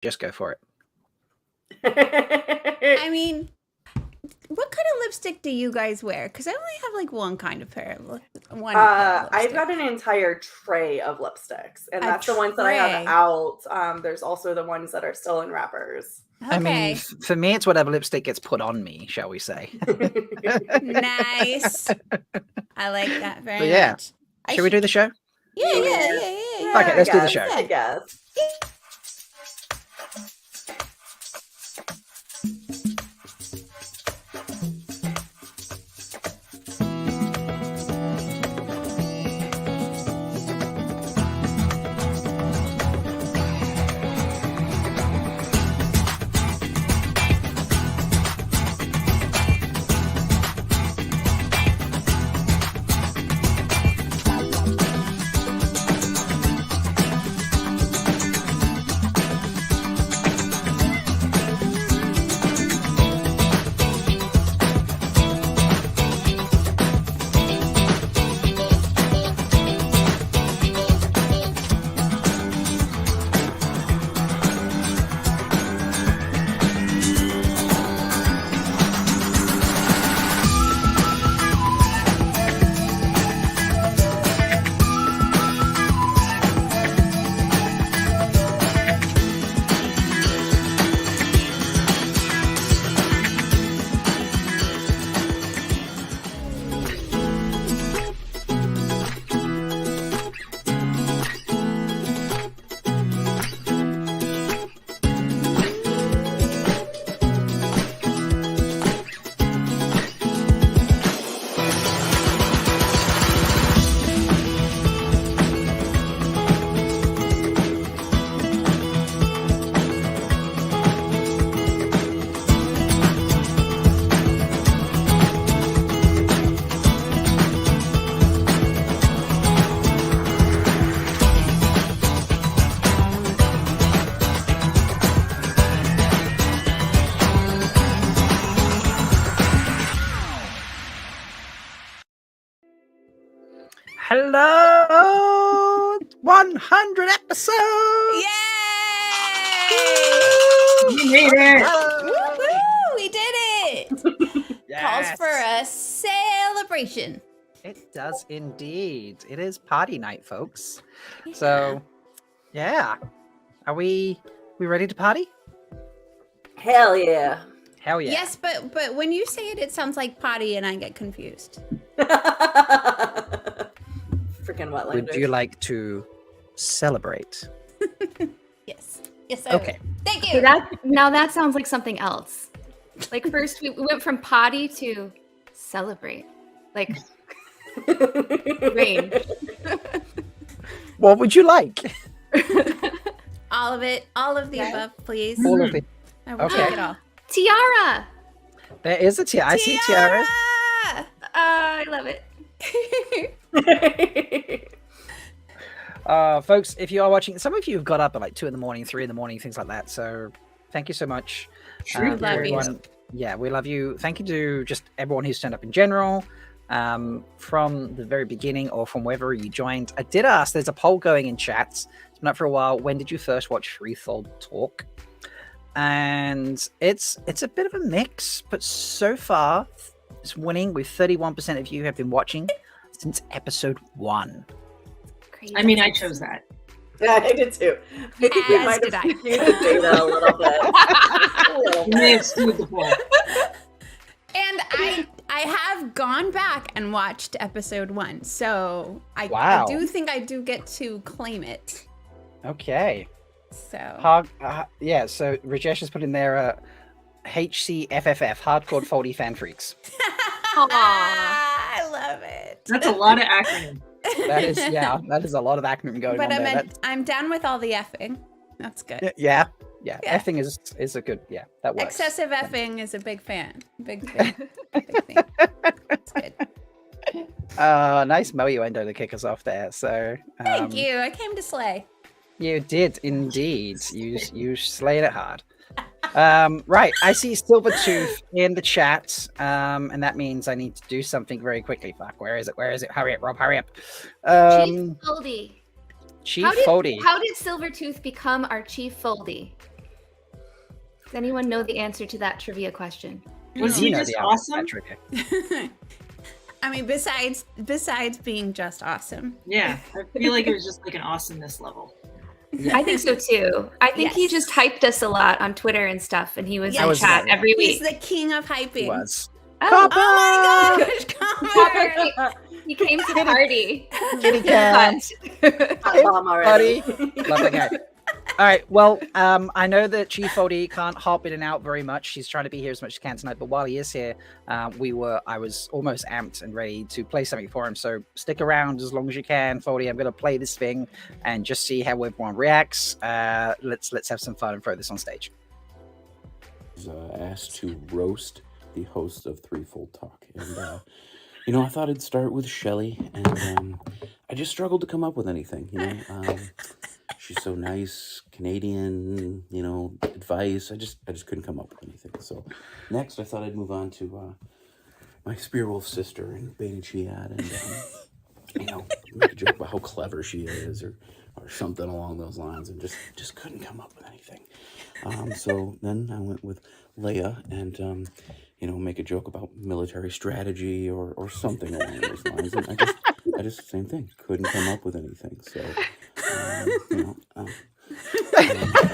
Just go for it. I mean, what kind of lipstick do you guys wear? Because I only have like one kind of pair of one. I've got an entire tray of lipsticks, and that's the ones that I have out. There's also the ones that are still in wrappers. Okay. I mean, for me, it's whatever lipstick gets put on me, shall we say. Nice. I like that very much. Should we do the show? Yeah. Okay, let's do the show. I guess. Hello! 100 episodes! Yay! We made it! Woo-hoo! We did it! Yes. Calls for a celebration. It does indeed. It is party night, folks. Yeah. So, yeah. Are we ready to party? Hell yeah. Hell yeah. Yes, but when you say it, it sounds like potty and I get confused. Freaking Wetlander. Would you like to celebrate? Yes. Yes, I would. Thank you. Now that sounds like something else. Like first we went from potty to celebrate. Like rain. What would you like? All of it. All of the above, please. All of it. I will take it all. Tiara! There is a tiara. I see tiaras. I love it. Folks, if you are watching, some of you have got up at like 2 in the morning, 3 in, things like that. So thank you so much. We love everyone. you. Yeah, we love you. Thank you to just everyone who's turned up in general, from the very beginning or from wherever you joined. I did ask, there's a poll going in chats. It's been up for a while. When did you first watch Threefold Talk? And it's a bit of a mix, but so far it's winning with 31% of you have been watching since episode 1. Crazy. I mean, I chose that. Yeah, I did too. I think we might have skewed the data a little bit. You may have skewed the poll. And I have gone back and watched episode 1, so I do think I do get to claim it. Okay. So yeah, so Rajesh has put in there HCFFF, Hardcore Foldy Fan Freaks. I love it. That's a lot of acronyms. That is a lot of acronym going on there. I'm down with all the effing. That's good. Yeah. Effing is a good, that works. Excessive effing is a big fan. Big thing. That's good. Nice Moyo to kick us off there. So thank you. I came to slay. You did indeed. You slayed it hard. Right, I see Silvertooth in the chat, and that means I need to do something very quickly. Fuck, where is it? Hurry up, Rob, hurry up. Chief Foldy. Chief Foldy. How did Silvertooth become our Chief Foldy? Does anyone know the answer to that trivia question? Was he just awesome? I mean, besides being just awesome. Yeah, I feel like it was just like an awesomeness level. Yeah. I think so too. I think he just hyped us a lot on Twitter and stuff, and he was in chat every week. He's the king of hyping. He was. Oh my gosh, Copper! He came to the party. Kitty cat. Buddy. Love that guy. All right. Well, I know that Chief Odie can't hop in and out very much. She's trying to be here as much as she can tonight. But while he is here, I was almost amped and ready to play something for him. So stick around as long as you can, Foley. I'm going to play this thing and just see how everyone reacts. Let's have some fun and throw this on stage. I was asked to roast the host of Threefold Talk, and I thought I'd start with Shelly, and I just struggled to come up with anything. She's so nice, Canadian, advice. I just couldn't come up with anything. So next, I thought I'd move on to my Spearwolf sister and Bain&Chiad, and make a joke about how clever she is, or something along those lines, and just couldn't come up with anything. So then I went with Leigh-A, and make a joke about military strategy or something along those lines. And I just same thing, couldn't come up with anything. So. I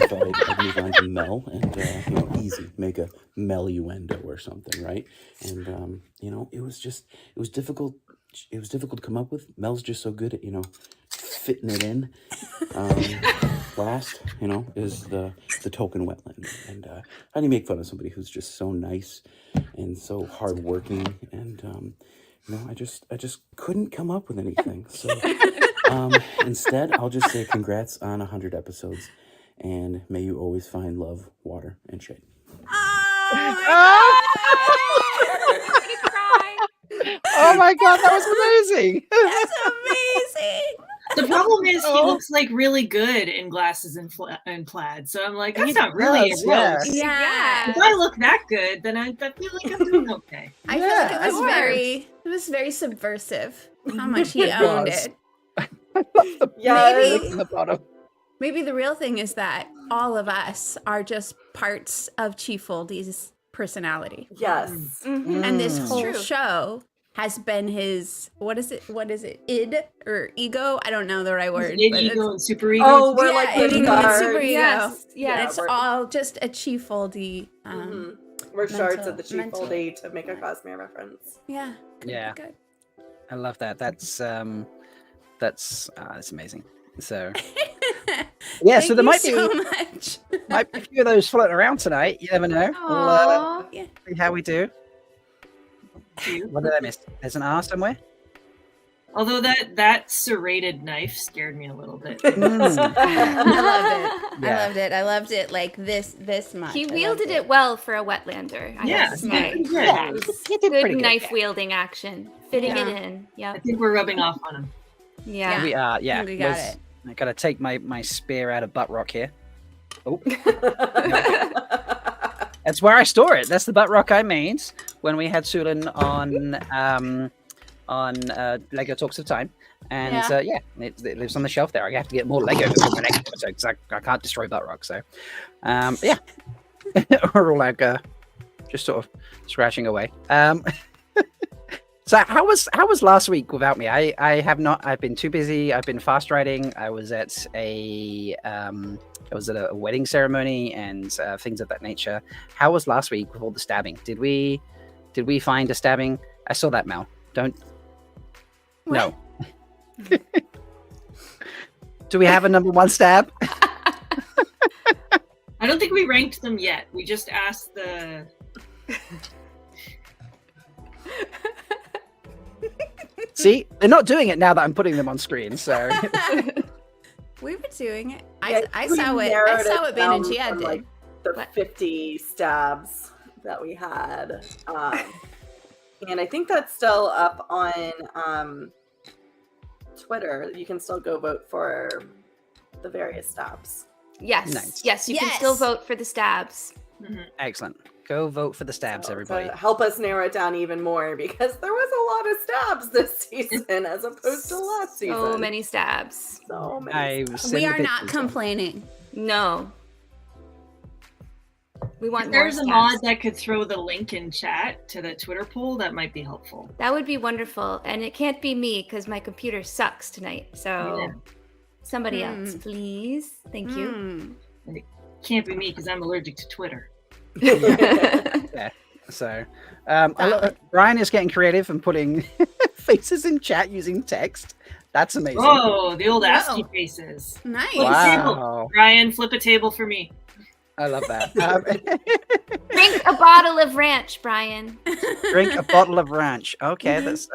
thought I'd move on to Mel and easy, make a Meluendo or something, right? And it was difficult. It was difficult to come up with. Mel's just so good at fitting it in. Last, is the token Wetlander, and how do you make fun of somebody who's just so nice and so hardworking? And I just couldn't come up with anything. So. Instead, I'll just say congrats on 100 episodes, and may you always find love, water, and shade. Oh my god, that was amazing! That's amazing. The problem is he looks like really good in glasses and plaid, so I'm like, that's not really a roast. Yeah. If I look that good, then I feel like I'm doing okay. I feel like it was very subversive how much he owned it. Maybe the real thing is that all of us are just parts of Chief Oldie's personality. Yes. Mm-hmm. And this whole show has been his, what is it, id or ego? I don't know the right word. Id, ego, and super ego. Oh, we're like id, ego, and super ego. Yes. Yeah, it's all just a Chief Oldie. We're shards of the Chief Oldie, to make a Cosmere reference. Yeah. Good. I love that. That's amazing. So yeah, so there might be a few of those floating around tonight. You never know. We'll see how we do. What did I miss? There's an R somewhere. Although that serrated knife scared me a little bit. I loved it. I loved it like this much. He wielded it well for a Wetlander. I have to say. Yeah. Good knife wielding action, fitting it in. Yeah, I think we're rubbing off on him. Yeah, we are. Yeah, we got it. I gotta take my spear out of butt rock here. Oh, that's where I store it. That's the butt rock I made when we had Sulin on Lego Talks of Time, and it lives on the shelf there. I have to get more Lego for my next episode because I can't destroy butt rock. So, we're all like just sort of scratching away. So how was last week without me? I have not. I've been too busy. I've been fast riding. I was at a wedding ceremony and things of that nature. How was last week with all the stabbing? Did we find a stabbing? I saw that, Mel. Don't. What? No. Do we have a number one stab? I don't think we ranked them yet. We just asked the. See, they're not doing it now that I'm putting them on screen. So we were doing it. I saw what Bain&Chiad did. Like the 50 stabs that we had, and I think that's still up on Twitter. You can still go vote for the various stabs. Yes, nice. Yes, you can still vote for the stabs. Mm-hmm. Excellent. Go vote for the stabs, everybody. Help us narrow it down even more, because there was a lot of stabs this season as opposed to last season. So many stabs. So many. We are not complaining. No. We want If more there's a stabs. mod that could throw the link in chat to the Twitter poll, that might be helpful. That would be wonderful. And it can't be me because my computer sucks tonight. So somebody else, please. Thank you. And it can't be me because I'm allergic to Twitter. Yeah. So, I love, Brian is getting creative and putting faces in chat using text. That's amazing. Oh, the old ASCII faces. Nice. Flip a table. Brian, flip a table for me. I love that. Drink a bottle of ranch, Brian. Drink a bottle of ranch. Okay, that's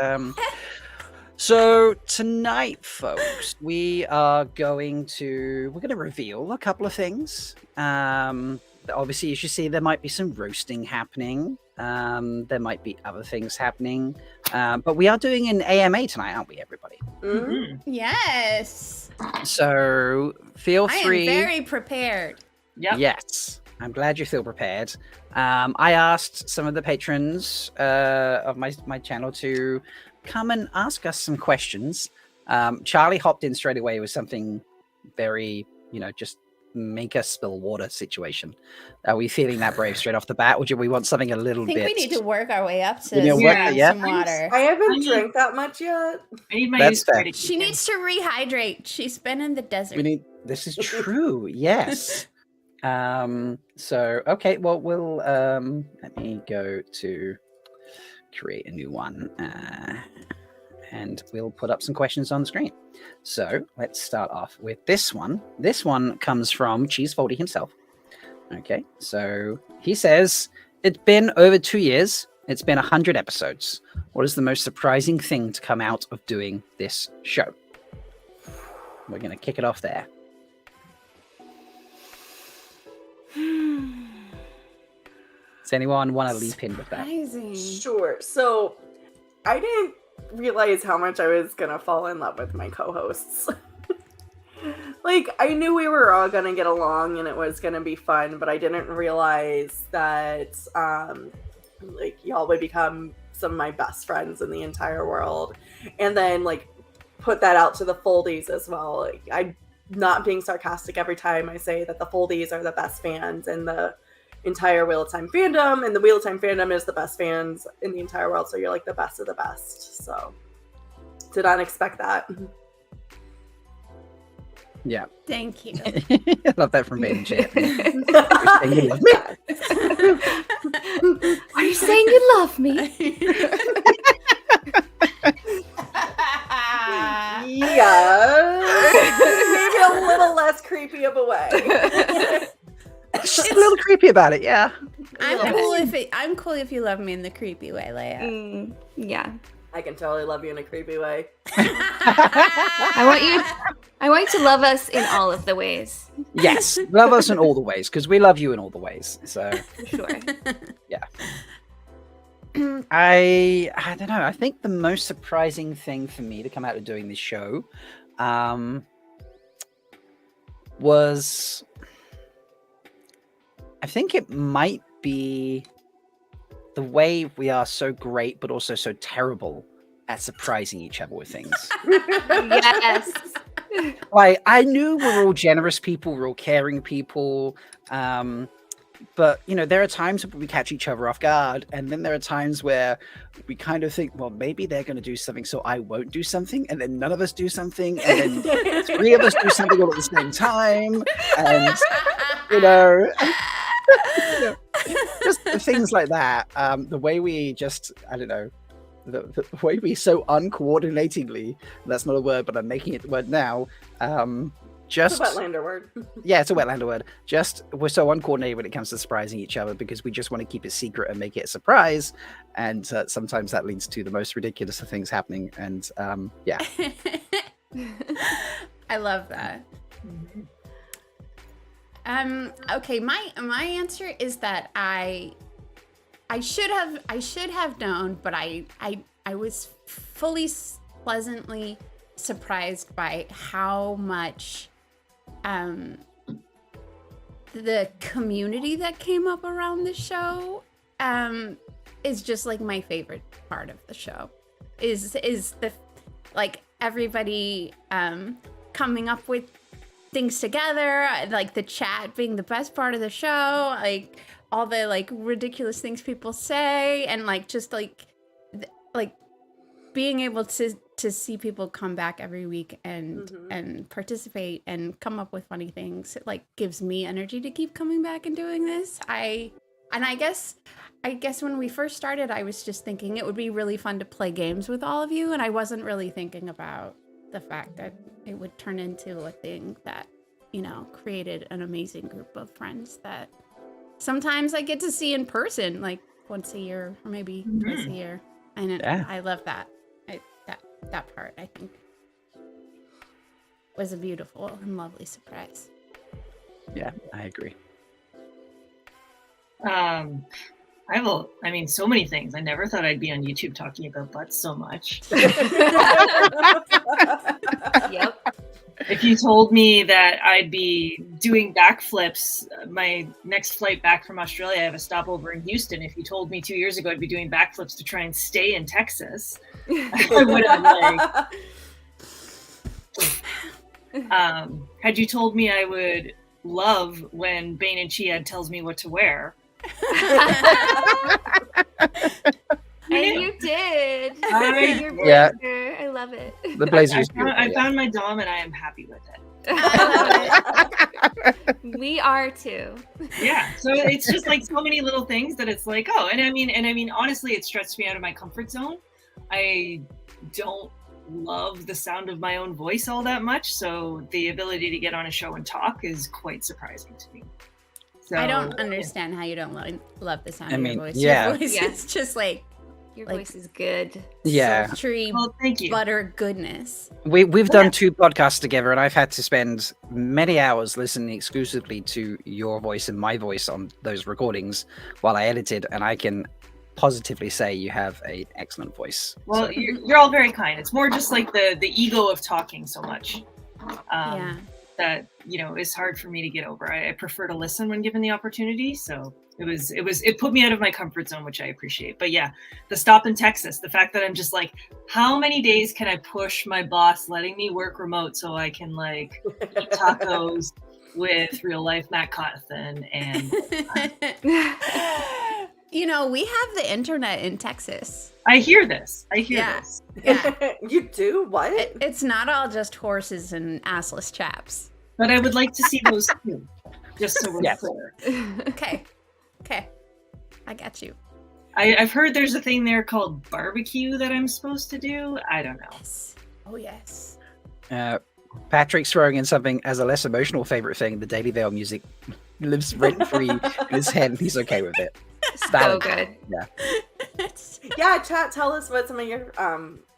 So tonight, folks, we're going to reveal a couple of things. Obviously, as you see, there might be some roasting happening. There might be other things happening. But we are doing an AMA tonight, aren't we, everybody? Mm-hmm. Yes. So feel free. I am very prepared. Yep. Yes. I'm glad you feel prepared. I asked some of the patrons of my channel to come and ask us some questions. Charlie hopped in straight away with something very, just make us spill water situation. Are we feeling that brave straight off the bat, or do we want something a little bit? I think we need to work our way up to some water. I haven't drank that much yet. I need my That's fair. She needs to rehydrate. She's been in the desert. This is true. Yes. So okay, well we'll let me go to create a new one and we'll put up some questions on the screen. So let's start off with this one. This one comes from Cheese Foldy himself. Okay, so he says, it's been over 2 years. It's been 100 episodes. What is the most surprising thing to come out of doing this show? We're going to kick it off there. Does anyone want to leap in with that? Sure. So I didn't realize how much I was going to fall in love with my co-hosts. Like, I knew we were all going to get along and it was going to be fun, but I didn't realize that, like, y'all would become some of my best friends in the entire world. And then, like, put that out to the Foldies as well. Like, I'm not being sarcastic every time I say that the Foldies are the best fans in the entire Wheel of Time fandom, and the Wheel of Time fandom is the best fans in the entire world, so you're, like, the best of the best. So, did not expect that. Yeah. Thank you. I love that from Bain&Chiad. Are you saying you love me? Yeah. Maybe a little less creepy of a way. Just a little creepy about it, yeah. I'm cool if you love me in the creepy way, Leigh-A. Yeah. I can totally love you in a creepy way. I want you to love us in all of the ways. Yes, love us in all the ways, because we love you in all the ways. So Sure. yeah. I don't know. I think the most surprising thing for me to come out of doing this show was, I think it might be the way we are so great, but also so terrible at surprising each other with things. Yes. Like, I knew we're all generous people, we're all caring people, but there are times when we catch each other off guard, and then there are times where we kind of think, well, maybe they're going to do something, so I won't do something, and then none of us do something, and then 3 of us do something all at the same time, and just things like that. The way we just, I don't know, the way we so uncoordinatedly, that's not a word, but I'm making it the word now. Just it's a Wetlander word. Yeah, it's a Wetlander word. Just, we're so uncoordinated when it comes to surprising each other because we just want to keep it secret and make it a surprise. And sometimes that leads to the most ridiculous of things happening. And yeah. I love that. Okay, my answer is that I should have known, but I was fully pleasantly surprised by how much the community that came up around the show is just like my favorite part of the show. Is the, like, everybody coming up with things together, like the chat being the best part of the show, like all the like ridiculous things people say, and like just like being able to see people come back every week and participate and come up with funny things, it like gives me energy to keep coming back and doing this. I guess when we first started, I was just thinking it would be really fun to play games with all of you, and I wasn't really thinking about the fact that it would turn into a thing that, you know, created an amazing group of friends that sometimes I get to see in person, like once a year or maybe twice a year. And I love that. That part, I think, was a beautiful and lovely surprise. Yeah, I agree. So many things. I never thought I'd be on YouTube talking about butts so much. Yep. If you told me that I'd be doing backflips, my next flight back from Australia, I have a stopover in Houston. If you told me 2 years ago I'd be doing backflips to try and stay in Texas, I would have had you told me I would love when Bain&Chiad tells me what to wear. And you did. Yeah. I love it. The blazer. I found my dom and I am happy with it. We are too. Yeah. So it's just like so many little things that it's like, oh, and I mean, honestly, it stretched me out of my comfort zone. I don't love the sound of my own voice all that much. So the ability to get on a show and talk is quite surprising to me. So, I don't understand how you don't love the sound of your voice. Yeah. Your voice is just like, your voice is good. Yeah. Sultry, thank you. butter goodness. We've done 2 podcasts together, and I've had to spend many hours listening exclusively to your voice and my voice on those recordings while I edited, and I can positively say you have an excellent voice. Well, you're all very kind. It's more just like the ego of talking so much. That, you know, is hard for me to get over. I prefer to listen when given the opportunity. So it put me out of my comfort zone, which I appreciate. But yeah, the stop in Texas, the fact that I'm just like, how many days can I push my boss letting me work remote so I can like eat tacos with real life Matt Cotton and you know, we have the internet in Texas. I hear this. This. Yeah. You do? What? It's not all just horses and assless chaps. But I would like to see those too, just so we're clear. Okay. I got you. I've heard there's a thing there called barbecue that I'm supposed to do. I don't know. Yes. Oh, yes. Patrick's throwing in something as a less emotional favorite thing. The Daily Veil music lives rent-free in his head, and he's okay with it. So good. Yeah. Yeah, chat, tell us what some of your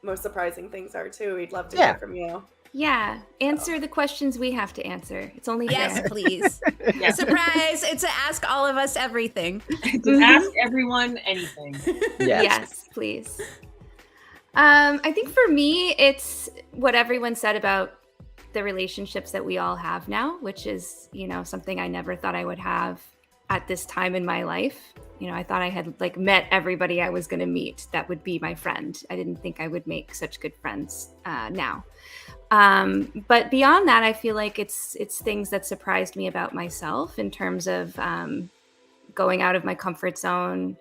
most surprising things are too. We'd love to hear from you. Yeah, answer the questions we have to answer. It's only yes, fair. Please. Yeah. Surprise! It's to ask all of us everything. To ask everyone anything. Yes, please. I think for me, it's what everyone said about the relationships that we all have now, which is, you know, something I never thought I would have at this time in my life. You know, I thought I had like met everybody I was going to meet that would be my friend. I didn't think I would make such good friends now. But beyond that, I feel like it's things that surprised me about myself in terms of going out of my comfort zone,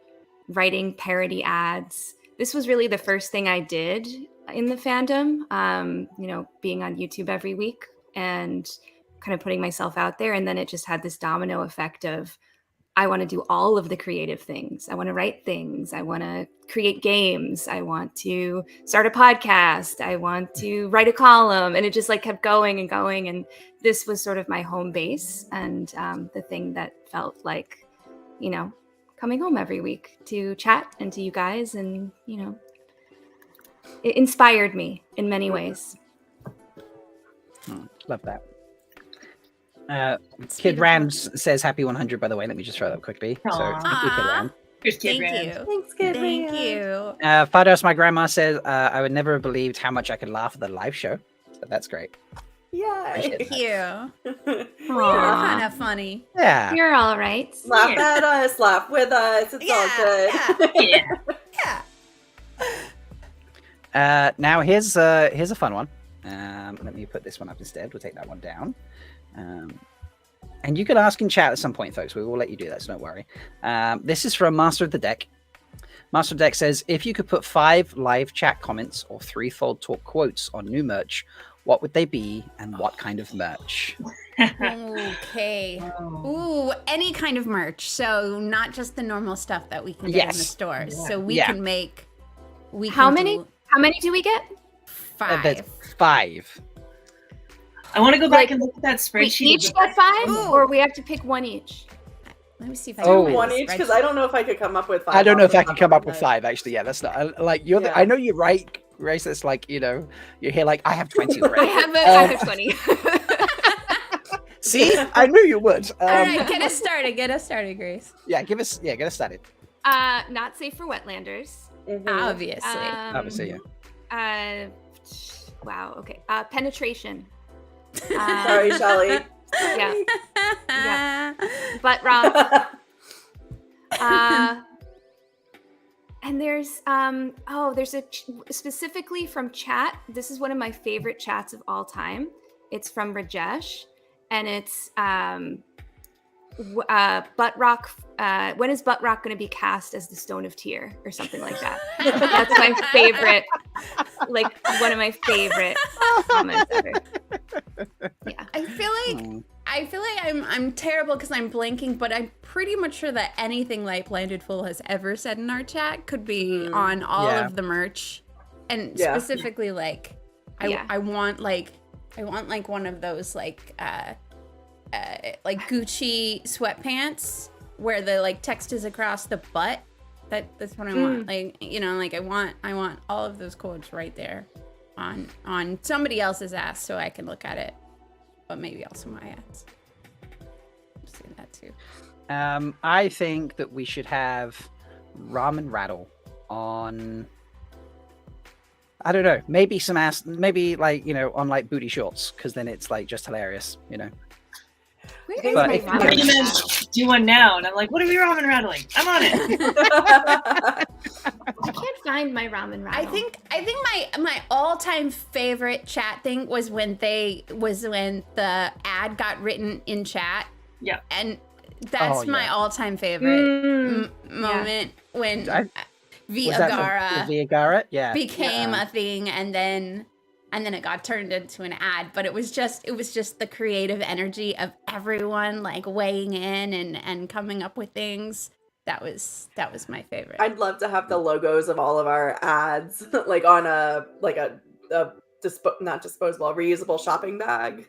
writing parody ads. This was really the first thing I did in the fandom, you know, being on YouTube every week and kind of putting myself out there. And then it just had this domino effect of, I want to do all of the creative things. I want to write things. I want to create games. I want to start a podcast. I want to write a column. And it just like kept going and going. And this was sort of my home base and the thing that felt like, you know, coming home every week to chat and to you guys. And, you know, it inspired me in many ways. Love that. Kid Rand says happy 100, by the way. Let me just throw that up quickly. Aww. So thank you, Kid Rand. Thank you. Thanks, Kid Thank Rand. you. Fados, my grandma, says I would never have believed how much I could laugh at the live show. So that's great. Yay. Thank you. You're Aww. kind of funny. Yeah. You're all right. Laugh at us, laugh with us. It's all good. Yeah. Now here's a fun one. Let me put this one up instead. We'll take that one down. And you can ask in chat at some point, folks. We will let you do that, so don't worry. This is from Master of the Deck. Master of the Deck says, if you could put 5 live chat comments or 3 Fold Talk quotes on new merch, what would they be and what kind of merch? Okay. Ooh, any kind of merch. So not just the normal stuff that we can get in the stores. So we can make. How many do we get? 5. That's 5. I want to go back and look at that spreadsheet. We each get 5, or we have to pick one each. Let me see if I Do can one each, because I don't know if I could come up with 5. I don't know if I off the can top come of up my with head. 5. Actually, yeah, that's not like you're. I know you're right, Grace. It's like you're here like I have 20 already. I have 20. See, I knew you would. All right, get us started. Get us started, Grace. Yeah, get us started. Not safe for wetlanders. Obviously. Obviously, yeah. Wow. Okay. Penetration. Sorry, Shelly. Yeah. Butt rock. And there's specifically from chat. This is one of my favorite chats of all time. It's from Rajesh, and it's butt rock. When is butt rock going to be cast as the Stone of Tear or something like that? That's my favorite. Like one of my favorite comments ever. Yeah. I feel like I'm terrible because I'm blanking, but I'm pretty much sure that anything like Blinded Fool has ever said in our chat could be on all of the merch, and specifically like I want like one of those like Gucci sweatpants where the like text is across the butt. That's what I want. Like like I want all of those quotes right there on somebody else's ass so I can look at it, but maybe also my ass. I've seen that too. I think that we should have Ramen Rattle on. I don't know. Maybe some ass. Maybe like on like booty shorts, because then it's like just hilarious. Do one now, and I'm like, what are we ramen rattling? I'm on it. I can't find my ramen rattle. I think my all-time favorite chat thing was when the ad got written in chat. Yeah. And that's my all-time favorite moment when Viagara became a thing, and then it got turned into an ad. But it was just the creative energy of everyone like weighing in and coming up with things. That was my favorite. I'd love to have the logos of all of our ads like on a not disposable, reusable shopping bag.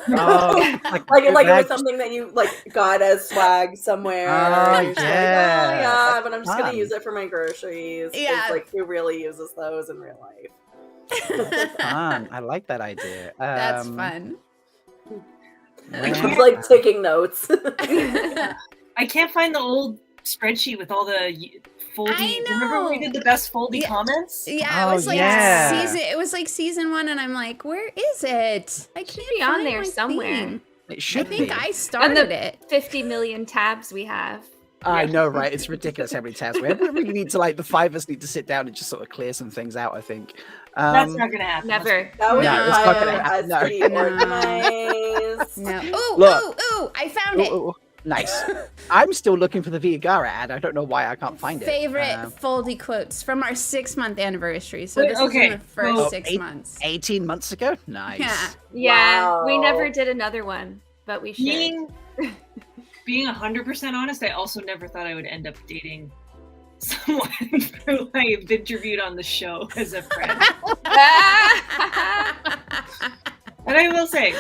Like it was something that you like got as swag somewhere. But I'm just gonna use it for my groceries. Yeah, like who really uses those in real life? Fun. I like that idea. That's fun. Keep like taking notes. I can't find the old spreadsheet with all the foldy. I know. Remember when we did the best foldy comments? Yeah, it was like season 1, and I'm like, where is it? I can't be on there somewhere. Theme. It should be. I think I started it. 50 million tabs we have. I know, right? It's ridiculous how many tabs we have. We really need to the 5 of us need to sit down and just sort of clear some things out, I think. That's not going to happen. Never. That would it's not going to happen. No. Ooh, I found it. Nice. I'm still looking for the Viagara ad. I don't know why I can't find it. Favorite foldy quotes from our 6-month anniversary. So this is in the first 6 months. 18 months ago? Nice. Yeah. Wow. We never did another one, but we should. Being 100% honest, I also never thought I would end up dating someone who I've interviewed on the show as a friend. And I will say,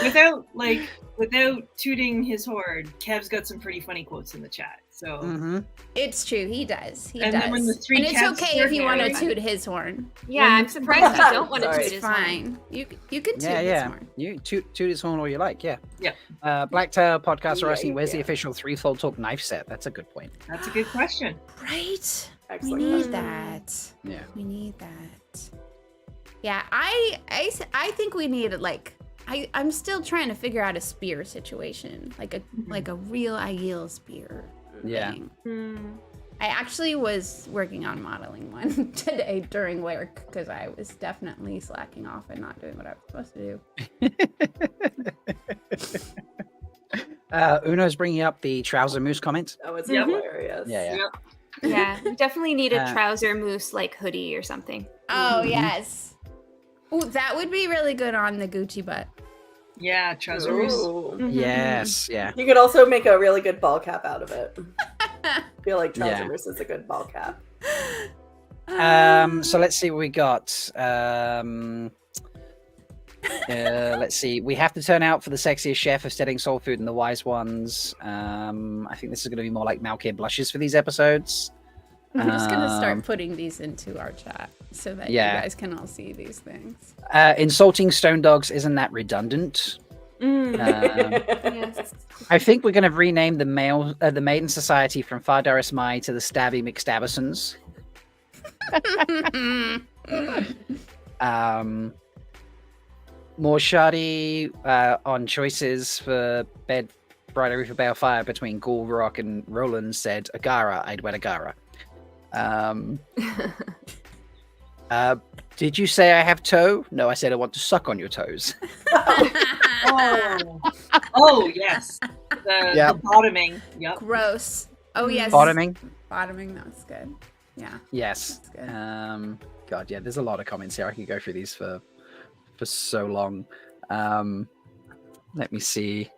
without tooting his horn, Kev's got some pretty funny quotes in the chat. So it's true, he does. He and does. Then when the three and it's okay if you want to toot his horn. Yeah, I'm surprised you don't want to toot his horn. You can toot his horn. You toot his horn all you like. Yeah. Yeah. Blacktail podcast are asking, where's the official 3-fold talk knife set? That's a good point. That's a good question. Right. Excellent. We need that. Yeah. We need that. Yeah, I think we need I'm still trying to figure out a spear situation, like a real ideal spear. Yeah. Thing. I actually was working on modeling one today during work because I was definitely slacking off and not doing what I was supposed to do. Uno's bringing up the trouser moose comment. That was Yep. hilarious. Yeah. Yep. Yeah, we definitely need a Uh, trouser moose like hoodie or something. Oh Mhm. yes. Ooh, that would be really good on the Gucci butt. Yeah, trousers. Ooh. Mhm. Yes, yeah. You could also make a really good ball cap out of it. I feel like Yeah. trouser moose is a good ball cap. So let's see what we got. Let's see. We have to turn out for the sexiest chef of studying soul food and the wise ones. I think this is going to be more like Malkier blushes for these episodes. I'm just gonna Um, start putting these into our chat so that Yeah. you guys can all see these things. Insulting stone dogs, isn't that redundant? Mm, yes. I think we're going to rename the Maiden Society from Fardaris Mai to the Stabby McStabbersons. More shoddy on choices for bed Bright Roof of Balefire between Ghoul Rock and Roland said Agara, I'd wed Agara. Did you say I have toe? No, I said I want to suck on your toes. Oh yes. The Yep. bottoming. Yep. Gross. Oh yes. Bottoming? Bottoming. That's good. Yeah. Yes. That's good. God, yeah, there's a lot of comments here. I could go through these for so long. Let me see.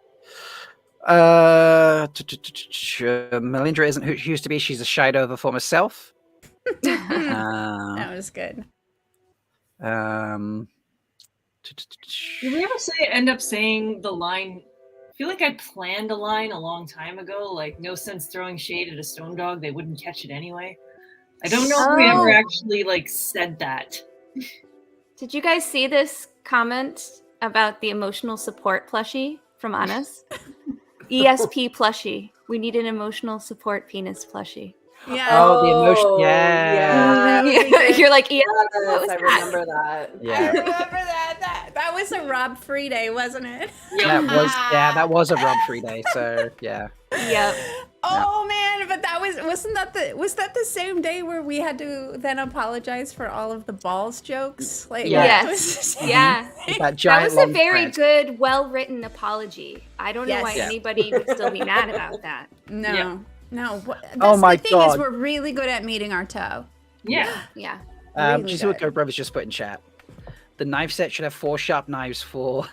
Melindhra isn't who she used to be. She's a shied over former self. That was good. Did we ever end up saying the line? I feel like I planned a line a long time ago, like no sense throwing shade at a stone dog, they wouldn't catch it anyway. I don't know if we ever Oh. actually said that. Did you guys see this comment about the emotional support plushie from Anas? ESP plushie. We need an emotional support penis plushie. Yeah. Oh, the emotion. Yeah. Yeah. Yeah. You're like, yeah. Yes, What was I that? remember that. I Yeah. remember that. That was a Rob Free day, wasn't it? That was a Rob Free day. So yeah. Yep. Oh man, but was that the same day where we had to then apologize for all of the balls jokes? Like Yeah. that Yes. was the same Yeah. That That giant was a long very thread. good, well-written apology. I don't know Yes. why Yeah. anybody would still be mad about that. No. Yeah. No. That's Oh my the thing is God. we're really good at meeting our toe. Yeah. Yeah. Really Do you see what good. Go Brothers just put in chat? The knife set should have 4 sharp knives for,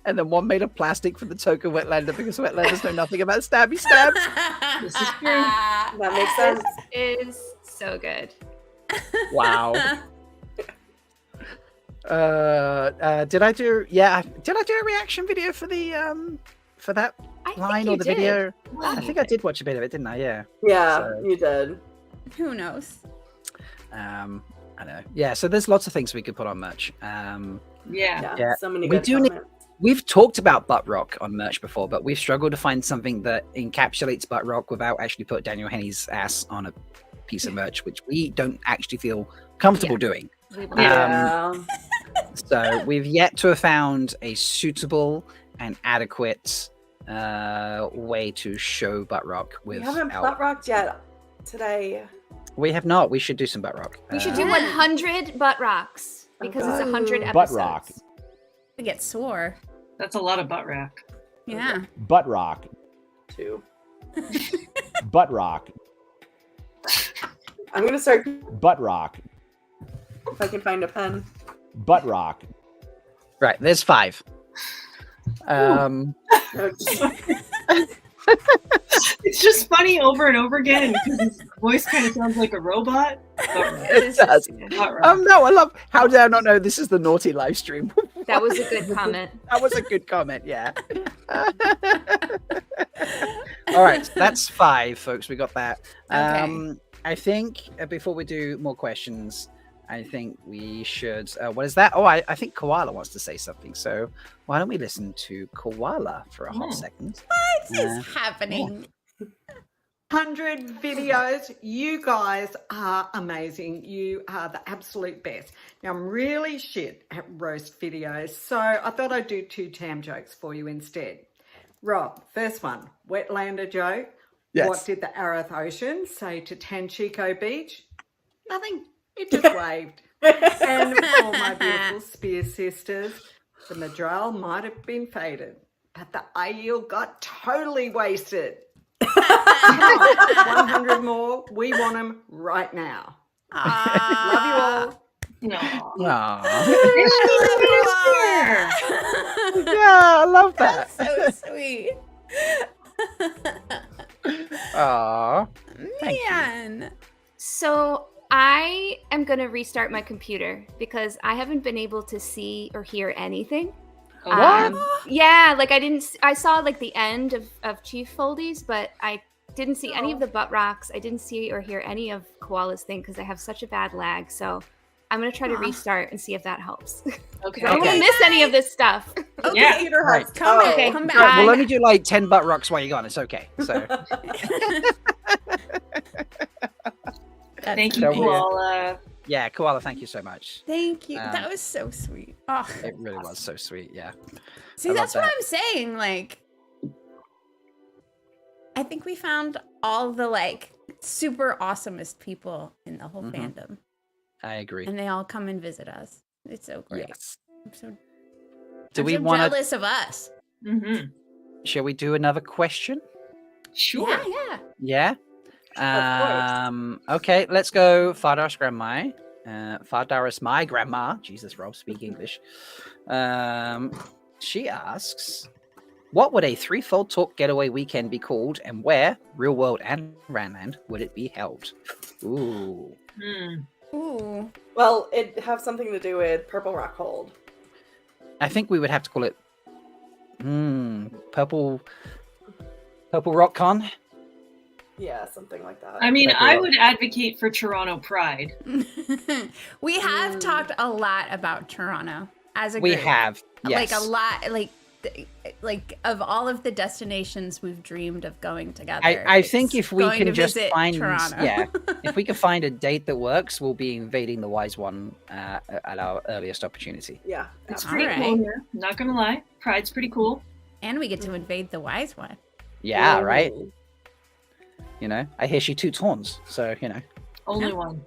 and then one made of plastic for the token Wetlander because Wetlanders know nothing about stabby stabs. This is true. That makes sense. This is so good. Wow. Did I do a reaction video for the for that I think line you or the did. video? I think I did watch a bit of it, didn't I? Yeah. Yeah, So- you did. Who knows? I know. Yeah, so there's lots of things we could put on merch. Yeah. Yeah, so many We good do need- comments. We've talked about butt rock on merch before, but we've struggled to find something that encapsulates butt rock without actually put Daniel Henney's ass on a piece of merch, which we don't actually feel comfortable doing. We will Yeah. So we've yet to have found a suitable and adequate way to show butt rock We with. haven't butt rocked yet today. We have not. We should do some butt rock. We should do Yeah. 100 butt rocks because it's God. 100 episodes. Butt rock. I get sore. That's a lot of butt rack. Yeah. Butt rock. Too. Butt rock. I'm gonna start Butt rock. if I can find a pen. Butt rock. Right, there's 5. It's just funny over and over again because his voice kind of sounds like a robot. It does. Butt rock. No, I love. How did I not know this is the naughty live stream? That was a good comment. That was a good comment, yeah. All right, so that's 5, folks. We got that. Okay. I think before we do more questions, I think we should. What is that? Oh, I think Koala wants to say something. So why don't we listen to Koala for a hot second? What is happening? 100 videos. You guys are amazing. You are the absolute best. Now, I'm really shit at roast videos, so I thought I'd do 2 Tam jokes for you instead. Rob, first one, Wetlander joke. Yes. What did the Arath Ocean say to Tanchico Beach? Nothing. It just waved. And for my beautiful spear sisters, the Madral might have been faded, but the ale got totally wasted. Come on, 100 more. We want them right now. Love you all. No. Aw. Yeah, I love that. That's so sweet. Aw. Thank you. Man. So I am going to restart my computer because I haven't been able to see or hear anything. What? Yeah, like I saw like the end of Chief Foldy's, but I didn't see any of the butt rocks. I didn't see or hear any of Koala's thing because I have such a bad lag. So I'm going to try to restart and see if that helps. Okay. I don't want to miss any of this stuff. Okay. Yeah. Peter Right. has Come back. Okay. Come All right, back. we'll only do like 10 butt rocks while you're gone. It's okay. So Thank you, Don't worry. Koala. yeah, Koala, thank you so much. Thank you. Um, That was so sweet. Oh. It really was so sweet. Yeah. See, I love that's what that. I'm saying. Like, I think we found all the like super awesomest people in the whole Mhm. fandom, I agree. and they all come and visit us. It's so great. Yes. I'm so, Do I'm we so want to? jealous of us. Mm-hmm. Shall we do another question? Sure. Yeah, Yeah. course. Okay, let's go. Fardar's grandma. Fardar's my grandma. Jesus, Rob, speak English. She asks, what would a threefold talk getaway weekend be called, and where, real world and Ranland, would it be held? Ooh. Hmm. Ooh. Well, it'd have something to do with Purple Rock Hold. I think we would have to call it Purple Rock Con. Yeah, something like that. I mean, Purple I Rock. would advocate for Toronto Pride. We have talked a lot about Toronto as a We group. have. Yes. Like a lot, like of all of the destinations we've dreamed of going together. I think it's if we going can to just visit find, Toronto. yeah, if we can find a date that works, we'll be invading the Wise One at our earliest opportunity. Yeah. It's All pretty right. cool here. Not gonna lie, Pride's pretty cool. And we get to invade the Wise One. Yeah, right. Ooh. You know, I hear she toots horns, so you know. Only one.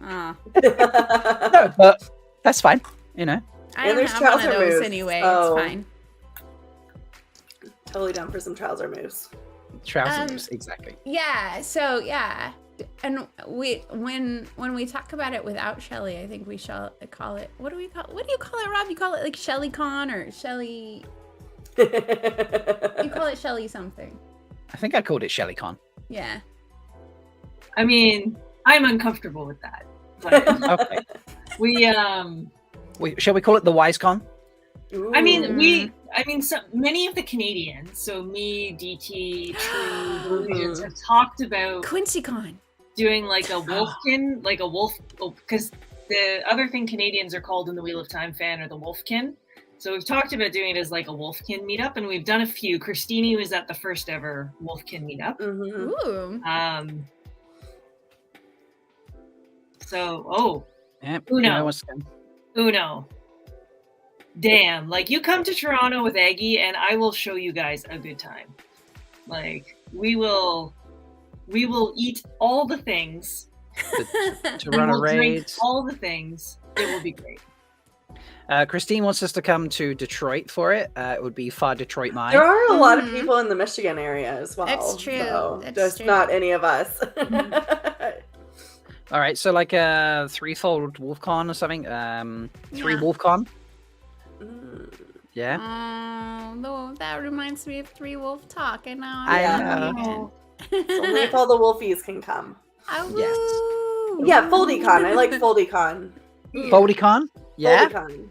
Oh, No, but that's fine. You know, I And don't there's have one of trouser those moves, anyway. so- It's fine. Totally down for some trouser moves. trousers, exactly. Yeah. So yeah, and when we talk about it without Shelly, I think we shall call it. What do you call it, Rob? You call it like Shelly Con or Shelly? You call it Shelly something. I think I called it ShellyCon. Yeah. I mean, I'm uncomfortable with that. But Okay. Shall we call it the WiseCon? I mean, Ooh. so many of the Canadians, so me, DT, True, Mhm. Norwegians, have talked about Quincy Con. doing like a wolfkin, because the other thing Canadians are called in the Wheel of Time fan are the wolfkin. So we've talked about doing it as like a wolfkin meetup, and we've done a few. Christine was at the first ever wolfkin meetup. Mhm. Ooh. So, Yeah. Uno. You know what's going- Uno. Damn, like you come to Toronto with Aggie and I will show you guys a good time. Like we will eat all the things. to We run a will drink raid. all the things. It will be great. Christine wants us to come to Detroit for it. It would be Far Detroit Mine. There are a lot of Mhm. people in the Michigan area as well. That's true. So That's just true. not any of us. All right, so like a threefold WolfCon or something. Three Yeah. WolfCon. Mm. Yeah. That reminds me of Three Wolf Talk, and now I I'm know. Only if all the wolfies can come. Yes. Yeah, FoldyCon. I like FoldyCon. FoldyCon. Yeah. FoldyCon.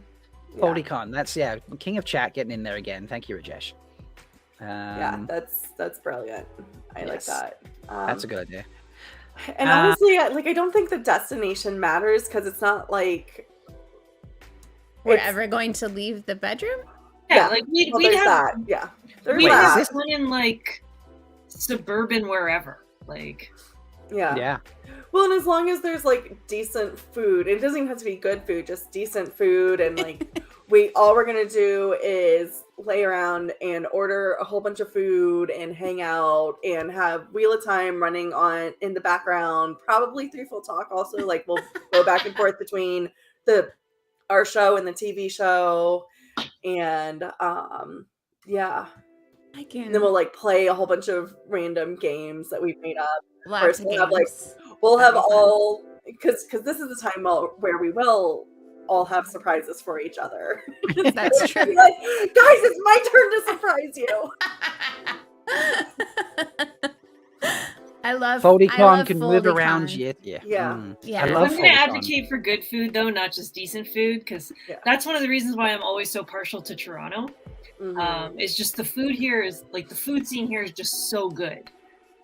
Yeah. FoldyCon. That's King of Chat getting in there again. Thank you, Rajesh. Yeah, that's brilliant. I like yes. that. That's a good idea. And honestly, I don't think the destination matters because it's not like We're it's- ever going to leave the bedroom? Yeah, Yeah, like we'd well, have there's that. Yeah, there's we'd Wait, that. is have one in like suburban wherever. Like Yeah. Yeah. Well, and as long as there's like decent food, it doesn't even have to be good food, just decent food, and like all we're gonna do is lay around and order a whole bunch of food and hang out and have Wheel of Time running on in the background. Probably Threefold Talk also. Like we'll go back and forth between our show and the TV show, and Yeah. I can. And then we'll like play a whole bunch of random games that we've made up. Lots of we'll games. have like we'll have That'd be fun. all because this is the time where we will all have surprises for each other. That's true. Be like, guys, it's my turn to surprise you. I love FoldieCon can move FoldieCon. around. Yeah. Yeah. Yeah. I love I'm going to FoldieCon. advocate for good food, though, not just decent food, because that's one of the reasons why I'm always so partial to Toronto. Mhm. It's just the food here is like the food scene here is just so good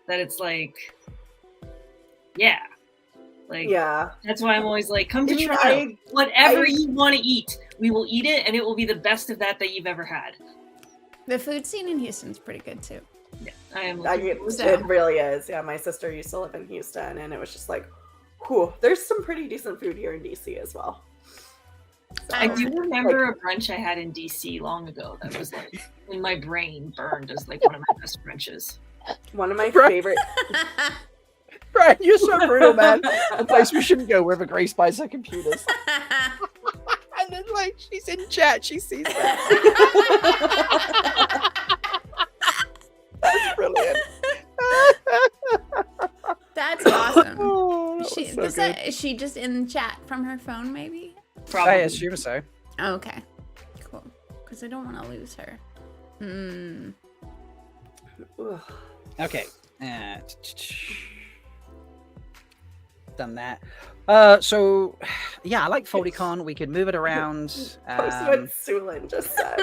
that it's like, yeah, like that's why I'm always like, come to Toronto, whatever you want to eat, we will eat it, and it will be the best of that you've ever had. The food scene in Houston's pretty good too. Yeah, I am. It really is. Yeah, my sister used to live in Houston, and it was just like, whew, there's some pretty decent food here in DC as well. So, I do remember a brunch I had in DC long ago that was like in my brain burned as like one of my best brunches. One of my favorite. Brian, you're so brutal, man. A place we shouldn't go. We're graced by her computers. And then, like, she's in chat. She sees that. That's brilliant. That's awesome. Oh, that was so good. Is she just in chat from her phone, maybe? Probably. I assume so. Oh, okay. Cool. Because I don't want to lose her. Okay. Done that. So, yeah, I like FoldieCon. We could move it around. Post what Sulin just said.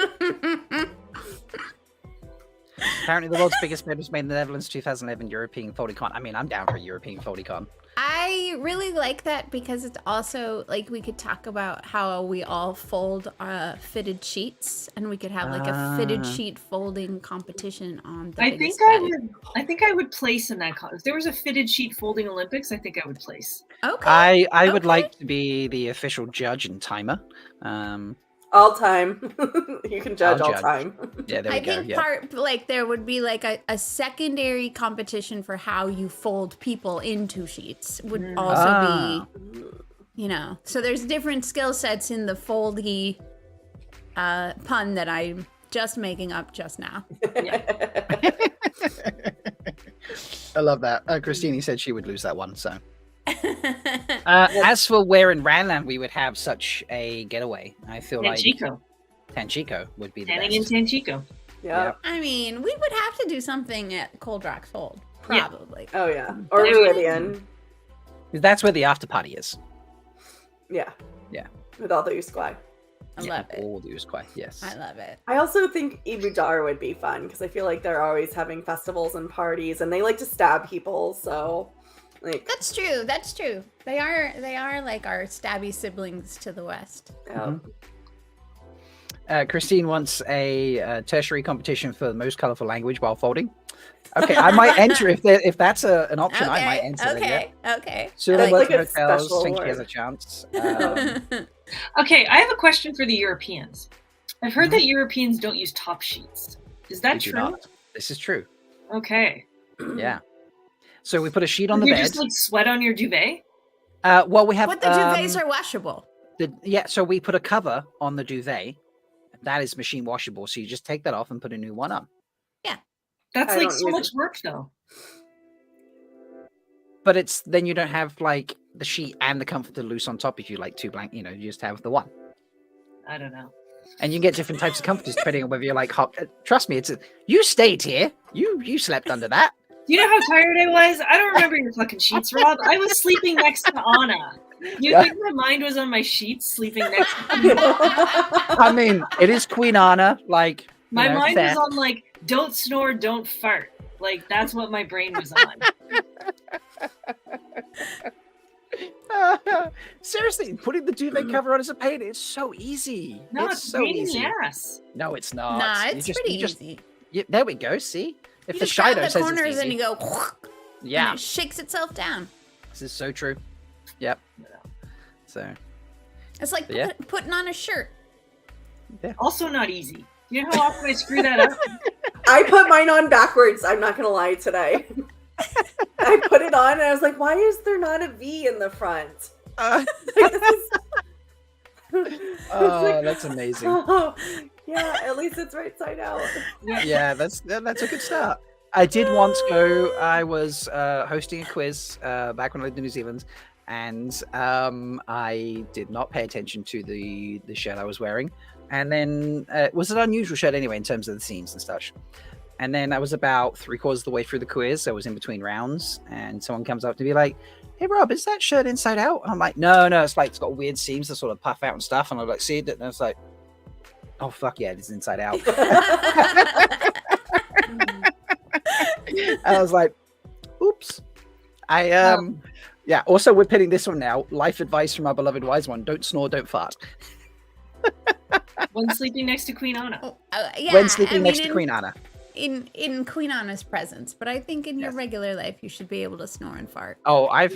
Apparently, the world's biggest bed was made in the Netherlands, 2011 European FoldieCon. I mean, I'm down for a European FoldieCon. I really like that because it's also like we could talk about how we all fold fitted sheets, and we could have like a fitted sheet folding competition on the biggest bed. I think I would place in that. If there was a fitted sheet folding Olympics, I think I would place. Okay. I would like to be the official judge and timer. All time. You can judge all time. Yeah, there we go. I think there would be like a secondary competition for how you fold people into sheets would also be, you know. So there's different skill sets in the foldy pun that I'm just making up just now. I love that. Christine said she would lose that one, so. As for where in Ranland we would have such a getaway, I feel Tanchico would be the best. in Tanchico. Yeah. I mean, we would have to do something at Cold Rock's Hold, probably. Yeah. Oh yeah, or Meridian. That's where the after party is. Yeah. Yeah. With all the Usquai. I love it. All the Usquai, yes. I love it. I also think Ibudar would be fun because I feel like they're always having festivals and parties, and they like to stab people. So, like that's true. That's true. They are like our stabby siblings to the west. Yeah. Christine wants a tertiary competition for the most colorful language while folding. Okay, I might enter if that's an option. I might enter. Okay. So like a hotels special think she award. has a chance. Okay, I have a question for the Europeans. I've heard that Europeans don't use top sheets. Is that true? Not. This is true. Okay. Yeah. So we put a sheet on the you bed. just like sweat on your duvet? Well, we have. But the duvets are washable. So we put a cover on the duvet. That is machine washable. So you just take that off and put a new one on. Yeah. That's like so much work, though. But then you don't have like the sheet and the comforter loose on top if you like two blank. You know, you just have the one. I don't know. And you get different types of comforters depending on whether you're like hot. Trust me, you stayed here. You slept under that. You know how tired I was? I don't remember your fucking sheets, Rob. I was sleeping next to Anna. You think my mind was on my sheets, sleeping next to you? I mean, it is Queen Anna. Like my mind was on like, don't snore, don't fart. Like that's what my brain was on. Seriously, putting the duvet cover on is a pain. It's so easy. No, it's so pain easy. in the ass. No, it's not. Nah, it's pretty easy. There we go. See, if you the just grab Shido the says corners it's easy, and you go, yeah, and it shakes itself down. This is so true. Yep. So it's like putting on a shirt. Yeah. Also not easy. You know how often I screw that up? I put mine on backwards. I'm not gonna lie today. I put it on and I was like, why is there not a V in the front? Oh, that's amazing. Yeah, at least it's right side out. Yeah, that's a good start. I did once go. I was hosting a quiz back when I lived in New Zealand, and I did not pay attention to the shirt I was wearing, and then it was an unusual shirt anyway in terms of the seams and such. And then I was about 3/4 of the way through the quiz. I was in between rounds, and someone comes up to me like, "Hey, Rob, is that shirt inside out?" And I'm like, "No, it's like it's got weird seams that sort of puff out and stuff." And I like see it, and it's like, "Oh fuck yeah, it's inside out." I was like, "Oops." Yeah. Also, we're pitting this one now. Life advice from our beloved wise one: don't snore, don't fart. When sleeping next to Queen Anna. Yeah, When sleeping next to Queen Anna. In Queen Anna's presence, but I think in your regular life you should be able to snore and fart. Oh, I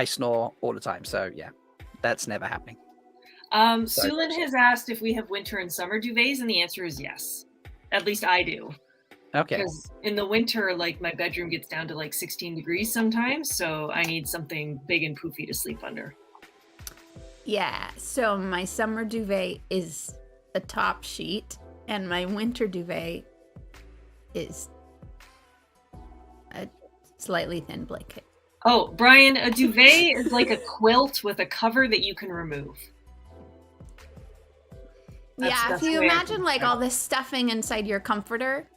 snore all the time, so yeah, that's never happening. Sulin has asked if we have winter and summer duvets, and the answer is yes. At least I do. Okay. Because in the winter, like my bedroom gets down to like 16 degrees sometimes, so I need something big and poofy to sleep under. Yeah, so my summer duvet is a top sheet, and my winter duvet is a slightly thin blanket. Oh, Brian, a duvet is like a quilt with a cover that you can remove. If you imagine like all this stuffing inside your comforter,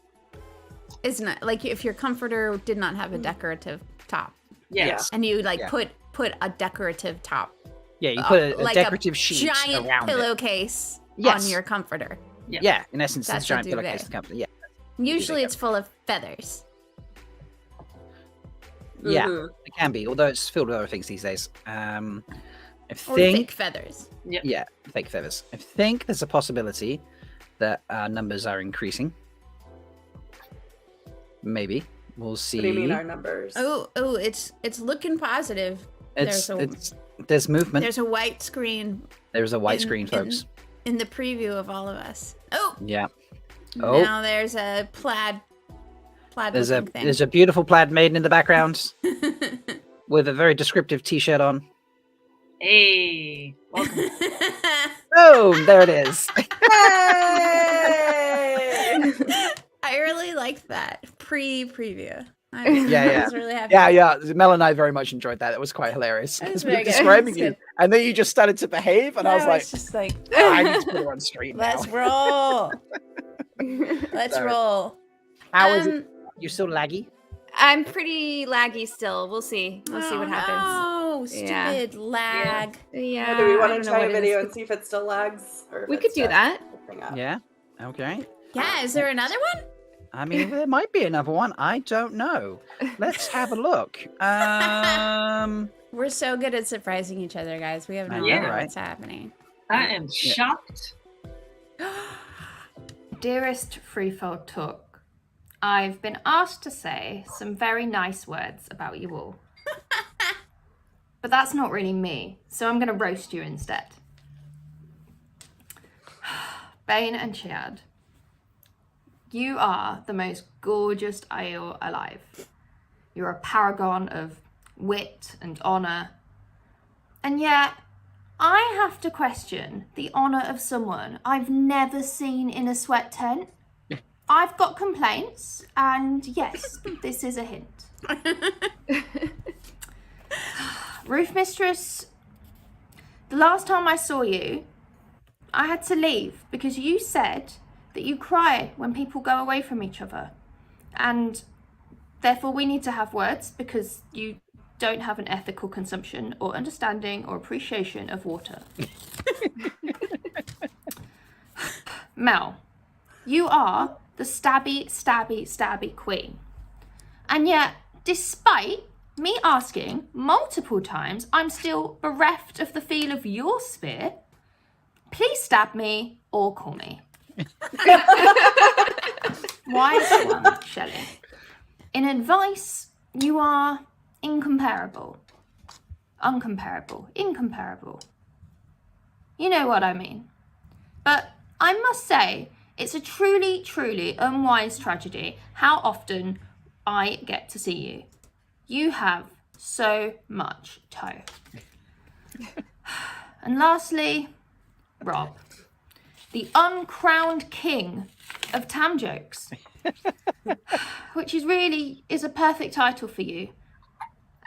isn't it? Like if your comforter did not have a decorative top. Yes. And you like put a decorative top. Yeah, you put a like decorative sheet giant around pillowcase it. Yes. on your comforter. Yeah, in essence, That's it's a giant a duvet. pillowcase. The company. Yeah. Usually it's full of feathers. Yeah, it can be, although it's filled with other things these days. Or fake feathers. Yeah, fake feathers. I think there's a possibility that numbers are increasing. Maybe. We'll see. What do you mean our numbers? Oh, it's looking positive. There's movement. There's a white screen. There's a white screen, folks. In the preview of all of us. Oh. Yeah. Now there's a plaid There's thing. a beautiful plaid maiden in the background with a very descriptive t-shirt on. Hey, welcome. Boom, there it is. I really liked that preview. I was really happy. Yeah. Mel and I very much enjoyed that. It was quite hilarious because we were describing you, and then you just started to behave, and I was like, just like, I need to put her on stream now. Let's roll. Let's roll. How is it? You still laggy? I'm pretty laggy still. We'll see. We'll see what happens. Oh, stupid lag. Yeah. Do we want to try a video and see if it still lags? Or we could do that. Yeah. Okay. Yeah. Is there another one? I mean, there might be another one. I don't know. Let's have a look. We're so good at surprising each other, guys. We have no idea what's happening. I am shocked. Dearest Freefold Talk, I've been asked to say some very nice words about you all. But that's not really me, so I'm going to roast you instead. Bain&Chiad, you are the most gorgeous ale alive. You're a paragon of wit and honour. And yet, I have to question the honour of someone I've never seen in a sweat tent. I've got complaints, and yes, this is a hint. Roof Mistress, the last time I saw you, I had to leave because you said that you cry when people go away from each other. And therefore we need to have words because you don't have an ethical consumption or understanding or appreciation of water. Mel, you are the stabby queen. And yet, despite me asking multiple times, I'm still bereft of the feel of your spear. Please stab me or call me. Wise One Shelly. In advice, you are incomparable. Uncomparable. Incomparable. You know what I mean. But I must say, it's a truly, truly unwise tragedy how often I get to see you. You have so much toe. And lastly, Rob, the uncrowned king of Tam jokes, which is a perfect title for you,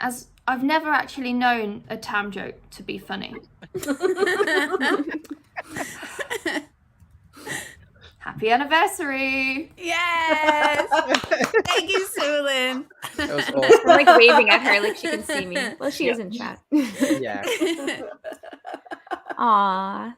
as I've never actually known a Tam joke to be funny. Happy anniversary! Yes! Thank you, Sulin. That was awesome. I'm like waving at her like she can see me. Well, she is in chat. Yeah. Aw.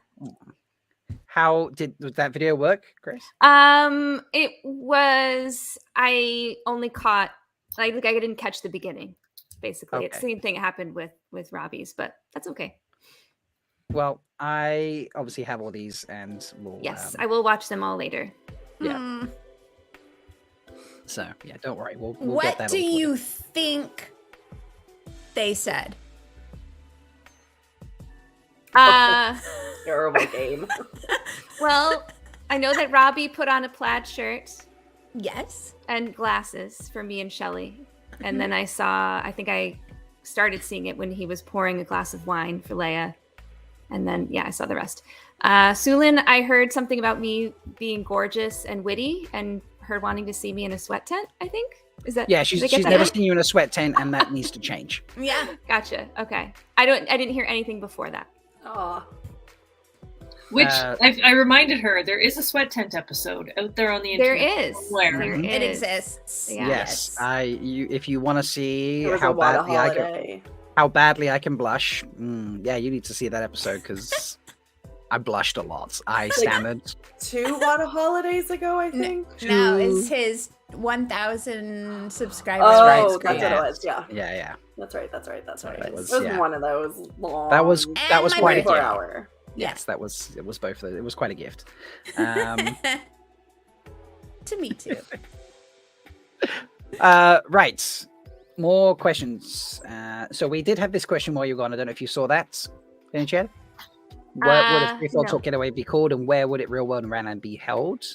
How did that video work, Grace? It was. I only caught. I didn't catch the beginning. Basically, it's the same thing that happened with Robbie's, but that's okay. Well, I obviously have all these, and we'll. Yes, I will watch them all later. Yeah. So yeah, don't worry. We'll get What that. do you think they said? Terrible game. Well, I know that Robbie put on a plaid shirt. Yes. And glasses for me and Shelly. And then I think I started seeing it when he was pouring a glass of wine for Leigh-A. And then, I saw the rest. Sulin, I heard something about me being gorgeous and witty and her wanting to see me in a sweat tent, I think. Is that? Yeah, she's never seen you in a sweat tent, and that needs to change. Yeah. Gotcha. Okay. I didn't hear anything before that. Aw. Which I reminded her there is a sweat tent episode out there on the internet. There is. Somewhere. It exists. Yeah. Yes. If you want to see There was how a lot of badly I can blush, you need to see that episode because I blushed a lot. I stammered. 2 Wada holidays ago, I think. No, it's his 1,000 subscribers. Oh, right? that's what it was. Yeah. Yeah. That's right. It was one of those long. That was my quite a gift. 24-hour. Yes, it was both of those. It was quite a gift. To me too. Right. More questions. So we did have this question while you were gone. I don't know if you saw that, Bain&Chiad. What would a free-for-all talk getaway be called, and where would it real world and Ranland be held?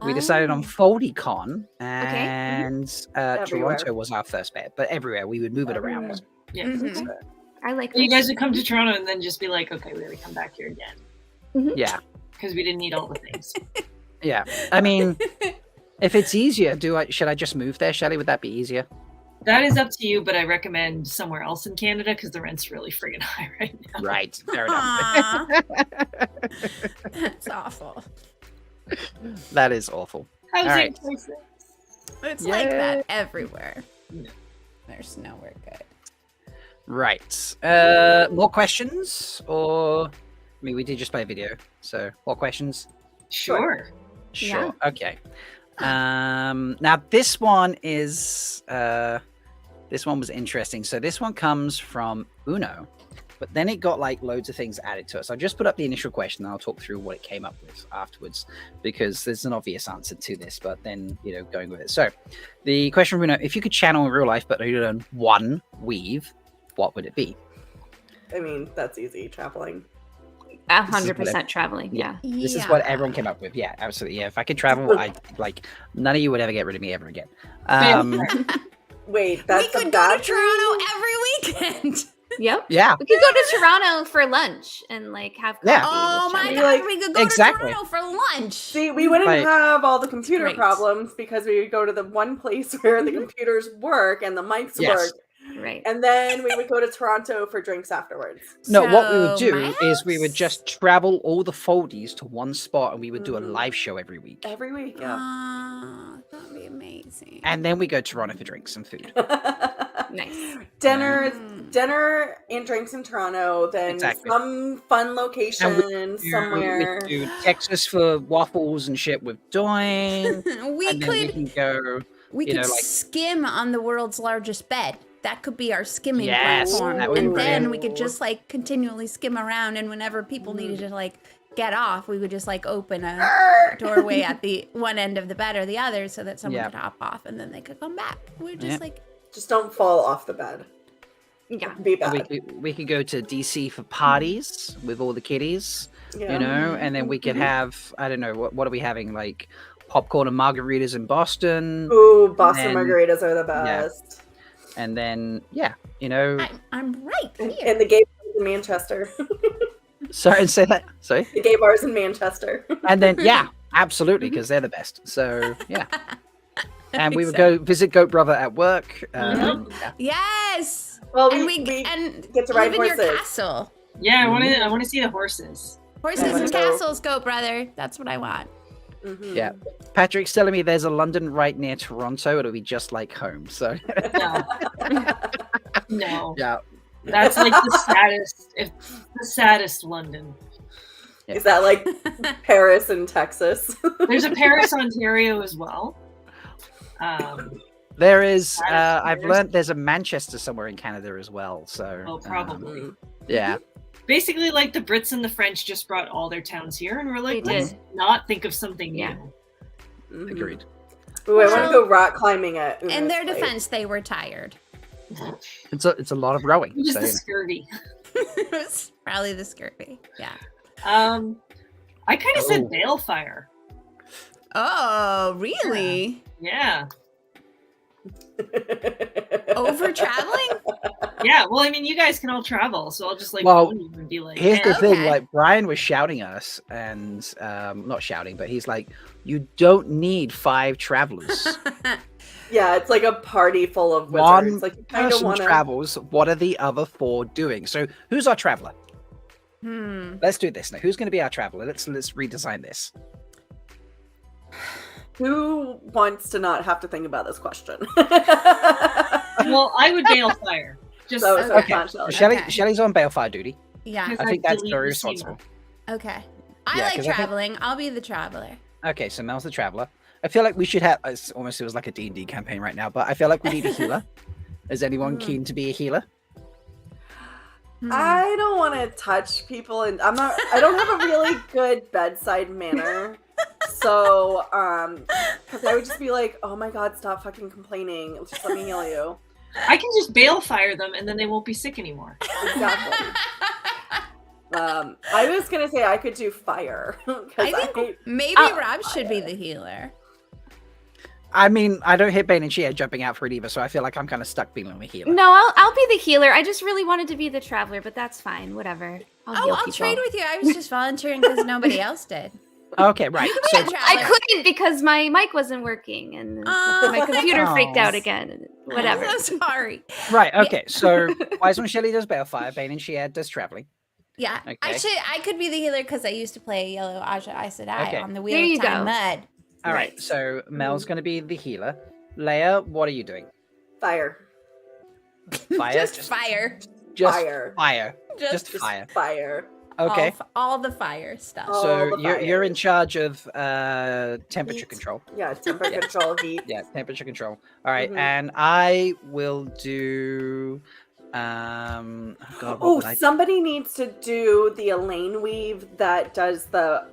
We decided on FoldyCon, and Toronto was our first bet, but everywhere we would move it around. Yeah. Mm-hmm. So, I like You guys would come to Toronto and then just be like, okay, we gotta come back here again. yeah. Because we didn't need all the things. Yeah. I mean, if it's easier, should I just move there, Shelly? Would that be easier? That is up to you, but I recommend somewhere else in Canada because the rent's really friggin' high right now. Right. Fair enough. Aw. That's awful. That is awful. Housing All right. prices. It's like Yay. that everywhere. Yeah. There's nowhere good. Right. More questions? Or, I mean, we did just play a video. So, more questions? Sure. Sure. Okay. Now this one is this one was interesting. So this one comes from Uno, but then it got like loads of things added to it. So I just put up the initial question and I'll talk through what it came up with afterwards because there's an obvious answer to this, but then going with it. So the question from Uno: if you could channel in real life but only learn one weave, what would it be? I mean, that's easy. Traveling. 100% traveling. Yeah. This is what everyone came up with. Yeah, absolutely. Yeah, if I could travel, I none of you would ever get rid of me ever again. Wait, that's we could go to Toronto every weekend. Yep. Yeah. We could go to Toronto for lunch and have coffee. Yeah. Oh my with god, we could go exactly. to Toronto for lunch. See, we wouldn't have all the computer Great. problems because we would go to the one place where the computers work and the mics work. Right. And then we would go to Toronto for drinks afterwards. No, what we would So, do is we would just travel all the foldies to one spot and we would do a live show every week. Every week, yeah. That'd be amazing. And then we go to Toronto for drinks and food. Nice. Dinner and drinks in Toronto, then Exactly. some fun location somewhere. We do Texas for waffles and shit with Doyne. we and then we can go. We could skim on the world's largest bed. That could be our skimming Yes, platform. that would be And then brilliant. we could just continually skim around, and whenever people needed to get off, we would just open a doorway at the one end of the bed or the other so that someone could hop off and then they could come back. We would just Just don't fall off the bed. Yeah. Be And bad. we could go to DC for parties with all the kiddies, Yeah. and then we could have, I don't know, what are we having? Popcorn and margaritas in Boston. Ooh, Boston then- margaritas are the best. And then, I'm right here. And the gay bars in Manchester. Sorry, and say that. Sorry. The gay bars in Manchester. And then, yeah, absolutely, because they're the best. So, yeah. And we would go visit Goat Brother at work. Yeah. Yes. Well, And we and get to ride live in your horses. castle. Yeah, I want to see the horses. Horses Yeah, and so- castles, Goat Brother. That's what I want. Mhm. Yeah. Patrick's telling me there's a London right near Toronto. It'll be just like home. So, No. No. yeah. That's like the saddest London. Is that like Paris and Texas? There's a Paris, Ontario as well. There is, Paris, I've Paris. learned there's a Manchester somewhere in Canada as well. So, Oh, probably. yeah. Basically, like the Brits and the French just brought all their towns here, and we're like, They let's did. not think of something Yeah. new. Mhm. Agreed. Ooh, I want Well, to go rock climbing at In Una's their place. defense, they were tired. It's a lot of rowing. It was So, the you know. scurvy. It was probably the scurvy. Yeah. I kind of Oh. said balefire. Oh, really? Yeah. Over traveling? Yeah. Well, I mean, you guys can all travel, so I'll just like Well, phone you and be like, Here's "Hey, the thing, Okay. like Brian was shouting at us, and not shouting, but he's like, "You don't need 5 travelers. Yeah, it's like a party full of wizards. One Like you kind of person want to. travels. What are the other 4 doing?" So, who's our traveler? Let's do this now. Who's going to be our traveler? Let's redesign this. Who wants to not have to think about this question? well, I would balefire. Just So Okay. not So Shelley. Shelley, Okay. Shelley's on balefire duty. Yeah. Because I think I'd that's delete very the SEMA. responsible. Okay. I Yeah, like 'cause I think- traveling. I'll be the traveler. Okay, so Mel's the traveler. I feel like we should have. It's almost feels like a D&D campaign right now, but I feel like we need a healer. Is anyone keen to be a healer? I don't want to touch people, and I don't have a really good bedside manner. So, because I would just be like, "Oh my god, stop fucking complaining. Just let me heal you." I can just balefire them, and then they won't be sick anymore. Exactly. I was gonna say I could do fire. I think maybe Oh. Rob should be the healer. I mean, I don't hit Bain&Chiad jumping out for it either, so I feel like I'm kind of stuck being a healer. No, I'll be the healer. I just really wanted to be the traveler, but that's fine. Whatever. I'll heal I'll people. trade with you. I was just volunteering because nobody else did. Okay, right. You So can be a I traveler. couldn't because my mic wasn't working and Oh. my computer freaked out Oh. again. And whatever. I'm so sorry. right, okay. So Wise One Shelly does balefire, Bain&Chiad does traveling. Yeah, Okay. I could be the healer because I used to play Yellow Aja Aes Sedai Okay. on the Wheel There of you Time go. Mud. All right. So Mel's going to be the healer. Leigh-A, what are you doing? fire. Fire. Just fire. Just Fire. fire. Just Just fire. Fire. Okay. all the fire stuff. Oh. So all the you're in fires. charge of temperature Heat. control. Yeah, temperature control, heat. Yeah, temperature control. All right, Mhm. and I will do. Oh God, what Oh, would I do? somebody needs to do the Elaine weave that does the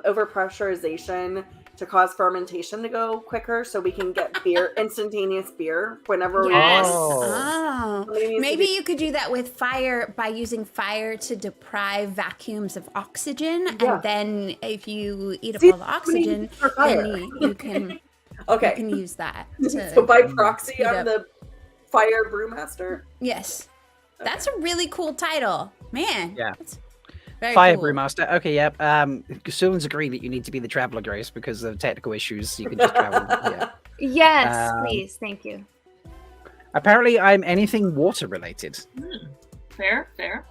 overpressurization to cause fermentation to go quicker, so we can get beer, instantaneous beer whenever Yes. we want. Oh. Somebody needs to Maybe be- you could do that with fire by using fire to deprive vacuums of oxygen, Yeah. and then if you eat up See, all the somebody oxygen, needs for fire. then you can Okay. you can use that. To, So by proxy, speed I'm up. the fire brewmaster. Yes, that's a really cool title, man. Yeah. That's very Fire cool. Brewmaster. Okay, yep. Sulan's agreed that you need to be the traveler, Grace, because of technical issues. You can just travel. Yeah. Yes, Um, please. Thank you. Apparently, I'm anything water related. Fair, fair.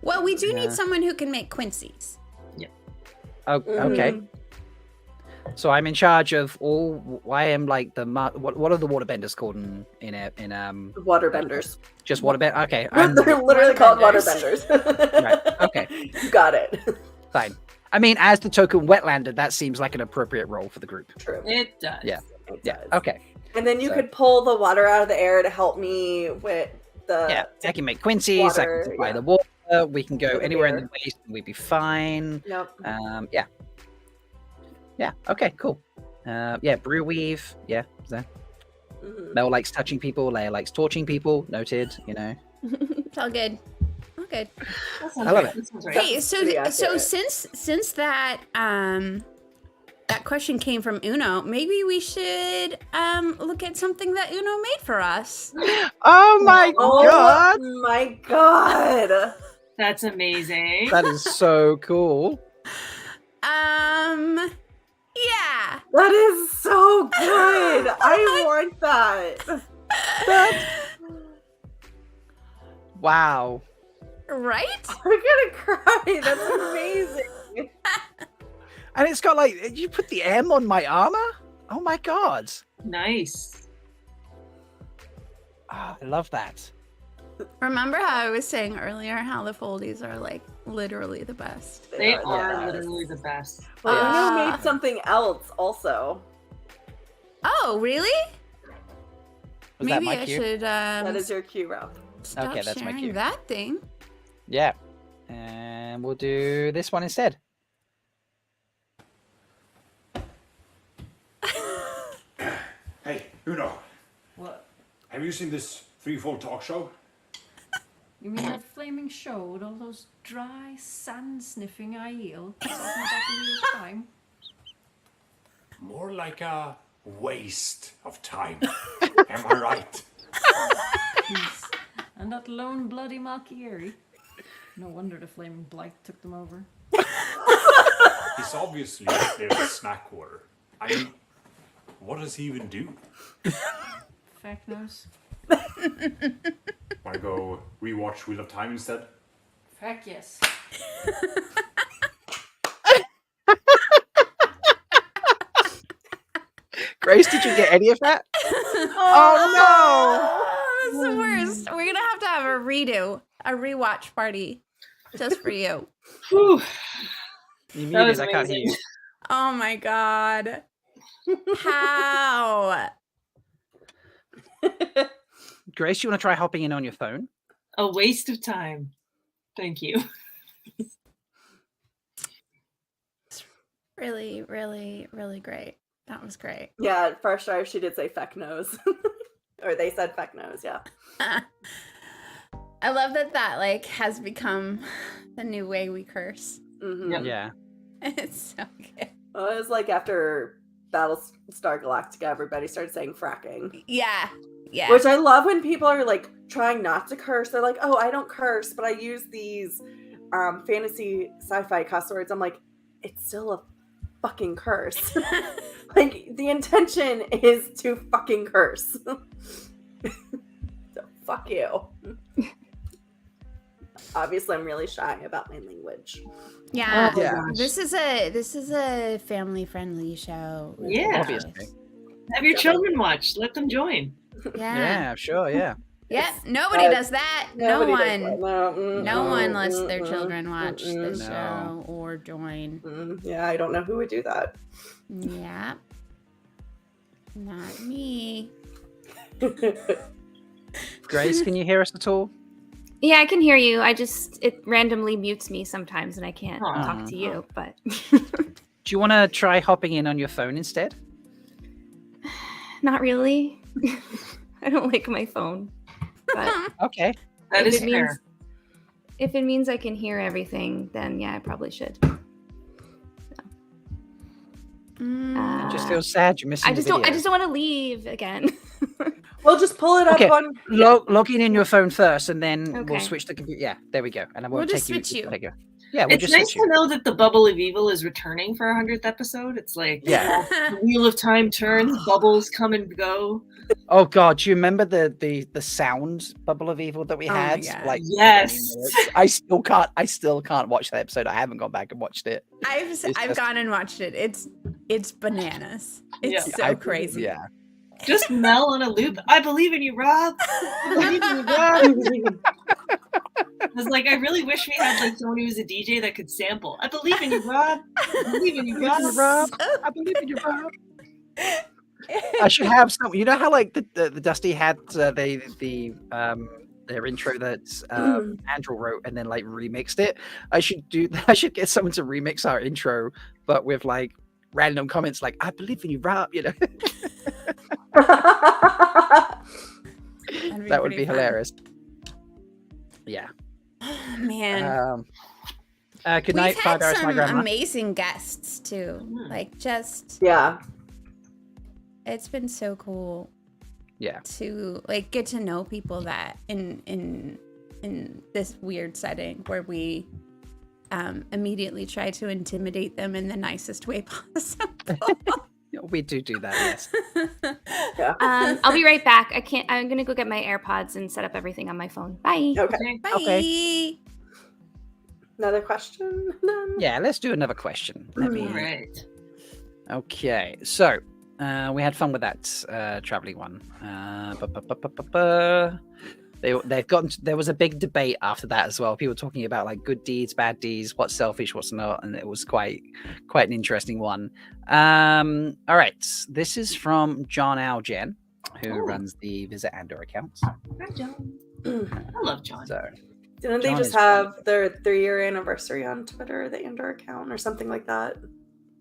Well, we do Yeah. need someone who can make quincies. Oh, okay. So I'm in charge of all. I am like the what are the waterbenders called in Waterbenders. just waterbend? Okay, They're literally called Waterbenders. waterbenders. Right, okay. You got it. fine. I mean, as the token Wetlander, that seems like an appropriate role for the group. True. It does. Yeah. It Yeah. does. Okay. And then you So- could pull the water out of the air to help me with the. Yeah. I can make quincies. I water, can supply yeah. the water. We can go the anywhere in the beer. waste, and we'd be fine. Yep. Yeah. Yeah. Okay. Cool. Yeah. Brew weave. Yeah. So Mhm. Mel likes touching people. Leia likes torching people. Noted. You know. It's all good. All good. That sounds I love right. it. That sounds right. Hey, so pretty so accurate. since that that question came from Uno, maybe we should look at something that Uno made for us. Oh my Oh god! my god! That's amazing. That is so cool. Yeah. That is so good. I want that. Wow. Right? I'm gonna cry. That's amazing. And it's got like, you put the M on my armor? Oh my god. Nice. Oh, I love that. Remember how I was saying earlier how the foldies are like literally the best? They are yes. literally the best. Well, Uno Yeah. made something else also. Oh, really? Was that Maybe my I cue? should That is your cue, Ralph. stop Okay, that's my sharing cue. that thing. Yeah. And we'll do this one instead. Hey, Uno, What? have you seen this threefold talk show? You mean that flaming show with all those dry, sand-sniffing IEL talking about the wheel of time? More like a waste of time. Am I right? Jeez. And that lone bloody Malkier. No wonder the flaming blight took them over. He's obviously up there with snack water. I mean, what does he even do? Fact knows. Wanna go rewatch Wheel of Time instead? Heck yes. Grace, did you get any of that? Oh, that's the worst. We're gonna have to have a redo, a rewatch party, just for you. Whew. You That was muted, I can't hear you. Oh my god. How? Grace, you want to try hopping in on your phone? A waste of time. Thank you. Really, really, really great. That was great. Yeah, at first drive she did say feck nose. Or they said feck nose, yeah. I love that like has become the new way we curse. Mm-hmm. Yeah. It's so good. Well, it was like after Battlestar Galactica, everybody started saying fracking. Yeah. Yeah. Which I love when people are like trying not to curse. They're like, oh, I don't curse, but I use these fantasy sci-fi cuss words. I'm like, it's still a fucking curse. Like, the intention is to fucking curse. So, fuck you. Obviously, I'm really shy about my language. Yeah. Oh, yeah. This is a family friendly show. Yeah. Obviously. Have your children watch. Let them join. Yeah. Yeah, sure, yeah. Yeah. Nobody does that. No Nobody does one. that. No one lets their children watch the No. show or join. Yeah, I don't know who would do that. Yeah. Not me. Grace, can you hear us at all? Yeah, I can hear you. It randomly mutes me sometimes and I can't Aw. talk to you, but Do you want to try hopping in on your phone instead? not really. I don't like my phone. But Okay. That if is it means fair. if it means I can hear everything, then yeah, I probably should. I just feel sad you're missing I just the don't video. want to leave again. Well, just pull it up Okay. on. Logging in your phone first, and then Okay. we'll switch the computer. Yeah, there we go. And I won't We'll just take switch you. There you go. Yeah, we'll It's just nice switch to you. know that the Bubble of Evil is returning for our 100th episode. It's like Yeah. the Wheel of Time turns, bubbles come and go. Oh god, do you remember the sound Bubble of Evil that we Oh my had? God. Like Yes. 20 minutes? I still can't watch that episode. I haven't gone back and watched it. I've just- gone and watched it. It's bananas. It's Yeah. so crazy. Yeah. Just Mel on a loop. I believe in you, Rob. I believe in you, Rob. I was like, I really wish we had like someone who was a DJ that could sample. I believe in you, Rob. I believe in you, Rob. I believe in you, Rob. I should have some. You know how like the Dusty had their intro that Andrew wrote and then like remixed it. I should get someone to remix our intro, but with like random comments like "I believe in you, Rob." You know, that would be hilarious. Yeah. Oh, man. Good night, We've Father. had It's my some grandma. amazing guests too. Like just Yeah. it's been so cool Yeah. to like get to know people that in in this weird setting where we immediately try to intimidate them in the nicest way possible. We do that, yes. Yeah. I'll be right back. I'm gonna go get my AirPods and set up everything on my phone. Bye. Okay. Bye. Okay. Another question? Then? Yeah, let's do another question. Let me. All right. Okay, so we had fun with that traveling one. They've gotten. There was a big debate after that as well. People talking about like good deeds, bad deeds, what's selfish, what's not, and it was quite an interesting one. All right, this is from John Algen, who runs the Visit Andor account. Hi, John. I love John. So, Didn't they John just is have wonderful. their 3-year anniversary on Twitter, the Andor account, or something like that?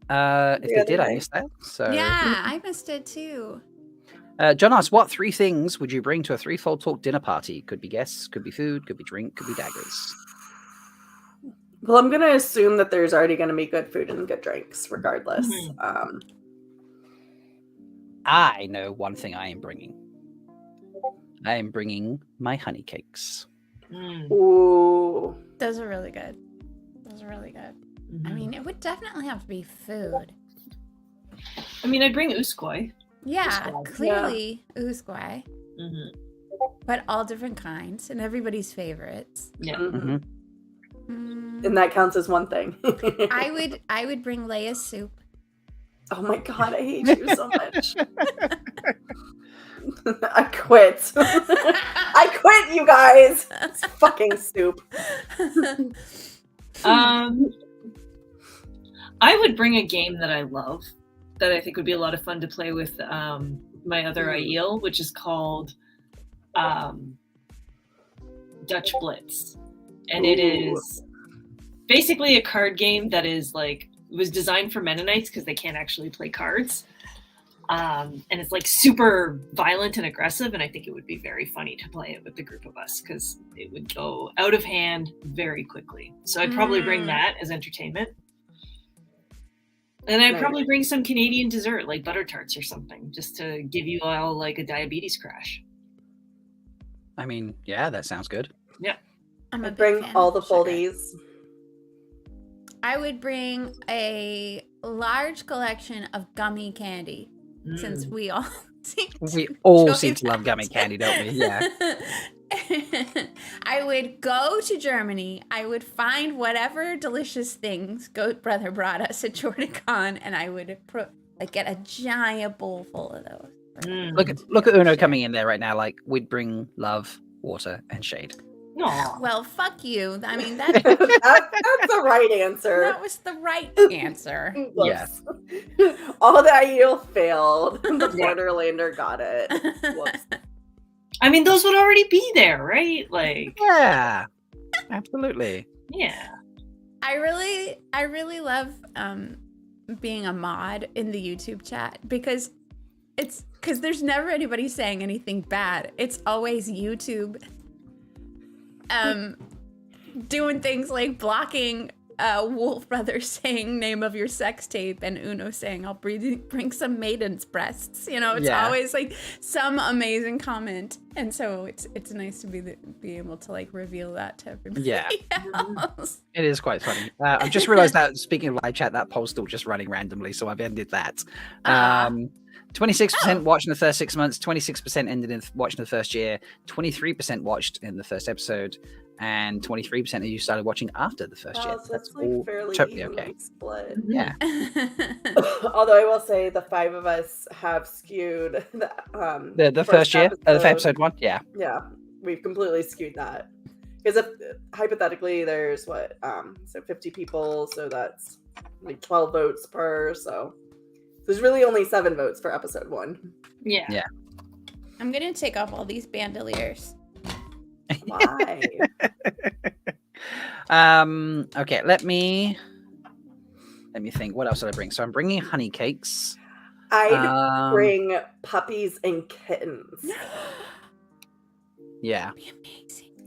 if The they other did, I day. missed that. So, Yeah, I missed it too. John asks, what 3 things would you bring to a threefold talk dinner party? Could be guests, could be food, could be drink, could be daggers. Well, I'm going to assume that there's already going to be good food and good drinks, regardless. I know one thing I am bringing. I am bringing my honey cakes. Ooh. Those are really good. Those are really good. I mean, it would definitely have to be food. I mean, I'd bring uskoi. Yeah, Uskoi. clearly uskoi, Mm-hmm. but all different kinds and everybody's favorites. Yeah. Mm-hmm. And that counts as one thing. I would bring Leigh-A soup. Oh my god, I hate you so much. I quit. I quit, you guys. It's fucking soup. I would bring a game that I love, that I think would be a lot of fun to play with my other Aiel, which is called Dutch Blitz. And it is basically a card game that is like, it was designed for Mennonites because they can't actually play cards. And it's like super violent and aggressive. And I think it would be very funny to play it with the group of us because it would go out of hand very quickly. So I'd probably bring that as entertainment. And I'd probably bring some Canadian dessert like butter tarts or something just to give you all like a diabetes crash. I mean, yeah, that sounds good. Yeah. I'd bring all the foldies. I would bring a large collection of gummy candy since we all seem to love gummy candy, don't we? Yeah. I would go to Germany. I would find whatever delicious things Goat Brother brought us at JordanCon, and I would get a giant bowl full of those. Look at Uno coming in there right now. Like, we'd bring love, water, and shade. Aww. Well, fuck you. I mean, that's the right answer. That was the right answer. Yes. All the Aiel failed. The Borderlander got it. Whoops. I mean, those would already be there, right? Like, yeah, absolutely. Yeah. I really love being a mod in the YouTube chat because there's never anybody saying anything bad. It's always YouTube doing things like blocking Wolf Brothers saying name of your sex tape and Uno saying I'll bring some maiden's breasts. You know, it's always like some amazing comment, and so it's nice to be able to like reveal that to everybody else. It is quite funny. I've just realized that speaking of live chat, that poll's still just running randomly, so I've ended that. 26% watched in the first 6 months, 26% ended in watching the first year, 23% watched in the first episode, and 23% of you started watching after the first year. So that's like all fairly totally evenly okay. split. Yeah. Although I will say the 5 of us have skewed The first year, the episode 1, yeah. Yeah, we've completely skewed that. Because if hypothetically there's so 50 people, so that's like 12 votes per, so there's really only 7 votes for episode 1. Yeah. Yeah. I'm gonna take off all these bandoliers. Why? Okay, let me think. What else did I bring? So I'm bringing honey cakes. I'd bring puppies and kittens. Yeah.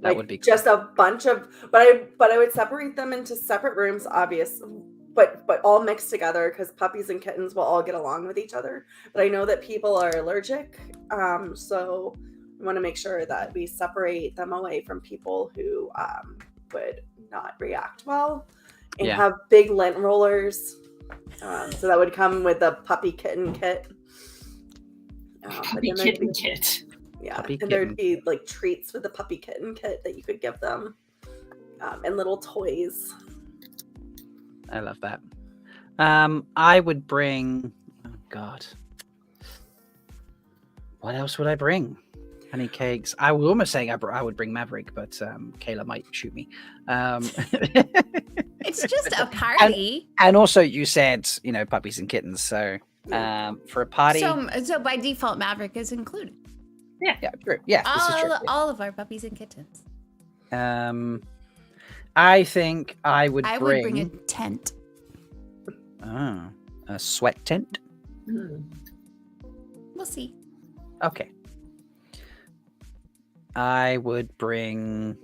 That Like, would be cool. just a bunch of, but I would separate them into separate rooms, obviously, but all mixed together because puppies and kittens will all get along with each other. But I know that people are allergic, so We want to make sure that we separate them away from people who would not react well, and have big lint rollers. So that would come with a puppy kitten kit. Puppy kitten kit. Yeah, Puppy and there'd kitten. be like treats with the puppy kitten kit that you could give them, and little toys. I love that. I would bring. Oh God. What else would I bring? Honey cakes. I was almost saying I would bring Maverick, but Kayla might shoot me. It's just a party. And also, you said puppies and kittens. So for a party, So by default, Maverick is included. yeah, true. Yeah, this is true. All of our puppies and kittens. I think I would I bring. would bring a tent. A sweat tent. We'll see. Okay. I would bring.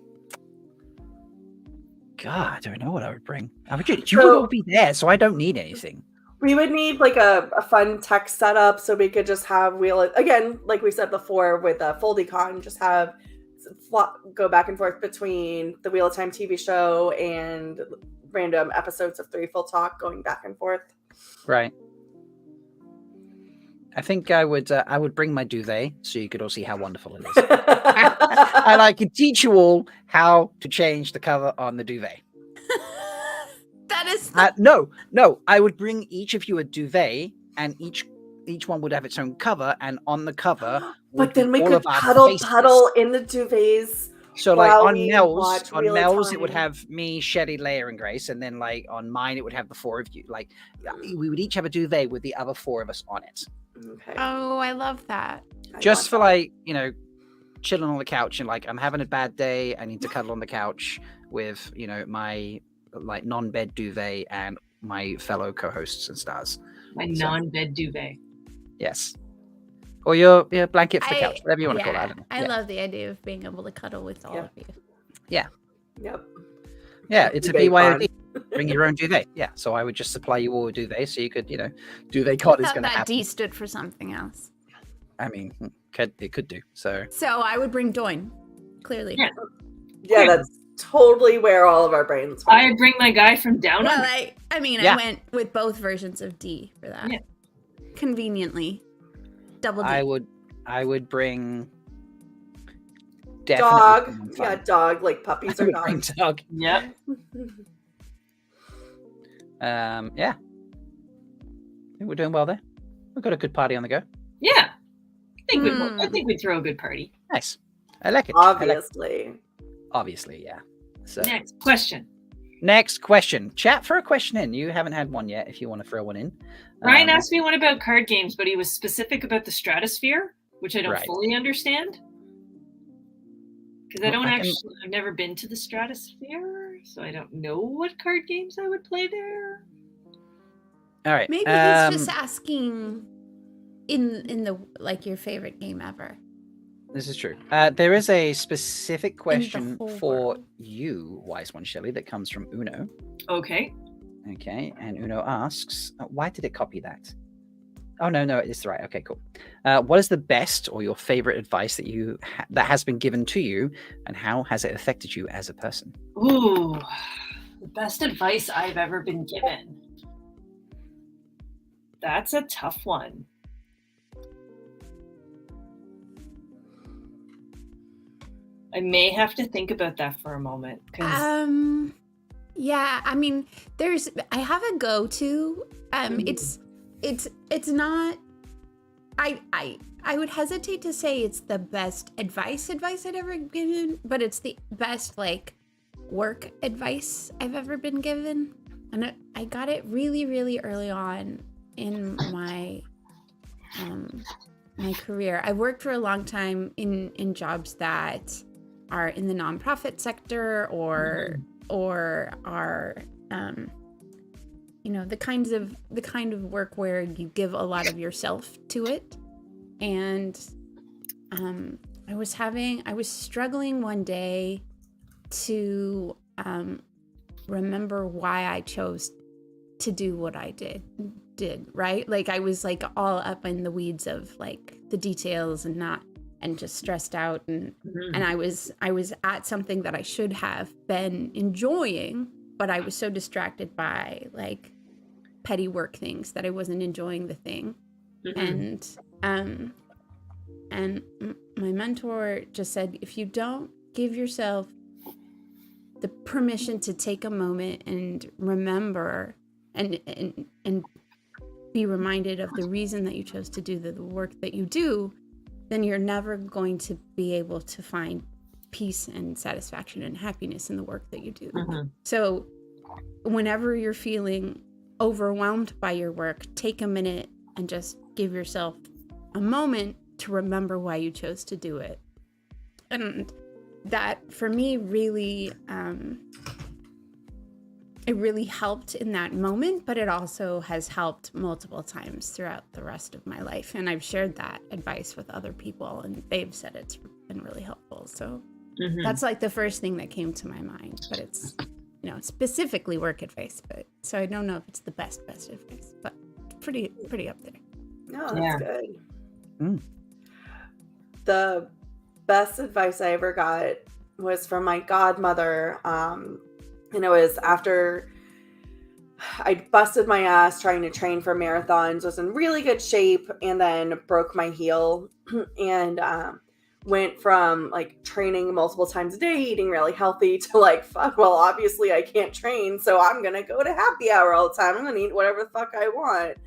God, I don't know what I would bring. You would all be there, so I don't need anything. We would need like a fun tech setup so we could just have again, like we said before with FoldyCon, just have go back and forth between the Wheel of Time TV show and random episodes of Threefold Talk going back and forth. Right. I think I would bring my duvet so you could all see how wonderful it is. And I could teach you all how to change the cover on the duvet. That is no. I would bring each of you a duvet, and each one would have its own cover, and on the cover. But then we all could of our puddle faces. in the duvets. So like while on we Mel's, watch Wheel of it would Time. have me, Shelly, Leigh-A, and Grace, and then like on mine it would have the four of you. Like we would each have a duvet with the other four of us on it. Okay. Oh, I love that. Just for like, chilling on the couch and like I'm having a bad day, I need to cuddle on the couch with, my like non-bed duvet and my fellow co-hosts and stars. My non-bed duvet. Yes. Or your blanket for the couch, whatever you want to call it. I don't know. I love the idea of being able to cuddle with all of you. Yeah. Yep. Yeah, it's a Duvet BYOD. Bring your own duvet. Yeah. So I would just supply you all a duvet so you could, duvet cot is Thought going to that happen. D stood for something else. I mean, it could do. So I would bring Doin, clearly. Yeah, that's totally where all of our brains went. I bring my guy from down Well, under. I Yeah. went with both versions of D for that. Yeah. Double D. I would bring Dog. someone Yeah, fun. dog, like puppies I or would bring dogs. dog. Yep. Yeah. I think we're doing well there. We've got a good party on the go. Yeah. I think we'd throw a good party. Nice. I like it. I like it. Obviously. Obviously, yeah. So Next question. next question. Chat for a question in. You haven't had one yet if you want to throw one in. Ryan asked me one about card games, but he was specific about the Stratosphere, which I don't Right. fully understand. Because Well, I've never been to the Stratosphere, so I don't know what card games I would play there. All right. Maybe he's just asking in the like your favorite game ever. This is true. There is a specific question whole for world. you, Wise One Shelly, that comes from Uno. Okay. Okay, and Uno asks, why did it copy that? Oh, no, it's right. Okay, cool. What is the best or your favorite advice that that has been given to you, and how has it affected you as a person? Ooh, the best advice I've ever been given. That's a tough one. I may have to think about that for a moment. Yeah, I mean, I have a go-to. It's not. I would hesitate to say it's the best advice I'd ever given, but it's the best like work advice I've ever been given, and I got it really, really early on in my my career. I worked for a long time in jobs that are in the nonprofit sector or are the kind of work where you give a lot of yourself to it. And I was struggling one day to remember why I chose to do what I did, right? Like I was like all up in the weeds of like the details and not and just stressed out, and I was at something that I should have been enjoying, but I was so distracted by like petty work things that I wasn't enjoying the thing. And my mentor just said, if you don't give yourself the permission to take a moment and remember and be reminded of the reason that you chose to do the work that you do, then you're never going to be able to find peace and satisfaction and happiness in the work that you do. So whenever you're feeling overwhelmed by your work, take a minute and just give yourself a moment to remember why you chose to do it. And that for me really it really helped in that moment, but it also has helped multiple times throughout the rest of my life. And I've shared that advice with other people, and they've said it's been really helpful. So that's like the first thing that came to my mind, but it's, you know, specifically work advice, but so I don't know if it's the best advice, but pretty up there. No, that's good. The best advice I ever got was from my godmother. And it was after I busted my ass trying to train for marathons, was in really good shape, and then broke my heel and went from like training multiple times a day, eating really healthy, to like, fuck, well, obviously I can't train, so I'm going to go to happy hour all the time. I'm going to eat whatever the fuck I want.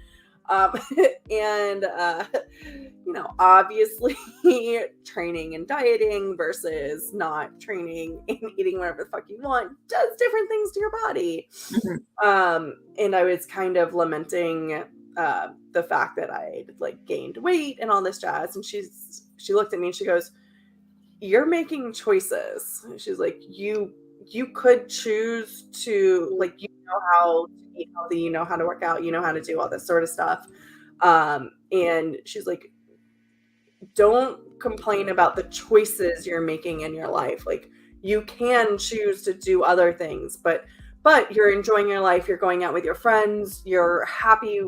You know, obviously training and dieting versus not training and eating whatever the fuck you want does different things to your body. And I was kind of lamenting the fact that I like gained weight and all this jazz. And she looked at me and she goes, "You're making choices." She's like, you could choose to, like, you know how to eat healthy, you know how to work out, you know how to do all this sort of stuff. And she's like, don't complain about the choices you're making in your life. Like, you can choose to do other things, but you're enjoying your life, you're going out with your friends, you're happy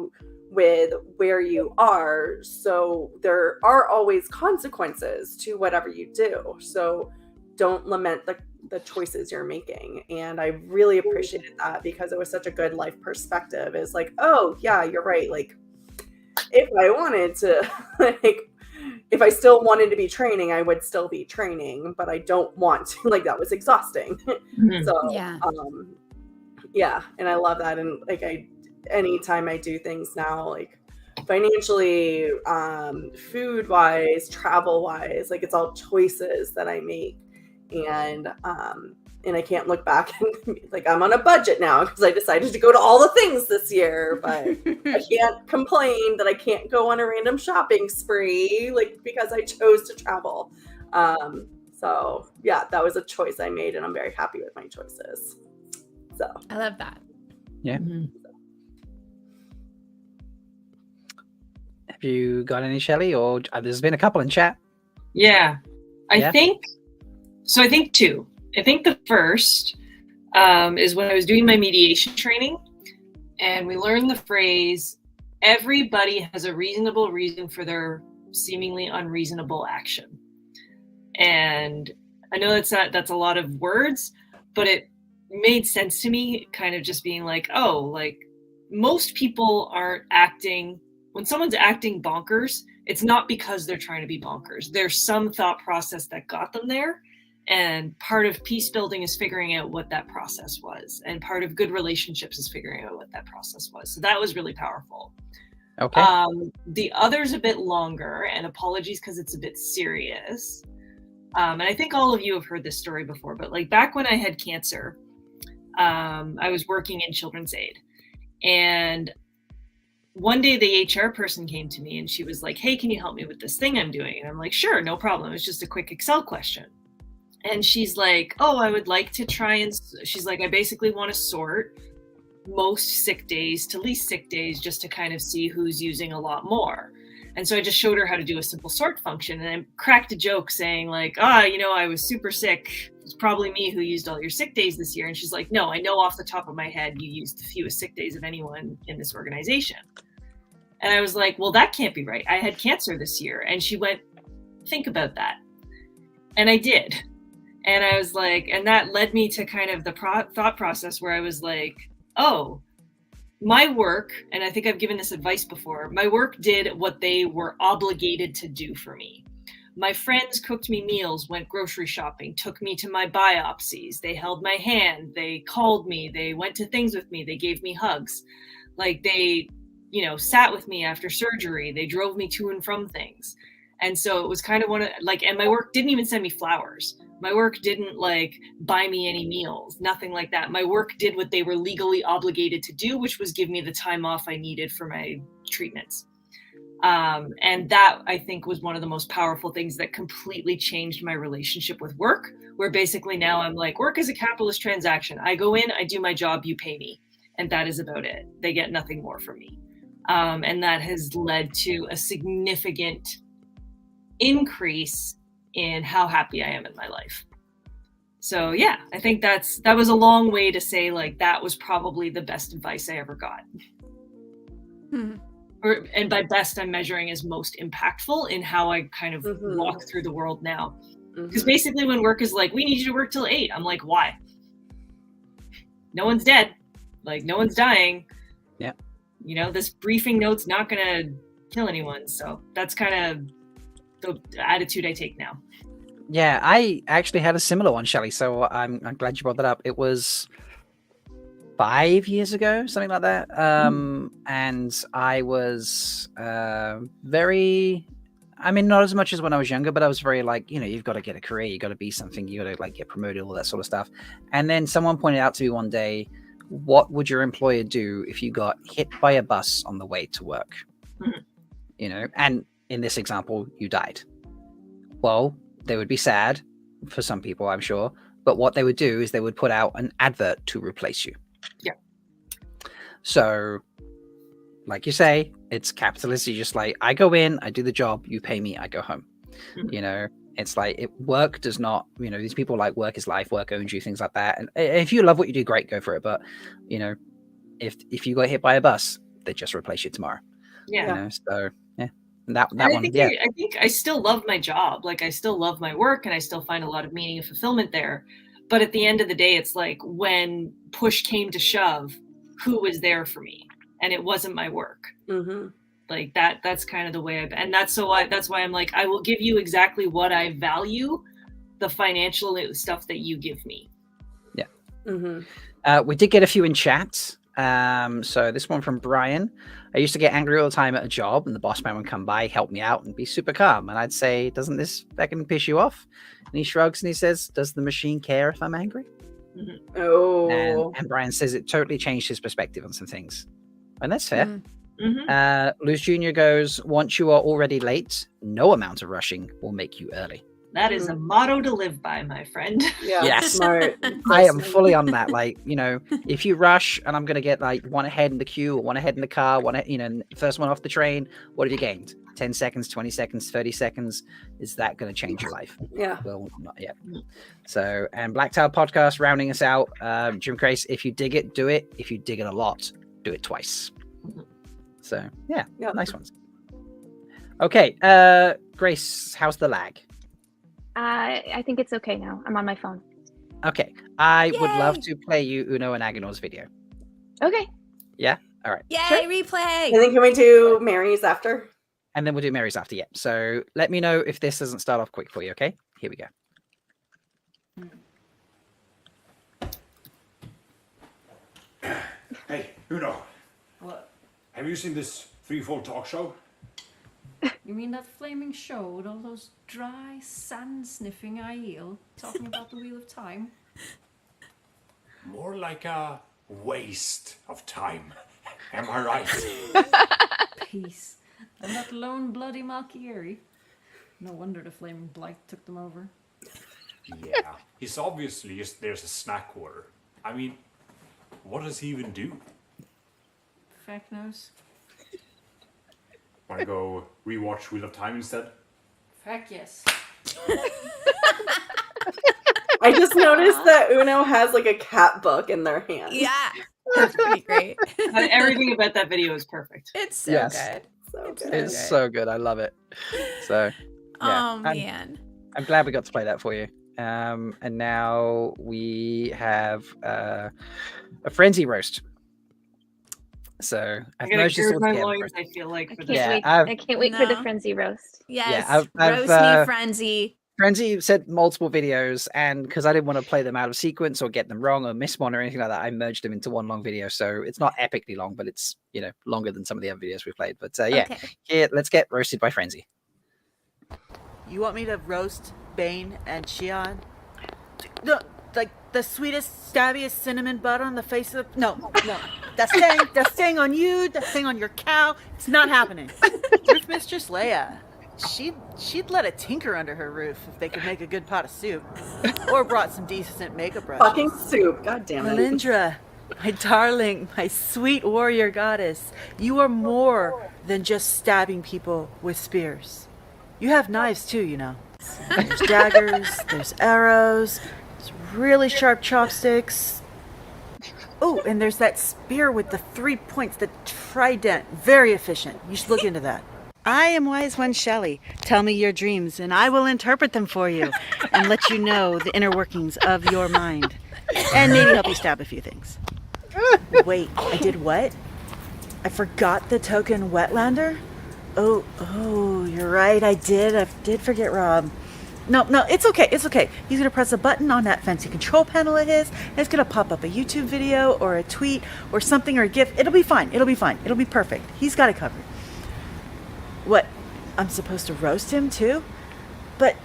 with where you are. So there are always consequences to whatever you do. So don't lament the choices you're making. And I really appreciated that, because it was such a good life perspective. It's like, oh yeah, you're right. Like, if I wanted to, like, if I still wanted to be training, I would still be training, but I don't want to. Like, that was exhausting. So yeah, and I love that. And like, anytime I do things now, like financially, food wise, travel wise, like, it's all choices that I make. And I can't look back and be like, I'm on a budget now because I decided to go to all the things this year, but I can't complain that I can't go on a random shopping spree, like, because I chose to travel. So yeah, that was a choice I made, and I'm very happy with my choices. So I love that. Yeah. Have you got any, Shelly? Or there's been a couple in chat. Yeah. I think two. I think the first is when I was doing my mediation training, and we learned the phrase, everybody has a reasonable reason for their seemingly unreasonable action. And I know that's a lot of words, but it made sense to me, kind of just being like, oh, like, most people aren't acting, when someone's acting bonkers, it's not because they're trying to be bonkers. There's some thought process that got them there. And part of peace building is figuring out what that process was. And part of good relationships is figuring out what that process was. So that was really powerful. Okay. The other's a bit longer, and apologies because it's a bit serious. And I think all of you have heard this story before, but like, back when I had cancer, I was working in children's aid. And one day the HR person came to me and she was like, "Hey, can you help me with this thing I'm doing?" And I'm like, "Sure, no problem. It's just a quick Excel question." And she's like, "Oh, I would like to try," and she's like, "I basically want to sort most sick days to least sick days just to kind of see who's using a lot more." And so I just showed her how to do a simple sort function, and I cracked a joke saying like, I was super sick. It's probably me who used all your sick days this year. And she's like, "No, I know off the top of my head you used the fewest sick days of anyone in this organization." And I was like, "Well, that can't be right. I had cancer this year." And she went, think about that. And I did. And I was like, and that led me to kind of the thought process where I was like, oh, my work, and I think I've given this advice before, my work did what they were obligated to do for me. My friends cooked me meals, went grocery shopping, took me to my biopsies. They held my hand. They called me. They went to things with me. They gave me hugs. Like they, sat with me after surgery. They drove me to and from things. And so it was kind of and my work didn't even send me flowers. My work didn't buy me any meals, nothing like that. My work did what they were legally obligated to do, which was give me the time off I needed for my treatments. And that I think was one of the most powerful things that completely changed my relationship with work, where basically now I'm like, work is a capitalist transaction. I go in, I do my job, you pay me. And that is about it. They get nothing more from me. And that has led to a significant increase in how happy I am in my life. So yeah, I think that was a long way to say that was probably the best advice I ever got. And by best, I'm measuring as most impactful in how I kind of walk through the world now. Because basically when work is we need you to work till 8, I'm like, why? No one's dead. No one's dying. Yeah. This briefing note's not going to kill anyone. So that's kind of the attitude I take now. Yeah, I actually had a similar one, Shelly. So I'm glad you brought that up. It was 5 years ago, something like that. And I was very, not as much as when I was younger, but I was very you've got to get a career, you got to be something, you got to get promoted, all that sort of stuff. And then someone pointed out to me one day, what would your employer do if you got hit by a bus on the way to work? And in this example, you died. Well, they would be sad for some people, I'm sure. But what they would do is they would put out an advert to replace you. Yeah. So, like you say, it's capitalist. You just I go in, I do the job, you pay me, I go home. It's work does not, these people work is life, work owns you, things like that. And if you love what you do, great, go for it. But, if you got hit by a bus, they just replace you tomorrow. Yeah. So, yeah. That one, I think I still love my job. I still love my work and I still find a lot of meaning and fulfillment there. But at the end of the day, it's when push came to shove, who was there for me? And it wasn't my work. That's kind of the way and that's why I'm I will give you exactly what I value, the financial stuff that you give me. Yeah. We did get a few in chat. So this one from Brian. I used to get angry all the time at a job and the boss man would come by, help me out and be super calm. And I'd say, doesn't this fucking piss you off? And he shrugs and he says, does the machine care if I'm angry? Oh. And Brian says it totally changed his perspective on some things. And that's fair. Luz Jr. goes, once you are already late, no amount of rushing will make you early. That is a motto to live by, my friend. Yeah, yes. Smart. I am fully on that. If you rush and I'm going to get one ahead in the queue or one ahead in the car, first one off the train, what have you gained? 10 seconds, 20 seconds, 30 seconds. Is that going to change your life? Yeah. Well, not yet. So, and Blacktail Podcast rounding us out. Jim Grace, if you dig it, do it. If you dig it a lot, do it twice. So, yeah. Nice ones. Okay. Grace, how's the lag? I think it's okay now. I'm on my phone. Okay. I would love to play you Uno and Agonor's video. Okay. Yeah? All right. Yay, Sure. replay! And then can we do Mary's after? And then we'll do Mary's after, yeah. So let me know if this doesn't start off quick for you, okay? Here we go. Hey, Uno, What? have you seen this threefold talk show? You mean that flaming show with all those dry, sand-sniffing eel talking about the Wheel of Time? More like a waste of time. Am I right? Peace. And that lone bloody Malkier. No wonder the flaming blight took them over. Yeah, he's obviously just there's a snack order. I mean, what does he even do? Feck knows. Want to go rewatch Wheel of Time instead? Feck yes. I just noticed that Uno has a cat book in their hand. Yeah. That's pretty great. Everything about that video is perfect. It's so Yes. good. So good. It's so good. I love it. So, Oh man. I'm glad we got to play that for you. And now we have a frenzy roast. So I've I gotta merged this gird all my together. loins, I feel like, I for can't this. wait. I've- I can't wait for the No. frenzy roast. Yes. I've, roast uh, me, frenzy. Frenzy said multiple videos, and because I didn't want to play them out of sequence or get them wrong or miss one or anything like that, I merged them into one long video. So it's not epically long, but it's longer than some of the other videos we've played. But yeah, Okay. here, let's get roasted by Frenzy. You want me to roast Bain&Chiad? No, like the sweetest, stabbiest cinnamon butter on the face of the... No. That's staying on you, that's staying on your cow. It's not happening. Roof Mistress Leigh-A, she'd let a tinker under her roof if they could make a good pot of soup. Or brought some decent makeup brushes. Fucking soup. God damn it. Melindhra, my darling, my sweet warrior goddess, you are more than just stabbing people with spears. You have knives too, you know. There's daggers, there's arrows, there's really sharp chopsticks. Oh, and there's that spear with the 3 points, the trident. Very efficient. You should look into that. I am wise One Shelly. Tell me your dreams, and I will interpret them for you and let you know the inner workings of your mind. And maybe help you stab a few things. Wait, I did what? I forgot the token Wetlander? Oh, you're right, I did forget Rob. No, it's okay. He's gonna press a button on that fancy control panel of his, and it's gonna pop up a YouTube video or a tweet or something or a GIF. It'll be fine. It'll be perfect. He's got it covered. What? I'm supposed to roast him too? But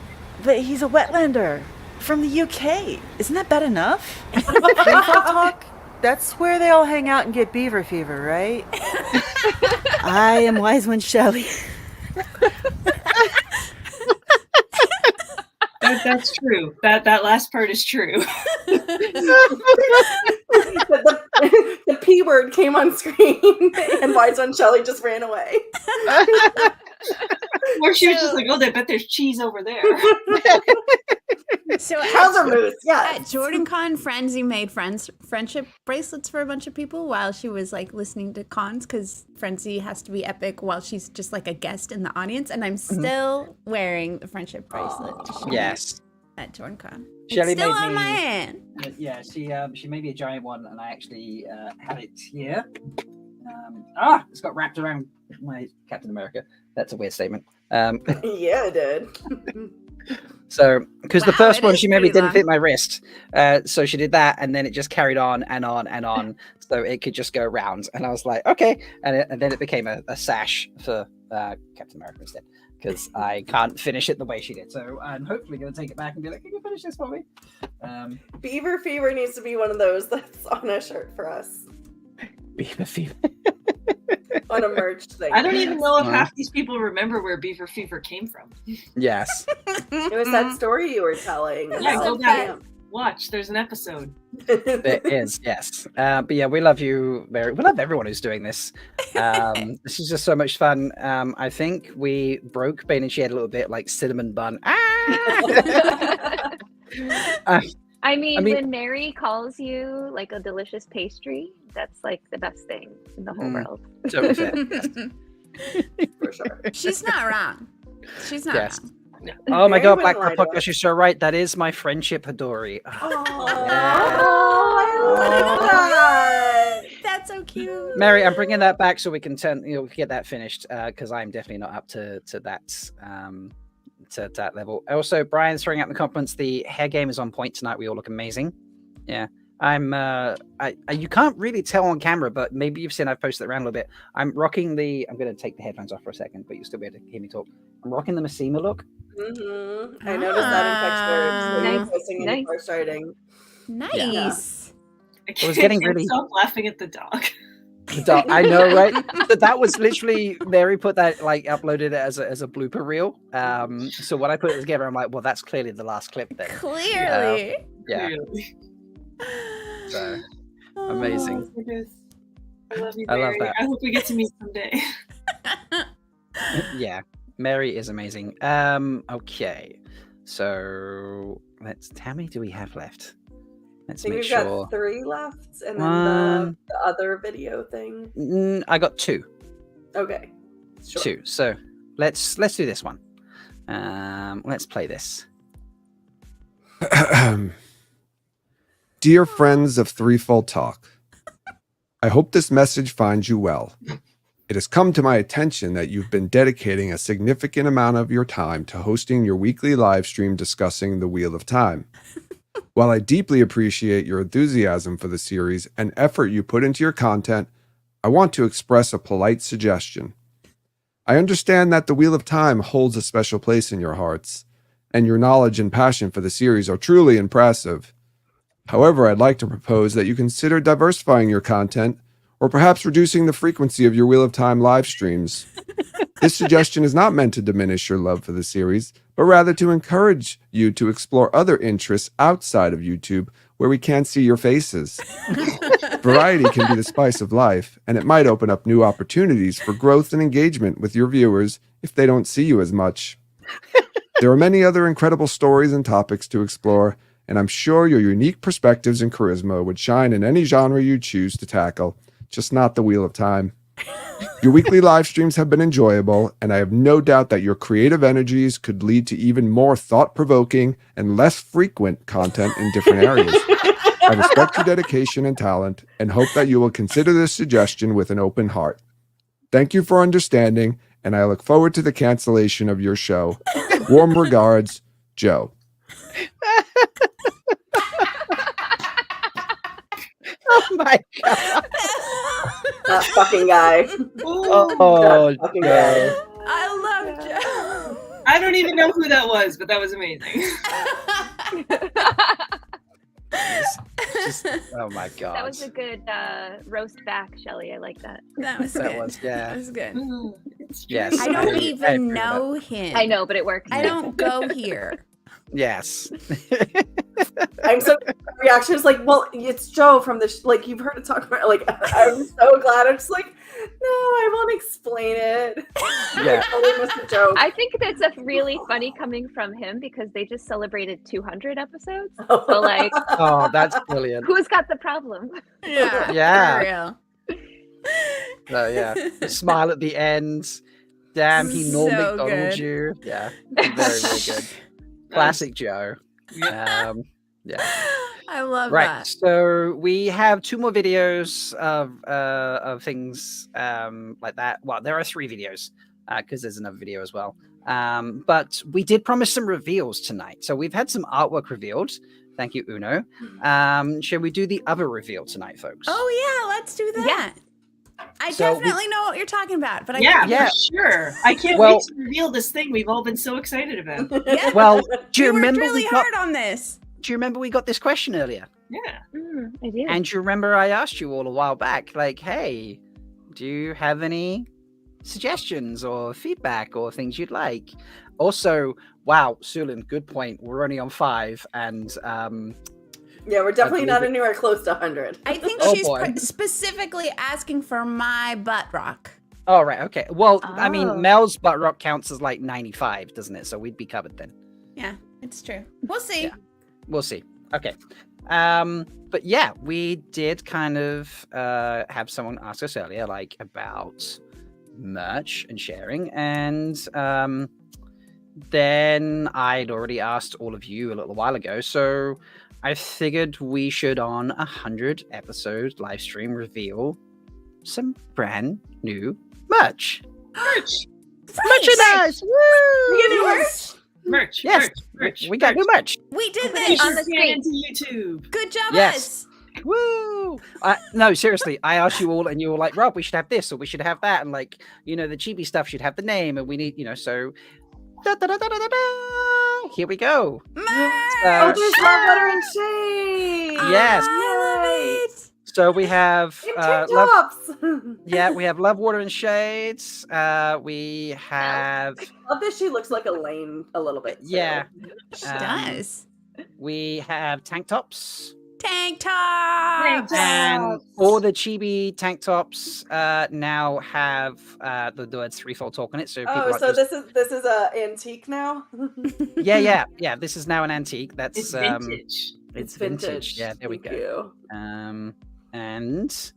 he's a Wetlander from the UK. Isn't that bad enough? Talk? That's where they all hang out and get beaver fever, right? I am wise One Shelly. That's true. That last part is true. The P word came on screen, and Wise One Shelly just ran away. Or she was just like, "Oh, I bet there's cheese over there." So How's moose? Yeah. at JordanCon, Frenzy made friendship bracelets for a bunch of people while she was like listening to cons, because Frenzy has to be epic while she's just like a guest in the audience, and I'm still wearing the friendship bracelet. Yes. At JordanCon. Shelley It's still made on me- my hand. Yeah, she made me a giant one, and I actually had it here. It's got wrapped around my Captain America. That's a weird statement. Yeah, it did. So, because the Wow, first it one is she maybe pretty didn't long. fit my wrist, so she did that, and then it just carried on and on and on, so it could just go round. And I was like, okay, and then it became a sash for Captain America instead, because I can't finish it the way she did. So I'm hopefully going to take it back and be like, can you finish this for me? Beaver fever needs to be one of those that's on a shirt for us. Beaver fever. On a merch thing. I don't even know if half these people remember where beaver fever came from. Yes. It was that story you were telling. Yeah, about go back. Pam. Watch, there's an episode. There is, yes. But yeah, we love you, Mary. We love everyone who's doing this. This is just so much fun. I think we broke Bain&Chiad a little bit, like cinnamon bun. I mean, mean- when Mary calls you like a delicious pastry, that's like the best thing in the whole world. Totally fair. Yes. For sure. She's not wrong. She's not Yes. wrong. Oh my Mary god, wouldn't Black lie Girl to Podcast, us. you're so right. That is my friendship Hadori. That's so cute. Mary, I'm bringing that back so we can get that finished, because I'm definitely not up to that to that level. Also, Brian's throwing out in the compliments. The hair game is on point tonight. We all look amazing. Yeah, you can't really tell on camera, but maybe you've seen I've posted it around a little bit. I'm rocking I'm going to take the headphones off for a second, but you'll still be able to hear me talk. I'm rocking the Massima look. Mm-hmm. I noticed that in pictures. Nice, Posting in nice. first writing. Nice. I was getting Can't really- stop laughing at the dog. I know, right? But that was literally Mary put that, like, uploaded it as a blooper reel. So when I put it together, I'm like, well, that's clearly the last clip then. Clearly. Yeah. Really. So amazing. Oh, goodness. I love you, I love Mary. that. I hope we get to meet someday. Yeah, Mary is amazing. Okay, so how many do we have left? I Let's think make we've sure. got 3 left, and then One. the other video thing. I got 2. Okay. Sure. 2. So let's do this one. Let's play this. Dear friends of Threefold Talk, I hope this message finds you well. It has come to my attention that you've been dedicating a significant amount of your time to hosting your weekly live stream discussing the Wheel of Time. While I deeply appreciate your enthusiasm for the series and effort you put into your content, I want to express a polite suggestion. I understand that the Wheel of Time holds a special place in your hearts, and your knowledge and passion for the series are truly impressive. However, I'd like to propose that you consider diversifying your content or perhaps reducing the frequency of your Wheel of Time live streams. This suggestion is not meant to diminish your love for the series, but rather to encourage you to explore other interests outside of YouTube where we can't see your faces. Variety can be the spice of life, and it might open up new opportunities for growth and engagement with your viewers if they don't see you as much. There are many other incredible stories and topics to explore, and I'm sure your unique perspectives and charisma would shine in any genre you choose to tackle, just not the Wheel of Time. Your weekly live streams have been enjoyable, and I have no doubt that your creative energies could lead to even more thought-provoking and less frequent content in different areas. I respect your dedication and talent and hope that you will consider this suggestion with an open heart. Thank you for understanding, and I look forward to the cancellation of your show. Warm regards, Joe. Oh my god. That fucking guy. Oh, That fucking Joe. guy. I love Joe. I don't even know who that was, but that was amazing. Just, oh my god. That was a good roast back, Shelly. I like that. That was good. Yeah. That was good. Yes. I don't even agree know with him. I know, but it works. I don't go here. that. Yes. I'm so reaction is like, well, it's Joe from the like you've heard it talk about. Like, I'm so glad. I'm just like, no, I won't explain it. Yeah. I totally missed the joke. I think that's a really funny coming from him because they just celebrated 200 episodes. So like, Oh, that's brilliant. who's got the problem? Yeah. Yeah. For real. So yeah, the smile at the end. Damn, he Norm So McDonald good. you. Yeah, very, very good. Classic Joe. Yeah. I love Right. that. So we have 2 more videos of things like that. Well, there are 3 videos because there's another video as well. But we did promise some reveals tonight. So we've had some artwork revealed. Thank you, Uno. Shall we do the other reveal tonight, folks? Oh yeah, let's do that. I So definitely know what you're talking about, but I Yeah, can't- Yeah. for sure. I can't Well- wait to reveal this thing we've all been so excited about. Yeah. Well, do you we worked remember really we got? hard on this. Do you remember we got this question earlier? Yeah. I do. And do you remember I asked you all a while back, like, hey, do you have any suggestions or feedback or things you'd like? Also, wow, Sulin, good point. We're only on 5, and Yeah, we're definitely not believe anywhere close to 100. I think Oh, she's boy. specifically asking for my butt rock. oh right, okay. Well, I Oh. mean, Mel's butt rock counts as like 95, doesn't it? So we'd be covered then. Yeah, it's true. We'll see. Yeah. We'll see. Okay. But yeah, we did kind of have someone ask us earlier, like about merch and sharing, and then I'd already asked all of you a little while ago, so I figured we should on 100 episode live stream reveal some brand new merch. Merchandise! Woo! We get new merch? Merch. Yes, Merch. we got new merch. We did Put this. on the screen. into YouTube. Good job, Yes. us. Woo! No, seriously, I asked you all, and you were like, "Rob, we should have this, or we should have that," and like, you know, the chibi stuff should have the name, and we need, you know, so. Here we go. Merch. Oh, there's love, butter, and shade. Yes. I love it. So we have And tank love. tops. Yeah, we have love, water, and shades. We have. Love that she looks like Elaine a little bit. too. Yeah. She does. We have tank tops. Tank tops. And all the chibi tank tops now have the words threefold talk on it. So people Oh, are so just, this is a antique now. yeah. This is now an antique. That's It's vintage. It's vintage. Yeah, there we Thank go. you. And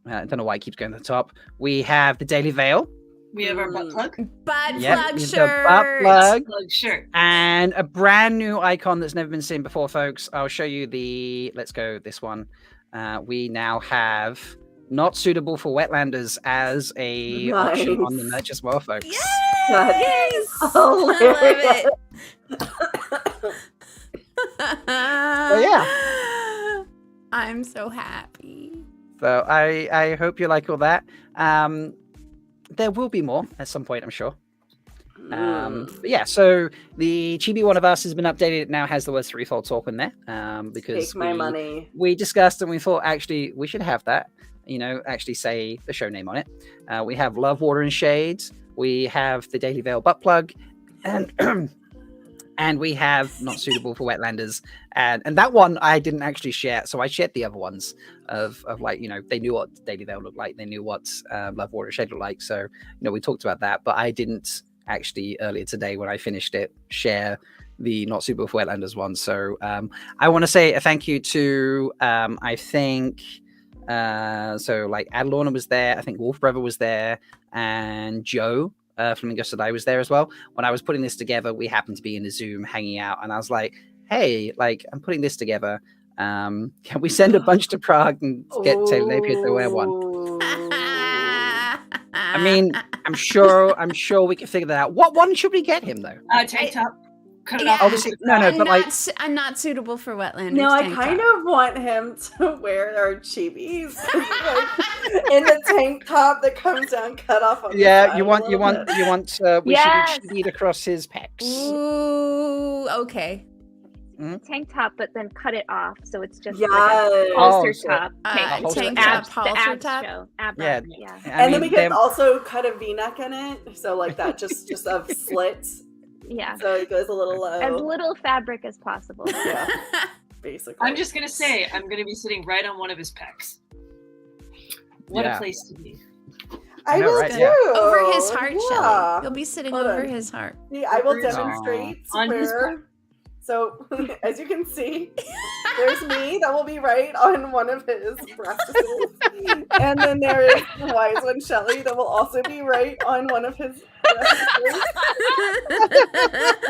I don't know why it keeps going to the top. We have the Daily Veil, We have our butt plug. Butt Yep, plug we've shirt. got butt plug. Plug shirt. And a brand new icon that's never been seen before, folks. I'll show you let's go this one. We now have not suitable for wetlanders as a option on the merch as well, folks. Yes! Hilarious. So yeah. I'm so happy. So I hope you like all that. There will be more at some point, I'm sure. But yeah, so the Chibi One of Us has been updated. It now has the words threefold talk in there. Because Take my money. We discussed and we thought actually we should have that. Actually say the show name on it. We have Love, Water, and Shades. We have the Daily Veil butt plug, and and we have not suitable for wetlanders. And that one I didn't actually share, so I shared the other ones of like they knew what Daily Veil looked like, they knew what Love, Water, and Shade looked like. So we talked about that, but I didn't actually earlier today when I finished it share the not suitable for wetlanders one. So I want to say a thank you to I think. So like Adlorna was there, I think Wolf Brother was there, and Joe Flamingo Sadai was there as well. When I was putting this together, we happened to be in a Zoom hanging out, and I was like, hey, like I'm putting this together. Can we send a bunch to Prague and get Taylor Napier to wear one? I mean, I'm sure we can figure that out. What one should we get him though? Tank top. Cut it Yeah. off. Obviously, no, but like I'm not suitable for wetlanders. No, I tank kind top. of want him to wear our chibis like, in the tank top that comes down cut off. On the side you a want little bit. we should be chibied across his pecs. Ooh, okay. Tank top, but then cut it off, so it's just Yes. like a halter so- top. tank abs, top, the halter abs top? show. Ab Yeah. yeah. And then we could also cut a V-neck in it, so like that just of slits. Yeah. So it goes a little low. As little fabric as possible. Yeah, basically. I'm just gonna say I'm gonna be sitting right on one of his pecs. What Yeah. a place to be. I know, will right? too. Yeah. Over his heart, Yeah. Shelly. You'll be sitting Hold over on. his heart. Yeah, I will Over his- demonstrate On his where. So, as you can see, there's me that will be right on one of his breasts. And then there is the wise one, Shelly, that will also be right on one of his breasts.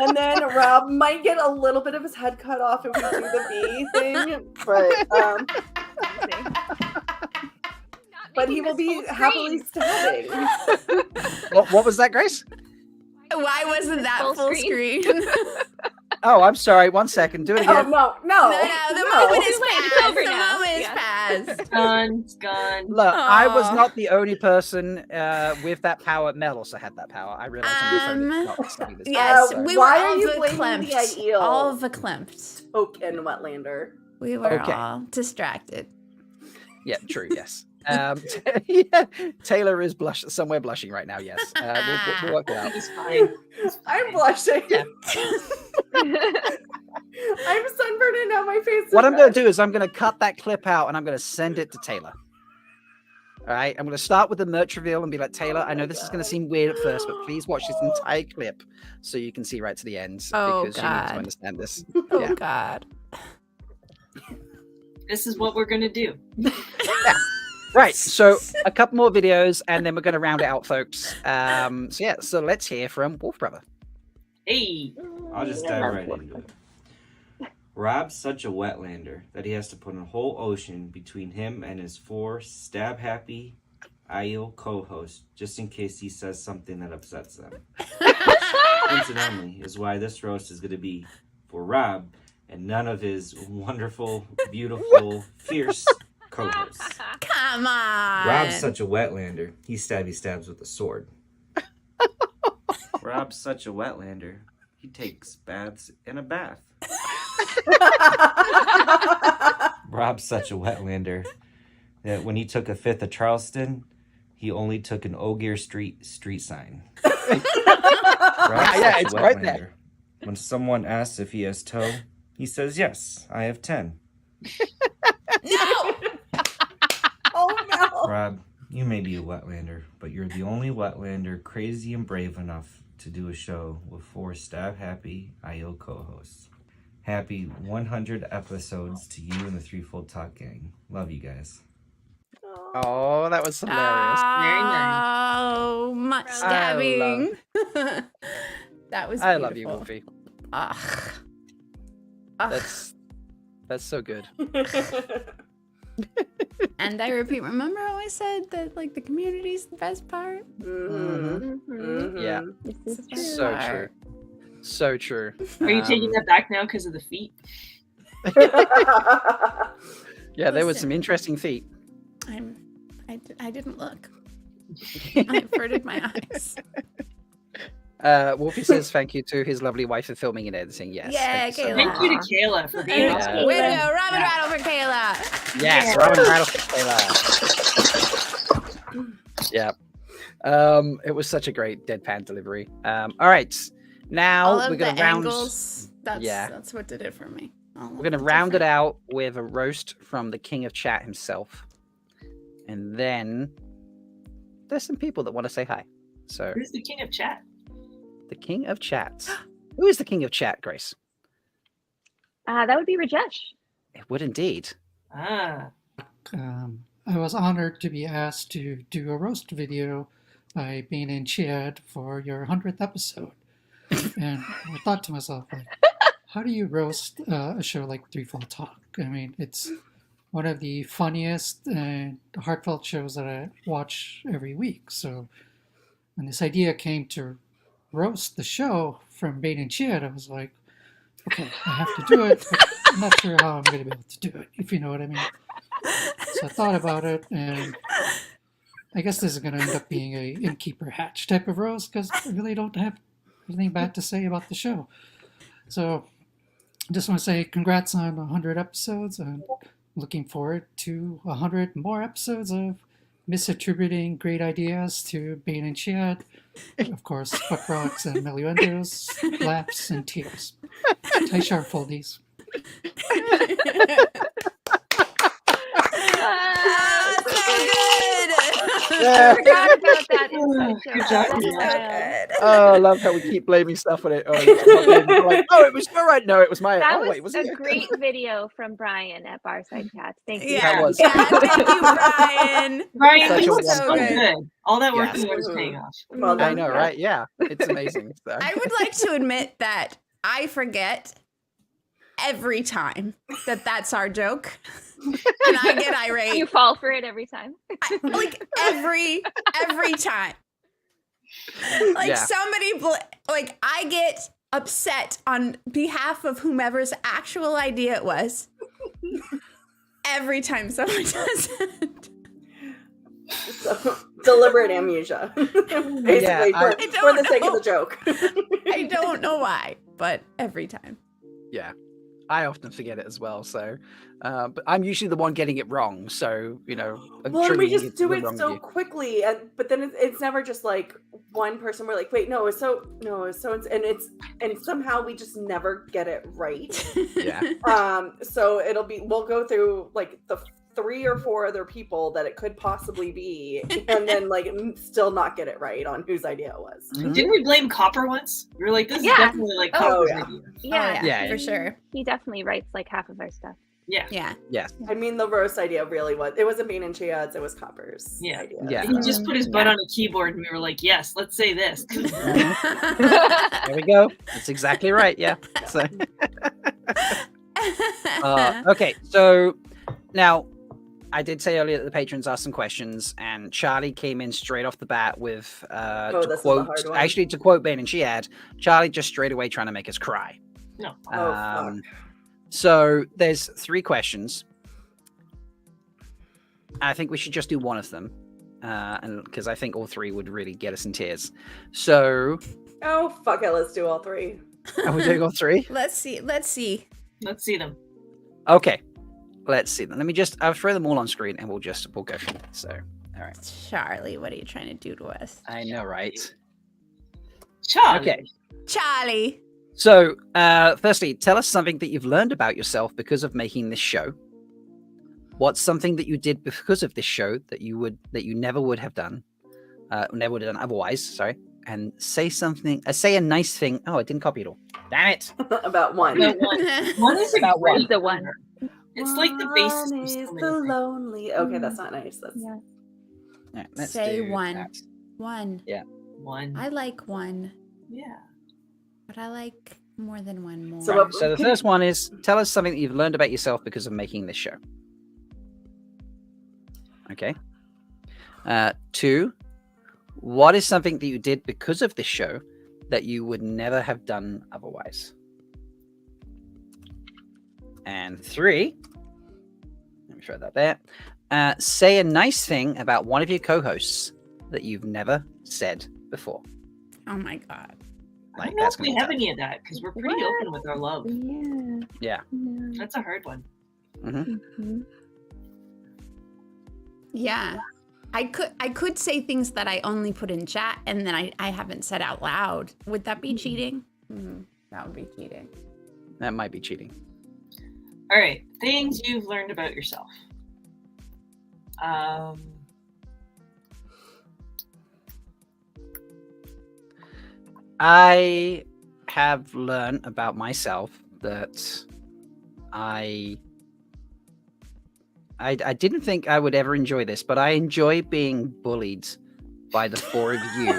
And then Rob might get a little bit of his head cut off if we do the V thing, but he will be happily stabbing. What was that, Grace? Why wasn't that full screen? Oh, I'm sorry. 1 second. Do it again. No. The moment is It's past. over The now. moment is Yeah. past. It's gone. Look, I was Aw. not the only person with that power. Mel also had that power. I realized on the phone. It's not something that's Yes, so- we why were are all you blaming verklempt. the Aiel? All verklempt. Token Wetlander. We were Okay. all distracted. Yeah, true. Yes. Yeah, Taylor is somewhere blushing right now. Yes, we'll work it out. He's fine. I'm blushing. Yeah. I'm sunburned and now my face is What I'm going red. to do is I'm going to cut that clip out and I'm going to send it to Taylor. All right, I'm going to start with the merch reveal and be like, Taylor, I know this is going to seem weird at first, but please watch this entire clip so you can see right to the end Oh, because you need God. to understand this. Oh Yeah. God. This is what we're gonna do. Right, so a couple more videos and then we're going to round it out, folks. So let's hear from Wolf Brother. Hey. I'll just dive right into it. Rob's such a wetlander that he has to put a whole ocean between him and his 4 stab-happy Aiel co-hosts just in case he says something that upsets them. Incidentally, is why this roast is going to be for Rob and none of his wonderful, beautiful, fierce co-hosts. Come on. Rob's such a wetlander. He stabs with a sword. Rob's such a wetlander. He takes baths in a bath. Rob's such a wetlander that when he took a fifth of Charleston, he only took an Ogier street sign. Rob's Yeah, such a it's right there. When someone asks if he has toe, he says, yes, I have 10. No. Oh no. Rob, you may be a wetlander, but you're the only wetlander crazy and brave enough to do a show with 4 stab-happy Aiel co-hosts. Happy 100 episodes to you and the Threefold Talk gang. Love you guys. Oh, that was hilarious. Very nice. Oh, much I stabbing. That was beautiful. I love you, Wolfie. Ugh. That's so good. And I repeat, remember how I said that like the community's the best part? Yeah. So true. So true. Are you taking that back now because of the feet? Yeah, there was some interesting feet. I didn't look. I averted my eyes. Wolfie says thank you to his lovely wife for filming and editing. Yes. Yeah, thank you so Kayla. much. Thank you to Kayla for being awesome. Way to go, Robin Rattle for Kayla. Yes, Robin Rattle for Kayla. Yeah. It was such a great deadpan delivery. All right. Now All of we're gonna the round. angles. That's what did it for me. We're gonna round it out with a roast from the king of chat himself, and then there's some people that want to say hi. So Who's the king of chat? the king of chat. Who is the king of chat, Grace? That would be Rajesh. It would indeed. Ah. I was honored to be asked to do a roast video by Bain&Chiad for your 100th episode. And I thought to myself, like, how do you roast a show like Threefold Talk? I mean, it's one of the funniest and heartfelt shows that I watch every week. So when this idea came to roast the show from Bain&Chiad, I was like, okay, I have to do it, but I'm not sure how I'm going to be able to do it, if you know what I mean. So I thought about it, and I guess this is going to end up being a Innkeeper Hatch type of roast, because I really don't have anything bad to say about the show. So I just want to say congrats on 100 episodes, and looking forward to 100 more episodes of misattributing great ideas to Bain&Chiad. Of course, butt rocks and Melindhra's laughs and tears. Tie sharp foldies. I forgot about that. Good job. Oh, I love how we keep blaming stuff on it. Oh, it was all right. No, it was my. That Oh, wait, was was a it? great video from Brian at Barside Cats. Thank you. That was. Yeah, thank you, Brian. Brian, Such you a were so wonderful- good. All that work Yes. you was paying off. Well I done. know, right? Yeah, it's amazing. So. I would like to admit that I forget every time that that's our joke, and I get irate. You fall for it every time. Like every time. Like Yeah. somebody, like I get upset on behalf of whomever's actual idea it was. Every time someone does it. So, deliberate amnesia. Basically, Yeah, for the sake of the joke. I don't know why, but every time. Yeah, I often forget it as well. So, but I'm usually the one getting it wrong. So, Well, and we attributing just it to do the it wrong so view. quickly, but then it's never just like one person. We're like, wait, no, it's so, and somehow we just never get it right. Yeah. So we'll go through like the 3 or 4 other people that it could possibly be, and then like still not get it right on whose idea it was. Mm-hmm. Didn't we blame Copper once? We were like, this is Yeah. definitely like Oh, Copper's yeah. idea. Yeah, Yeah, for sure. He definitely writes like half of our stuff. Yeah. Yeah. Yes. I mean, the roast idea really was. It wasn't Bain&Chiad's. It was Copper's. Yeah. idea. Yeah. He just put his butt on a keyboard and we were like, yes, let's say this. There we go. That's exactly right. Yeah. So. Okay. So now, I did say earlier that the patrons asked some questions, and Charlie came in straight off the bat with this to is a quote. hard one. Actually, to quote Bain&Chiad, Charlie just straight away trying to make us cry. No. Oh, fuck. So there's 3 questions. I think we should just do one of them, and because I think all 3 would really get us in tears. So, Oh, fuck it. Let's do all 3. are we doing all 3? Let's see. Let's see them. Okay, let's see them. I'll throw them all on screen, and we'll go from there. So, all right. Charlie, what are you trying to do to us? I know, right? Charlie. Okay. Charlie. So, firstly, tell us something that you've learned about yourself because of making this show. What's something that you did because of this show that you never would have done, never would have done otherwise? Sorry, and say something. Say a nice thing. Oh, I didn't copy it all. Damn it! About one. One is About a great The one. It's like the basis One of so is many the things. lonely. Okay, that's not nice. That's Yeah, let's Say do one. that. One. Yeah. One. I like one, Yeah. but I like more than one more. So Right, so the first one is tell us something that you've learned about yourself because of making this show. Okay. 2, what is something that you did because of this show that you would never have done otherwise? And 3, let me throw that there. Say a nice thing about one of your co-hosts that you've never said before. Oh my god. I don't know if we have any of that because we're pretty open with our love. Yeah. That's a hard one. Yeah. I could say things that I only put in chat and then I haven't said out loud. Would that be cheating? That would be cheating. That might be cheating. All right. Things you've learned about yourself. I have learned about myself that I didn't think I would ever enjoy this, but I enjoy being bullied by the 4 of you.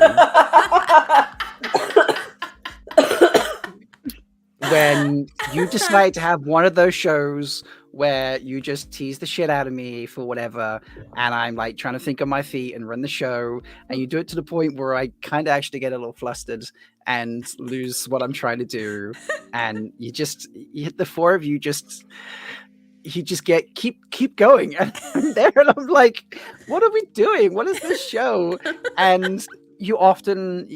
When you decide to have one of those shows where you just tease the shit out of me for whatever, and I'm like trying to think on my feet and run the show, and you do it to the point where I kind of actually get a little flustered and lose what I'm trying to do, and the 4 of you just keep going, and I'm there, and I'm like, what are we doing? What is this show? And you often,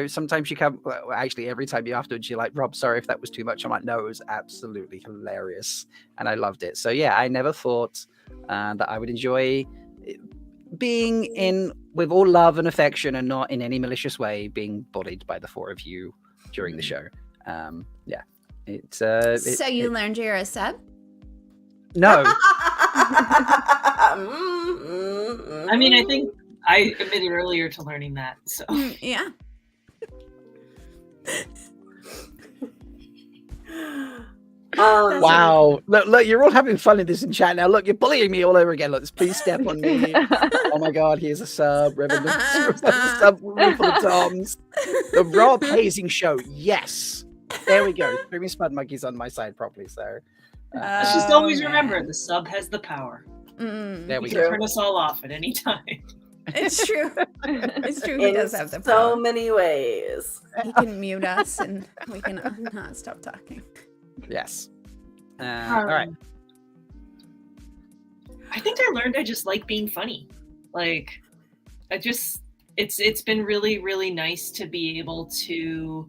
sometimes you come, well, actually every time you afterwards, you're like, Rob, sorry if that was too much. I'm like, no, it was absolutely hilarious. And I loved it. So yeah, I never thought that I would enjoy being with all love and affection and not in any malicious way, being bullied by the 4 of you during the show. Yeah. So you learned you're a sub? No. I mean, I think I admitted earlier to learning that. So yeah. Wow. Look, you're all having fun in this in chat now. Look, you're bullying me all over again. Look, please step on me. Oh my god, here's a sub. Reverend sub full of Toms. The Rob Hazing Show. Yes. There we go. Screaming Spud Monkey's on my side properly. So let's just always remember the sub has the power. There we He go. can turn us all off at any time. It's true. It's true. He In does have the so power. many ways. He can mute us and we can not stop talking. Yes. All right. I think I learned I just like being funny. Like, it's been really, really nice to be able to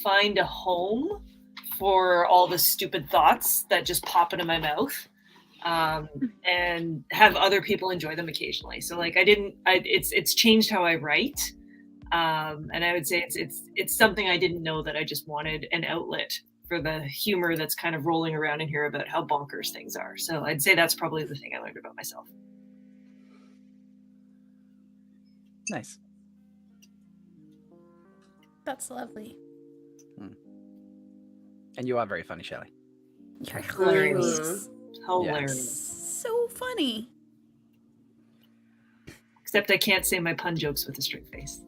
find a home for all the stupid thoughts that just pop into my mouth, and have other people enjoy them occasionally. So like, it's changed how I write. And I would say it's something I didn't know that I just wanted an outlet for the humor that's kind of rolling around in here about how bonkers things are. So I'd say that's probably the thing I learned about myself. Nice. That's lovely. And you are very funny, Shelley. You're hilarious. Hilarious. So funny. Except I can't say my pun jokes with a straight face.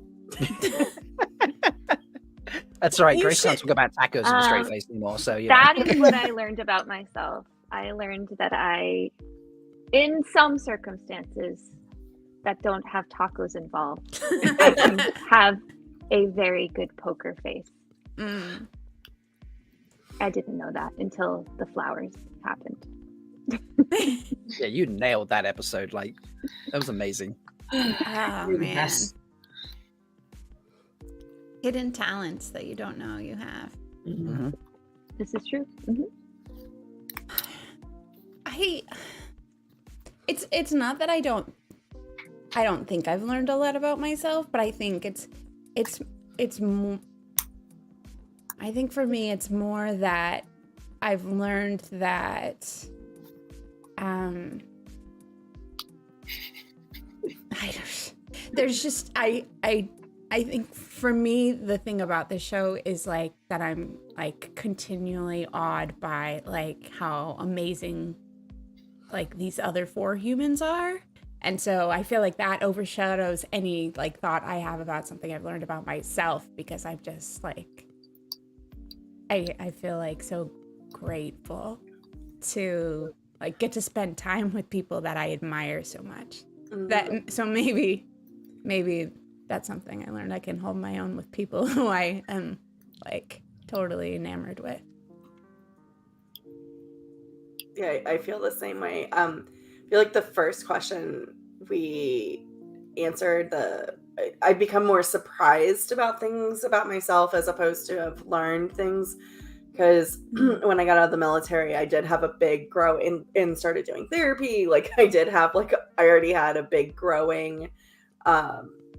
That's right. You Grace can't should- talk about tacos in a straight face anymore. So That is what I learned about myself. I learned that in some circumstances that don't have tacos involved, I can have a very good poker face. I didn't know that until the flowers happened. Yeah, you nailed that episode. Like, that was amazing. Oh man. Yes. Hidden talents that you don't know you have. Mm-hmm. This is true. It's not that I don't think I've learned a lot about myself, but I think it's more, I think for me it's more that I've learned that there's just I I think for me, the thing about the show is like that I'm like continually awed by like how amazing like these other 4 humans are. And so I feel like that overshadows any like thought I have about something I've learned about myself, because I'm just like, I feel like so grateful to like get to spend time with people that I admire so much. So maybe that's something I learned. I can hold my own with people who I am like totally enamored with. Yeah, I feel the same way. I feel like the first question we answered, I've become more surprised about things about myself as opposed to have learned things. Because when I got out of the military, I did have a big grow and started doing therapy. Like I already had a big growing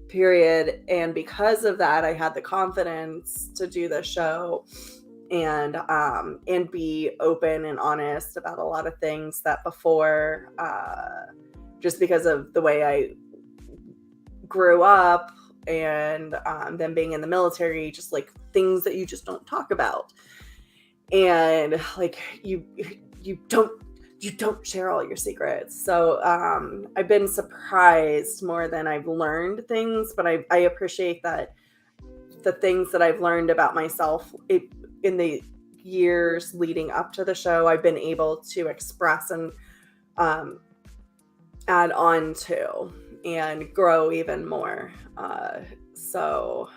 period. And because of that, I had the confidence to do the show and be open and honest about a lot of things that before, just because of the way I grew up and then being in the military, just like things that you just don't talk about. And like you don't share all your secrets. So I've been surprised more than I've learned things, but I appreciate that the things that I've learned about myself in the years leading up to the show, I've been able to express and add on to and grow even more. So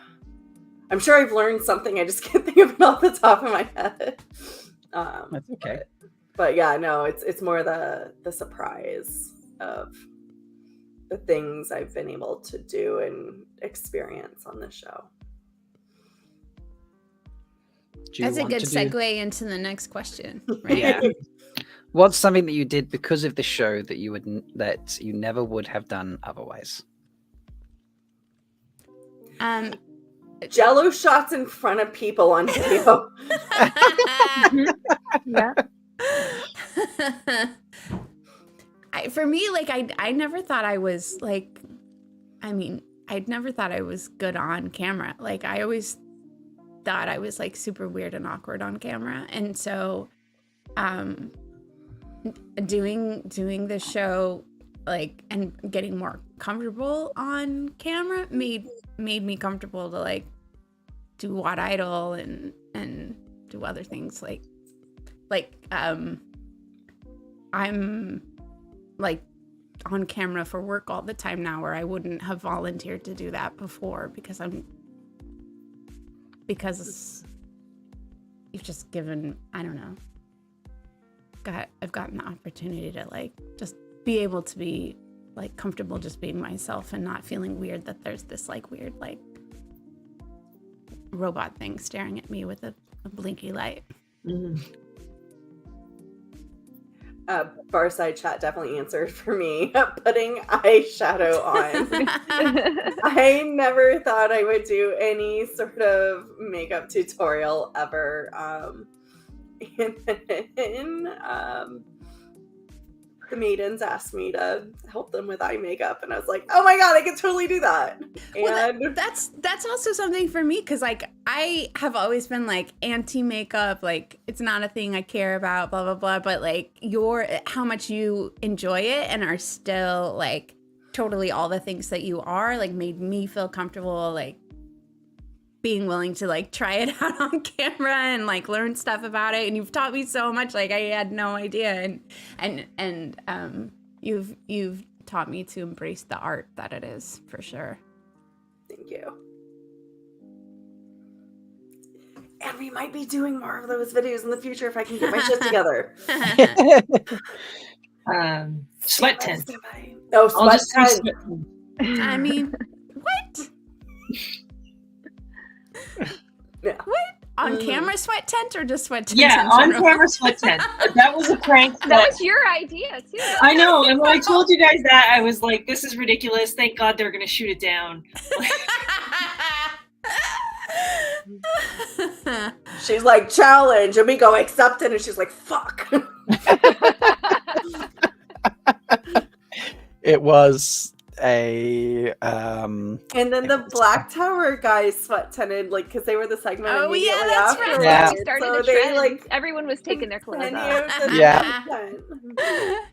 I'm sure I've learned something. I just can't think of it off the top of my head. That's okay. But yeah, no, it's more the surprise of the things I've been able to do and experience on the show. That's a good segue into the next question, right? Yeah. What's something that you did because of the show that you never would have done otherwise? Jello shots in front of people on video. Yeah. For me, like I never thought I was like, I'd never thought I was good on camera. Like I always thought I was like super weird and awkward on camera. And so doing the show like and getting more comfortable on camera made me comfortable to like do What Idol and do other things like I'm like on camera for work all the time now, where I wouldn't have volunteered to do that before because you've just given, I don't know, I've gotten the opportunity to like just be able to be like comfortable just being myself and not feeling weird that there's this like weird like robot thing staring at me with a blinky light. Barside chat definitely answered for me. Putting eyeshadow on. I never thought I would do any sort of makeup tutorial ever. And then the maidens asked me to help them with eye makeup, and I was like, oh my god, I can totally do that. And that's also something for me, because like I have always been like anti-makeup, like it's not a thing I care about, blah blah blah, but like how much you enjoy it and are still like totally all the things that you are, like made me feel comfortable like being willing to like try it out on camera and like learn stuff about it. And you've taught me so much, like I had no idea. And you've taught me to embrace the art that it is, for sure. Thank you. And we might be doing more of those videos in the future if I can get my shit together. Sweat tent. Oh, sweat tent. I mean, what? Yeah. What? On camera sweat tent or just sweat tent? Yeah, on camera sweat tent. That was a prank. That was your idea too. I know. And when I told you guys that, I was like, this is ridiculous. Thank God they're going to shoot it down. She's like, challenge. And we go, accept it. And she's like, fuck. It was a And then the Black Tower guys sweat tinted, like, because they were the segment Oh, yeah, immediately that's after. right. Yeah. We started So a they, trend. like, Everyone was taking their clothes continued off. the Yeah. trend.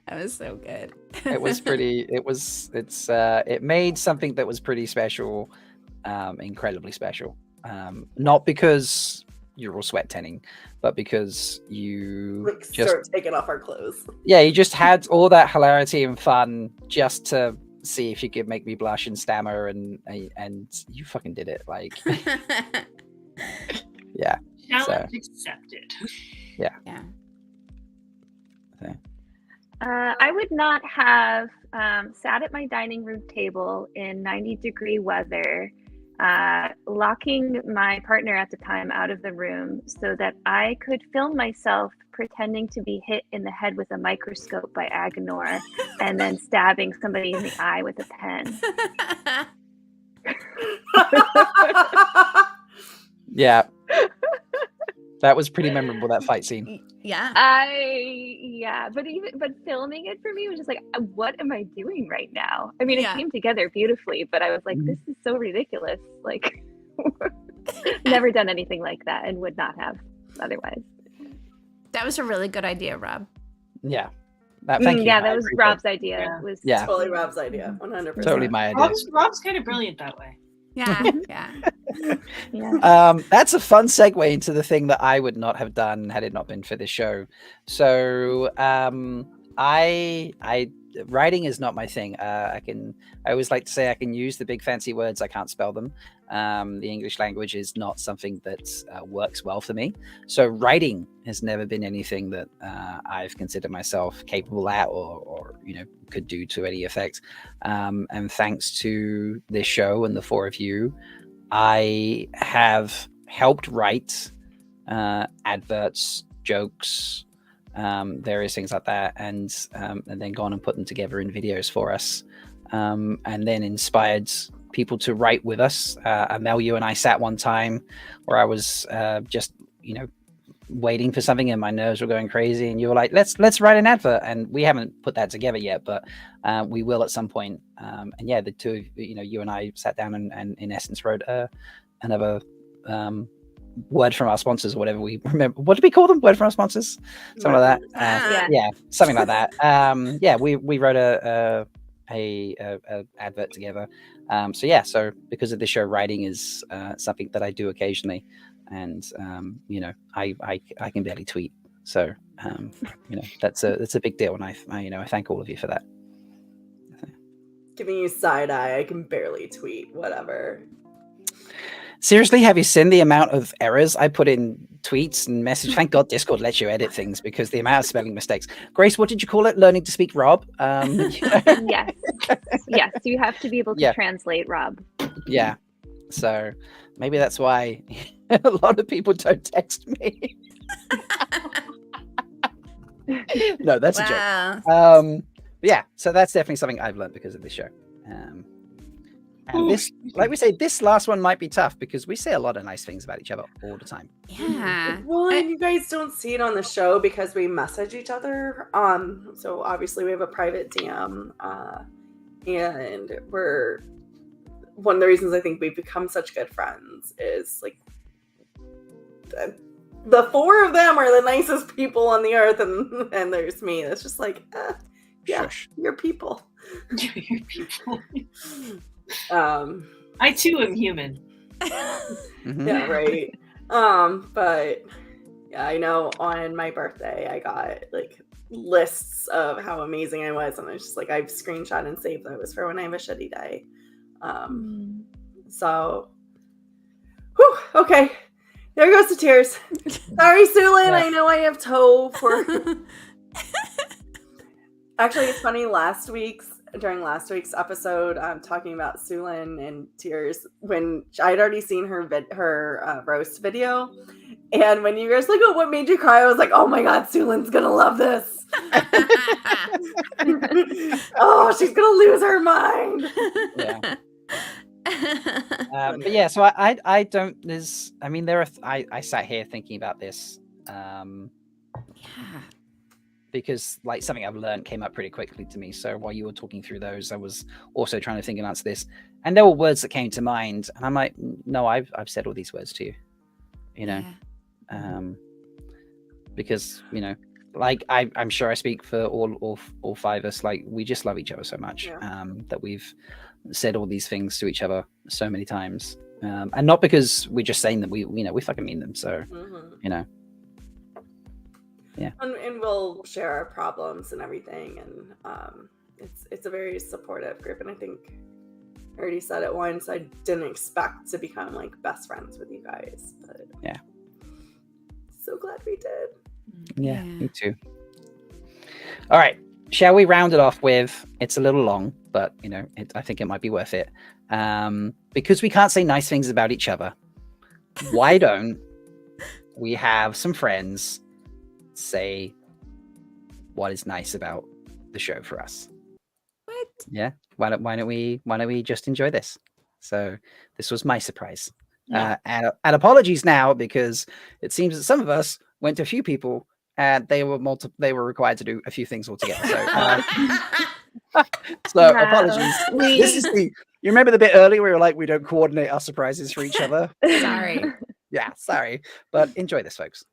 That was so good. it was pretty. It made something that was pretty special, incredibly special. Not because you're all sweat tanning, but because you Like, just start taking off our clothes. you just had all that hilarity and fun just to see if you could make me blush and stammer, and you fucking did it. Like, yeah. Challenge accepted. Yeah. Yeah. Okay. I would not have sat at my dining room table in 90-degree weather, locking my partner at the time out of the room so that I could film myself pretending to be hit in the head with a microscope by Agenor and then stabbing somebody in the eye with a pen. Yeah. That was pretty memorable, that fight scene. Yeah. But filming it for me was just like, what am I doing right now? I mean, it Yeah. came together beautifully, but I was like, this is so ridiculous. Like, never done anything like that and would not have otherwise. That was a really good idea, Rob. Yeah. Thank you. Yeah, I that was appreciate Rob's it. idea. Yeah. Was Yeah. Totally Rob's idea. 100%. Totally my idea. Rob's kind of brilliant that way. Yeah. Yeah. Yeah. That's a fun segue into the thing that I would not have done had it not been for this show. So I writing is not my thing. I always like to say I can use the big fancy words, I can't spell them. The English language is not something that works well for me. So writing has never been anything that I've considered myself capable at or could do to any effect. And thanks to this show and the four of you, I have helped write adverts, jokes, various things like that, and then gone and put them together in videos for us, and then inspired people to write with us. Mel, you and I sat one time where I was just waiting for something and my nerves were going crazy, and you were like, let's write an advert, and we haven't put that together yet, but we will at some point. And yeah, the two of you and I sat down and in essence wrote another word from our sponsors, or whatever we remember. What did we call them? Word from our sponsors, something like that. Yeah, something like that. Yeah, we wrote a advert together. So because of the show, writing is something that I do occasionally, and I can barely tweet, so that's a big deal, and I thank all of you for that. Giving you side eye. I can barely tweet. Whatever. Seriously, have you seen the amount of errors I put in tweets and messages? Thank God Discord lets you edit things, because the amount of spelling mistakes. Grace, what did you call it? Learning to speak Rob? Yes. Yes, you have to be able to translate Rob. Yeah. So maybe that's why a lot of people don't text me. No, that's a joke. Yeah, so that's definitely something I've learned because of this show. And this, like we say, this last one might be tough because we say a lot of nice things about each other all the time. Yeah. Well, and you guys don't see it on the show because we message each other. So obviously we have a private DM, and we're one of the reasons I think we've become such good friends is like the four of them are the nicest people on the earth, and there's me. It's just like, you're people. You're people. I too am human. Yeah, right. But yeah, I know on my birthday I got like lists of how amazing I was, and I was just like, I've screenshot and saved those for when I have a shitty day. So okay, there goes the tears. Sorry, Sulin. I know I have toe for actually it's funny, during last week's episode, talking about Sulin and tears, when I'd already seen her roast video, and when you guys like, oh, what made you cry? I was like, oh my god, Sulin's gonna love this. Oh, she's gonna lose her mind. Yeah. But yeah, so I don't. I sat here thinking about this. because like something I've learned came up pretty quickly to me. So while you were talking through those, I was also trying to think and answer this, and there were words that came to mind, and I'm like, no, I've said all these words to you, you know, because you know, like I'm sure I speak for all five of us. Like we just love each other so much that we've said all these things to each other so many times, and not because we're just saying them. We fucking mean them. So you know. Yeah, and we'll share our problems and everything, and it's a very supportive group. And I think I already said it once, I didn't expect to become like best friends with you guys, but yeah, so glad we did. Yeah, me too. All right, shall we round it off with, it's a little long, but you know, I think it might be worth it, because we can't say nice things about each other. Why don't we have some friends say what is nice about the show for us? What? Yeah. Why don't we just enjoy this? So this was my surprise. Yeah. And apologies now, because it seems that some of us went to a few people and they were required to do a few things altogether. So apologies. This is you remember the bit earlier where we were like, we don't coordinate our surprises for each other? Sorry. Yeah, sorry. But enjoy this, folks.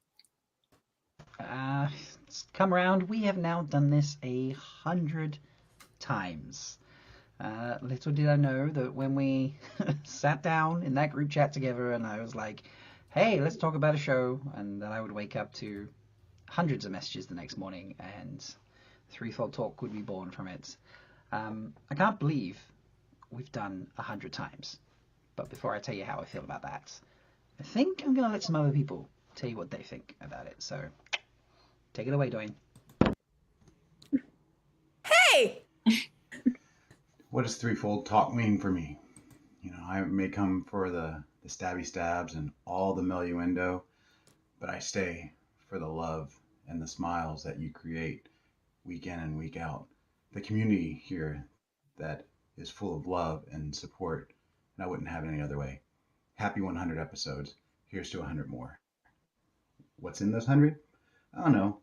Come around. We have now done this 100 times. Little did I know that when we sat down in that group chat together and I was like, hey, let's talk about a show, and then I would wake up to hundreds of messages the next morning and Threefold Talk would be born from it. I can't believe we've done 100 times. But before I tell you how I feel about that, I think I'm going to let some other people tell you what they think about it. So take it away, Dwayne. Hey! What does Threefold Talk mean for me? You know, I may come for the stabby stabs and all the melluendo, but I stay for the love and the smiles that you create week in and week out. The community here that is full of love and support, and I wouldn't have it any other way. Happy 100 episodes. Here's to 100 more. What's in those 100? I don't know,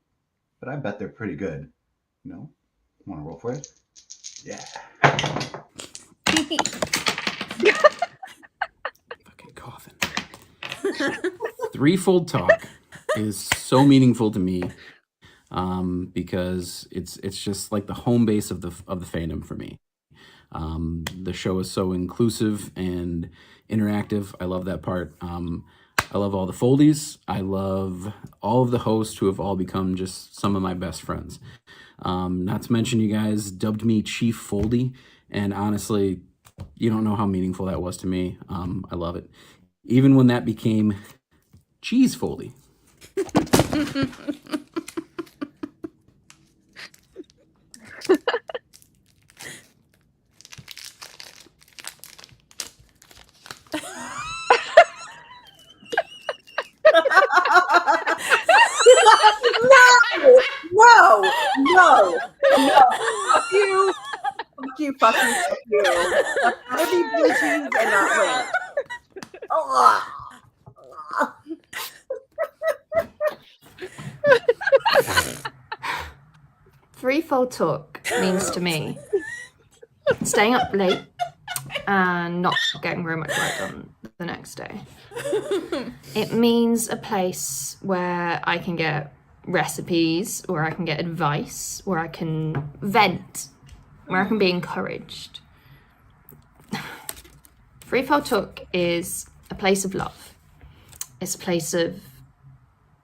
but I bet they're pretty good. You know? Want to roll for it? Yeah. Fucking coughing. Threefold Talk is so meaningful to me, because it's just like the home base of the fandom for me. The show is so inclusive and interactive. I love that part. I love all the Foldies. I love all of the hosts who have all become just some of my best friends. Not to mention, you guys dubbed me Chief Foldy, and honestly, you don't know how meaningful that was to me. I love it. Even when that became Cheese Foldy. No. Fuck you. Fuck you. Fuck you. That's gotta be blue cheese and not red. Threefold Talk means to me staying up late and not getting very much work done the next day. It means a place where I can get recipes, where I can get advice, where I can vent, where I can be encouraged. Threefold Talk is a place of love. It's a place of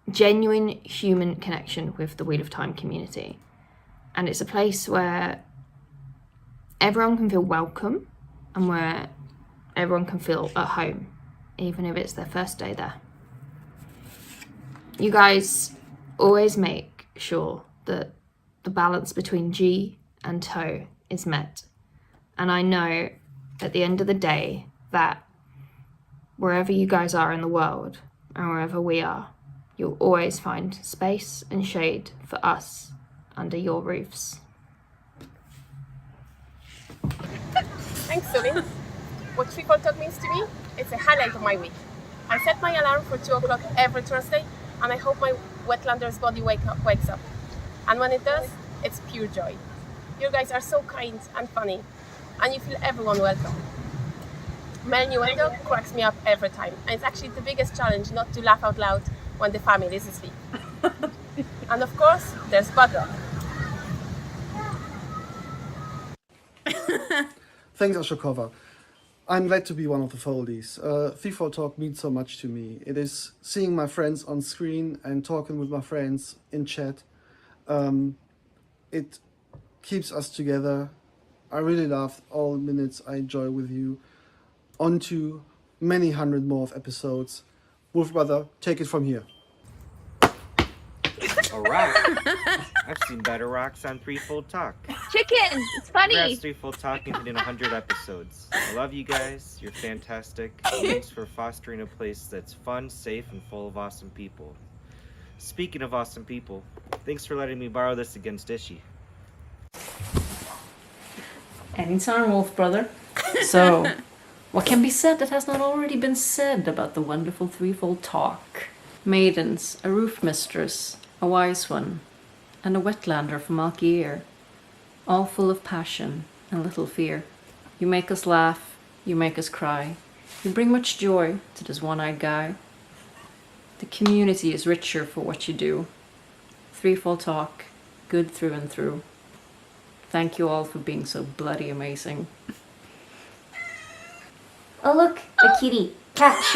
genuine human connection with the Wheel of Time community. And it's a place where everyone can feel welcome and where everyone can feel at home, even if it's their first day there. You guys always make sure that the balance between G and toe is met. And I know at the end of the day that wherever you guys are in the world and wherever we are, you'll always find space and shade for us under your roofs. Thanks, Celine. What Threefold Talk means to me, it's a highlight of my week. I set my alarm for 2 o'clock every Thursday, and I hope my Wetlander's body wakes up. And when it does, it's pure joy. You guys are so kind and funny, and you feel everyone welcome. Melindhra cracks me up every time, and it's actually the biggest challenge not to laugh out loud when the family is asleep. And of course, there's butter. Thanks, Ashokova. I'm glad to be one of the Foldies. FIFA Talk means so much to me. It is seeing my friends on screen and talking with my friends in chat. It keeps us together. I really love all the minutes I enjoy with you. On to many hundred more of episodes. Wolf Brother, take it from here. A rock? I've seen better rocks on Threefold Talk. Chicken, it's funny. Congrats, Threefold Talk hitting 100 episodes. I love you guys. You're fantastic. Thanks for fostering a place that's fun, safe, and full of awesome people. Speaking of awesome people, thanks for letting me borrow this against Ishi. Anytime, Wolf Brother. So, what can be said that has not already been said about the wonderful Threefold Talk? Maidens, a roof mistress, a wise one, and a Wetlander from Malkier, all full of passion and little fear. You make us laugh, you make us cry, you bring much joy to this one-eyed guy. The community is richer for what you do. Threefold Talk, good through and through. Thank you all for being so bloody amazing. Oh look, a kitty. Catch.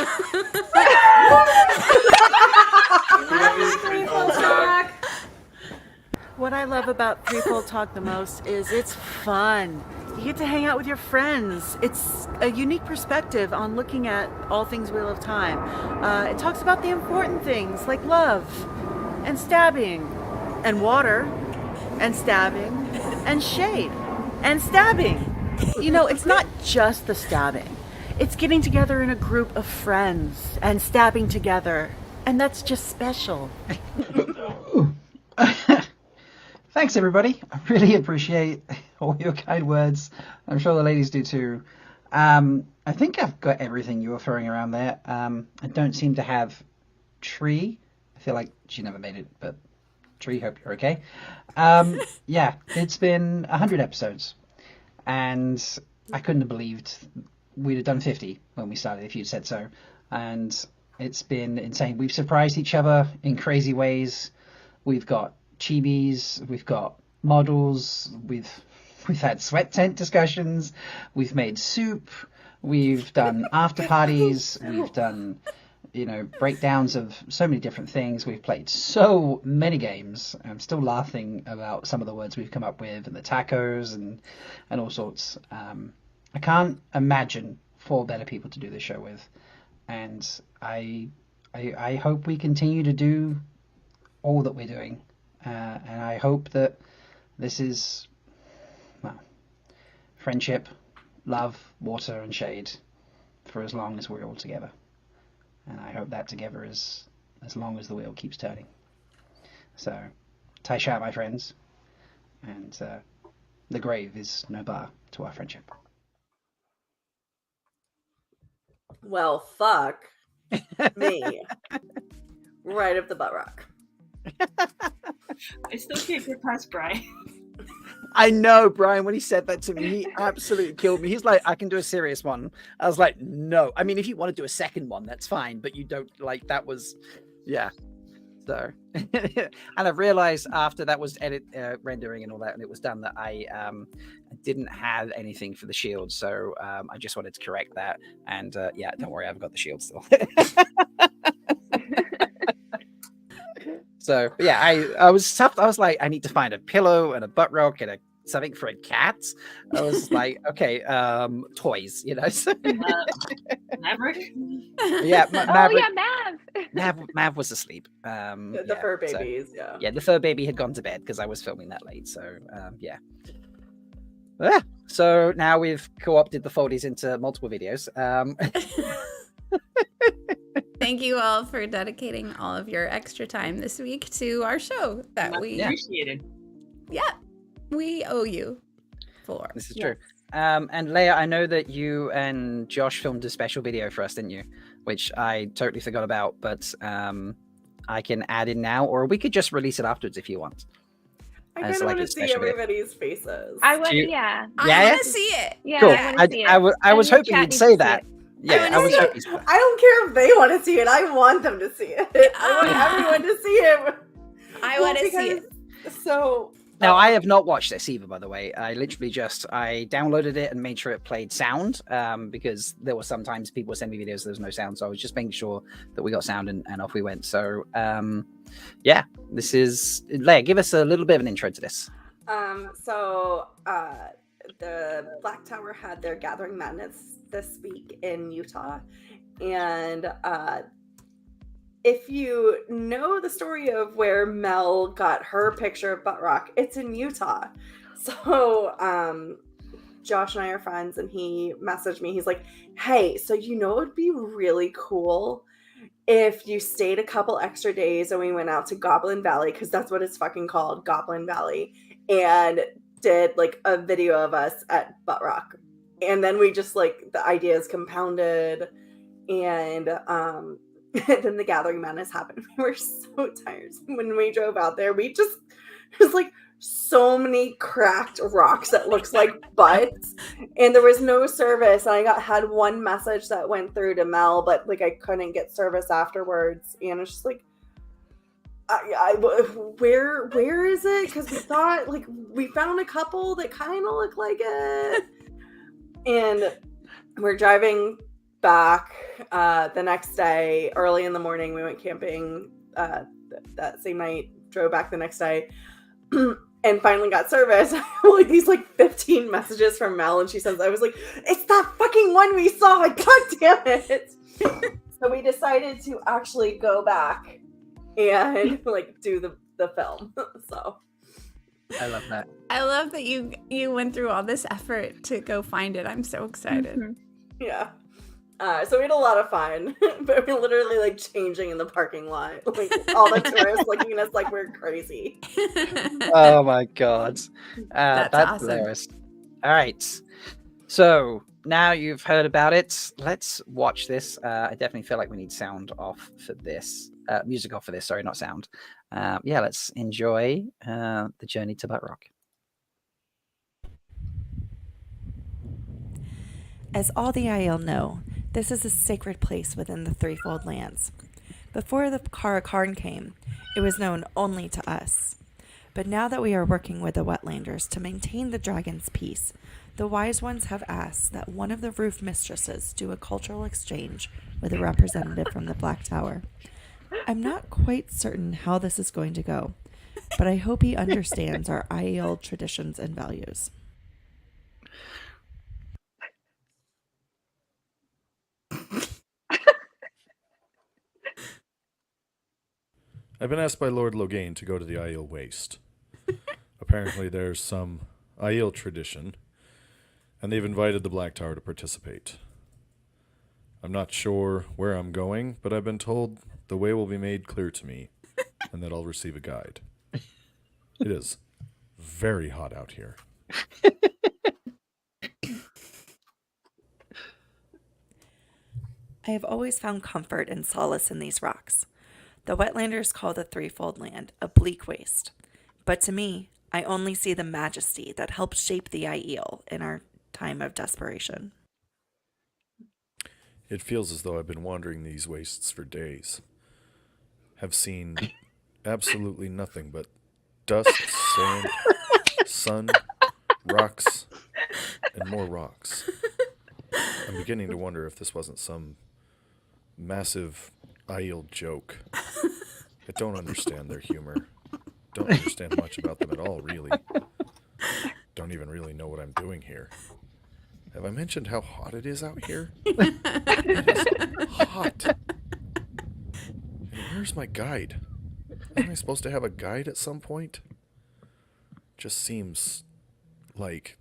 What I love about Threefold Talk the most is it's fun. You get to hang out with your friends. It's a unique perspective on looking at all things Wheel of Time. It talks about the important things like love and stabbing and water and stabbing and shade and stabbing. You know, it's not just the stabbing. It's getting together in a group of friends and stabbing together. And that's just special. Thanks, everybody. I really appreciate all your kind words. I'm sure the ladies do too. I think I've got everything you were throwing around there. I don't seem to have Tree. I feel like she never made it, but Tree, hope you're okay. Yeah, it's been 100 episodes. And I couldn't have believed we'd have done 50 when we started, if you'd said so. And it's been insane. We've surprised each other in crazy ways. We've got chibis, we've got models, we've had sweat tent discussions, we've made soup, we've done after parties, we've done, you know, breakdowns of so many different things. We've played so many games. I'm still laughing about some of the words we've come up with and the tacos and all sorts. I can't imagine 4 better people to do this show with, and I hope we continue to do all that we're doing, and I hope that this is, well, friendship, love, water, and shade for as long as we're all together, and I hope that together is as long as the wheel keeps turning. So, Taisha, my friends, and the grave is no bar to our friendship. Well, fuck me. Right up the butt rock. I still can't get past Brian. I know, Brian, when he said that to me, he absolutely killed me. He's like, I can do a serious one. I was like, no. I mean, if you want to do a second one, that's fine. But you don't, like, that was, yeah. So, and I've realized after that was rendering and all that, and it was done, that I didn't have anything for the shield. So I just wanted to correct that. And yeah, don't worry, I've got the shield still. So yeah, I was tough. I was like, I need to find a pillow and a butt rock and something for a cat. I was like, okay, toys, you know. Maverick. Yeah, Maverick. Oh yeah, Mav was asleep. The fur babies, so, yeah, the fur baby had gone to bed because I was filming that late. So yeah. So now we've co-opted the Foldies into multiple videos. Thank you all for dedicating all of your extra time this week to our show that we appreciated. Yeah, we owe you for. This is true. And Leigh-A, I know that you and Josh filmed a special video for us, didn't you? Which I totally forgot about, but I can add in now, or we could just release it afterwards if you want. I kind of want to see everybody's faces. I want, you- yeah. I Yeah, want yeah? to see it. Yeah, Cool. I want to see it. I was And the hoping chat you'd needs say to see that. it. Yeah, I was hoping. I don't care if they want to see it. I want them to see it. I want everyone to see it. I want to see it. So Now, I have not watched this either, by the way. I literally I downloaded it and made sure it played sound because there were sometimes people would send me videos, there was no sound. So I was just making sure that we got sound and off we went. So, yeah, this is Leigh-A. Give us a little bit of an intro to this. The Black Tower had their Gathering Madness this week in Utah. And if you know the story of where Mel got her picture of Butt Rock, it's in Utah. So Josh and I are friends, and he messaged me. He's like, hey, so it would be really cool if you stayed a couple extra days and we went out to Goblin Valley, because that's what it's fucking called, Goblin Valley, and did like a video of us at Butt Rock. And then we just like, the ideas compounded, and then the Gathering Madness happened. We were so tired. When we drove out there, there's like so many cracked rocks that looks like butts, and there was no service. And I had one message that went through to Mel, but like I couldn't get service afterwards. And it's just like, where is it? Because we thought like we found a couple that kind of look like it, and we're driving back the next day early in the morning. We went camping that same night, drove back the next day, and finally got service. Like these like 15 messages from Mel, and she says, I was like, it's that fucking one we saw, god damn it. So we decided to actually go back and like do the film. So I love that. I love that you went through all this effort to go find it. I'm so excited. Yeah. So we had a lot of fun, but we're literally like changing in the parking lot, like all the tourists looking at us like we're crazy. Oh my god, that's awesome. hilarious. All right, so now you've heard about it. Let's watch this. I definitely feel like we need sound off for this, music off for this. Sorry, not sound. Yeah, let's enjoy the journey to Butt Rock. As all the IL know, this is a sacred place within the Threefold Lands. Before the Karakarn came, it was known only to us. But now that we are working with the Wetlanders to maintain the dragon's peace, the Wise Ones have asked that one of the roof mistresses do a cultural exchange with a representative from the Black Tower. I'm not quite certain how this is going to go, but I hope he understands our IEL traditions and values. I've been asked by Lord Logain to go to the Aiel Waste. Apparently there's some Aiel tradition, and they've invited the Black Tower to participate. I'm not sure where I'm going, but I've been told the way will be made clear to me, and that I'll receive a guide. It is very hot out here. I have always found comfort and solace in these rocks. The Wetlanders call the Threefold Land a bleak waste, but to me, I only see the majesty that helped shape the Aiel in our time of desperation. It feels as though I've been wandering these wastes for days. Have seen absolutely nothing but dust, sand, sun, rocks, and more rocks. I'm beginning to wonder if this wasn't some massive Aiel joke. I don't understand their humor. Don't understand much about them at all, really. Don't even really know what I'm doing here. Have I mentioned how hot it is out here? It is hot. And where's my guide? Am I supposed to have a guide at some point? Just seems like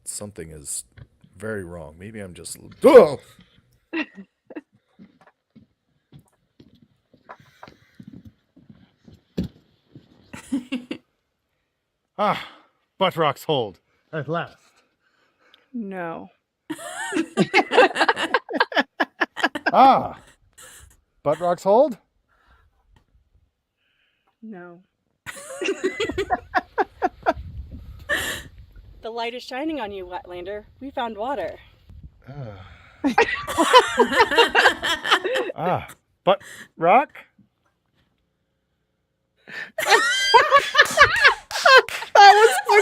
something is very wrong. Maybe I'm just... Oh! Butt Rock's hold at last. No. Butt Rock's hold? No. The light is shining on you, Wetlander. We found water. Butt rock? That was so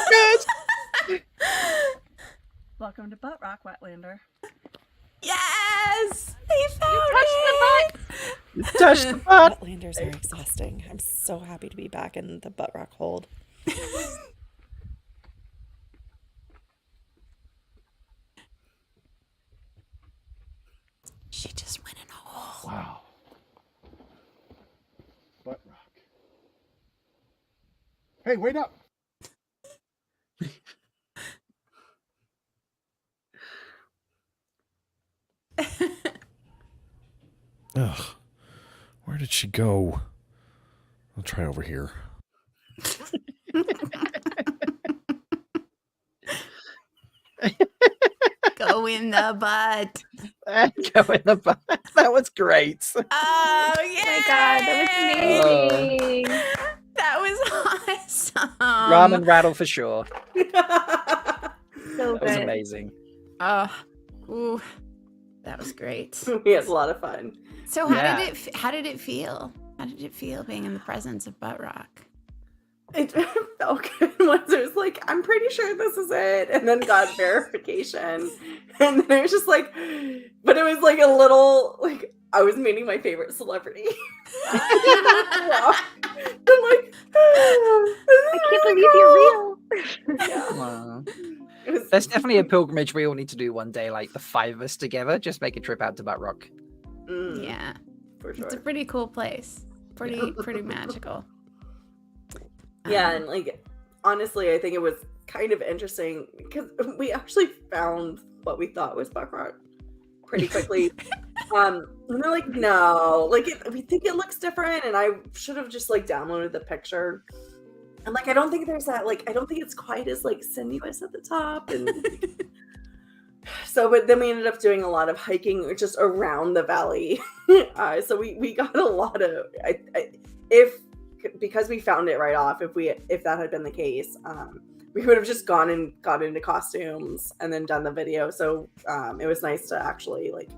good. Welcome to Butt Rock, Wetlander. Yes! He found You touched the butt. Wetlanders are exhausting. I'm so happy to be back in the butt rock hold. She just went in a hole. Wow. Butt rock. Hey, wait up. Ugh. Where did she go? I'll try over here. Go in the butt. Go in the butt. That was great. Oh, yeah. Oh my God, that was amazing. That was awesome. Ramen rattle for sure. So That was good. amazing. Ooh, that was great. We had a lot of fun. So Yeah. how did it feel? How did it feel being in the presence of butt rock? It felt good once it was like, I'm pretty sure this is it. And then got verification. And then it was just like, but it was like a little, like, I was meeting my favorite celebrity. I'm like, I can't believe you're real. Wow. That's definitely a pilgrimage we all need to do one day, like the 5 of us together. Just make a trip out to Butt Rock. Yeah, for sure. It's a pretty cool place. Pretty magical. Yeah, and like honestly, I think it was kind of interesting because we actually found what we thought was Butt Rock pretty quickly. And they're like, no, like we think it looks different, and I should have just like downloaded the picture. And like, I don't think there's that, like, I don't think it's quite as like sinuous at the top, and so, but then we ended up doing a lot of hiking just around the valley. So we got a lot of, because we found it right off, if that had been the case, we would have just gone and got into costumes and then done the video. So it was nice to actually like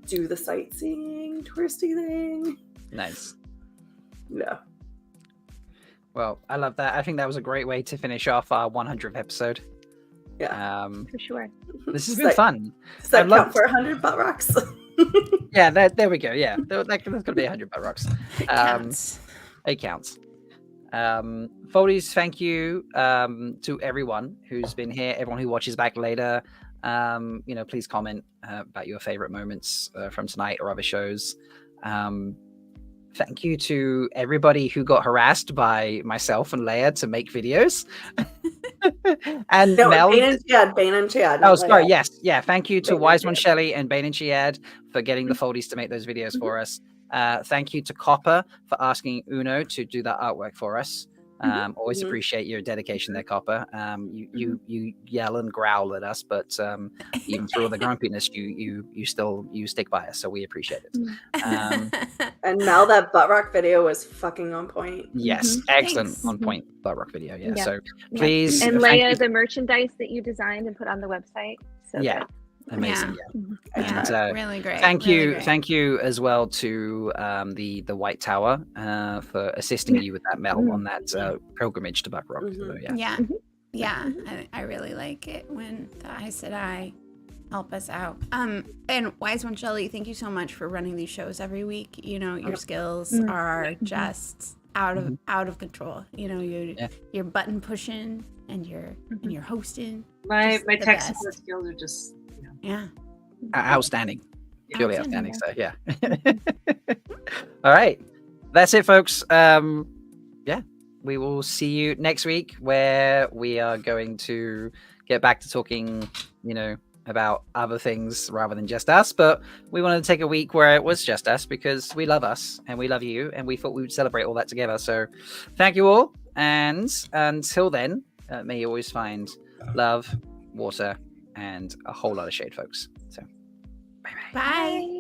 do the sightseeing, touristy thing. Nice. Yeah. Well, I love that. I think that was a great way to finish off our 100th episode. Yeah, for sure. This has been fun. Does that count for 100 butt rocks? Yeah, there we go. Yeah, there's going to be 100 butt rocks. It counts. Foldies, thank you to everyone who's been here, everyone who watches back later. Please comment about your favorite moments from tonight or other shows. Thank you to everybody who got harassed by myself and Leigh-A to make videos. And no, Mel. Bain&Chiad. Oh, sorry. Yes. Yeah. Thank you to One Shelly and Bain&Chiad for getting the Foldies to make those videos for us. Thank you to Copper for asking Uno to do that artwork for us. Always appreciate your dedication there, Copper. You yell and growl at us, but even through all the grumpiness, you still stick by us, so we appreciate it. And Mel, that butt rock video was fucking on point. Yes, excellent, on point butt rock video. Yeah, Yeah. so please. And thank Leigh-A, you. the merchandise that you designed and put on the website. So Yeah. good. Amazing. Yeah, And, really great. Thank really you, great. thank you as well to the White Tower for assisting you with that, Mel, on that pilgrimage to Buck Rock. So, Yeah, I really like it when the Aes Sedai help us out. And Wise One Shelly, thank you so much for running these shows every week. You know, your skills are just out of control. You know, you're button pushing and you're hosting. My Just the tech best. support skills are just Yeah. Outstanding. Purely outstanding. So, yeah. All right. That's it, folks. We will see you next week where we are going to get back to talking, about other things rather than just us. But we wanted to take a week where it was just us because we love us and we love you. And we thought we would celebrate all that together. So thank you all. And until then, may you always find love, water, and a whole lot of shade, folks. So Bye.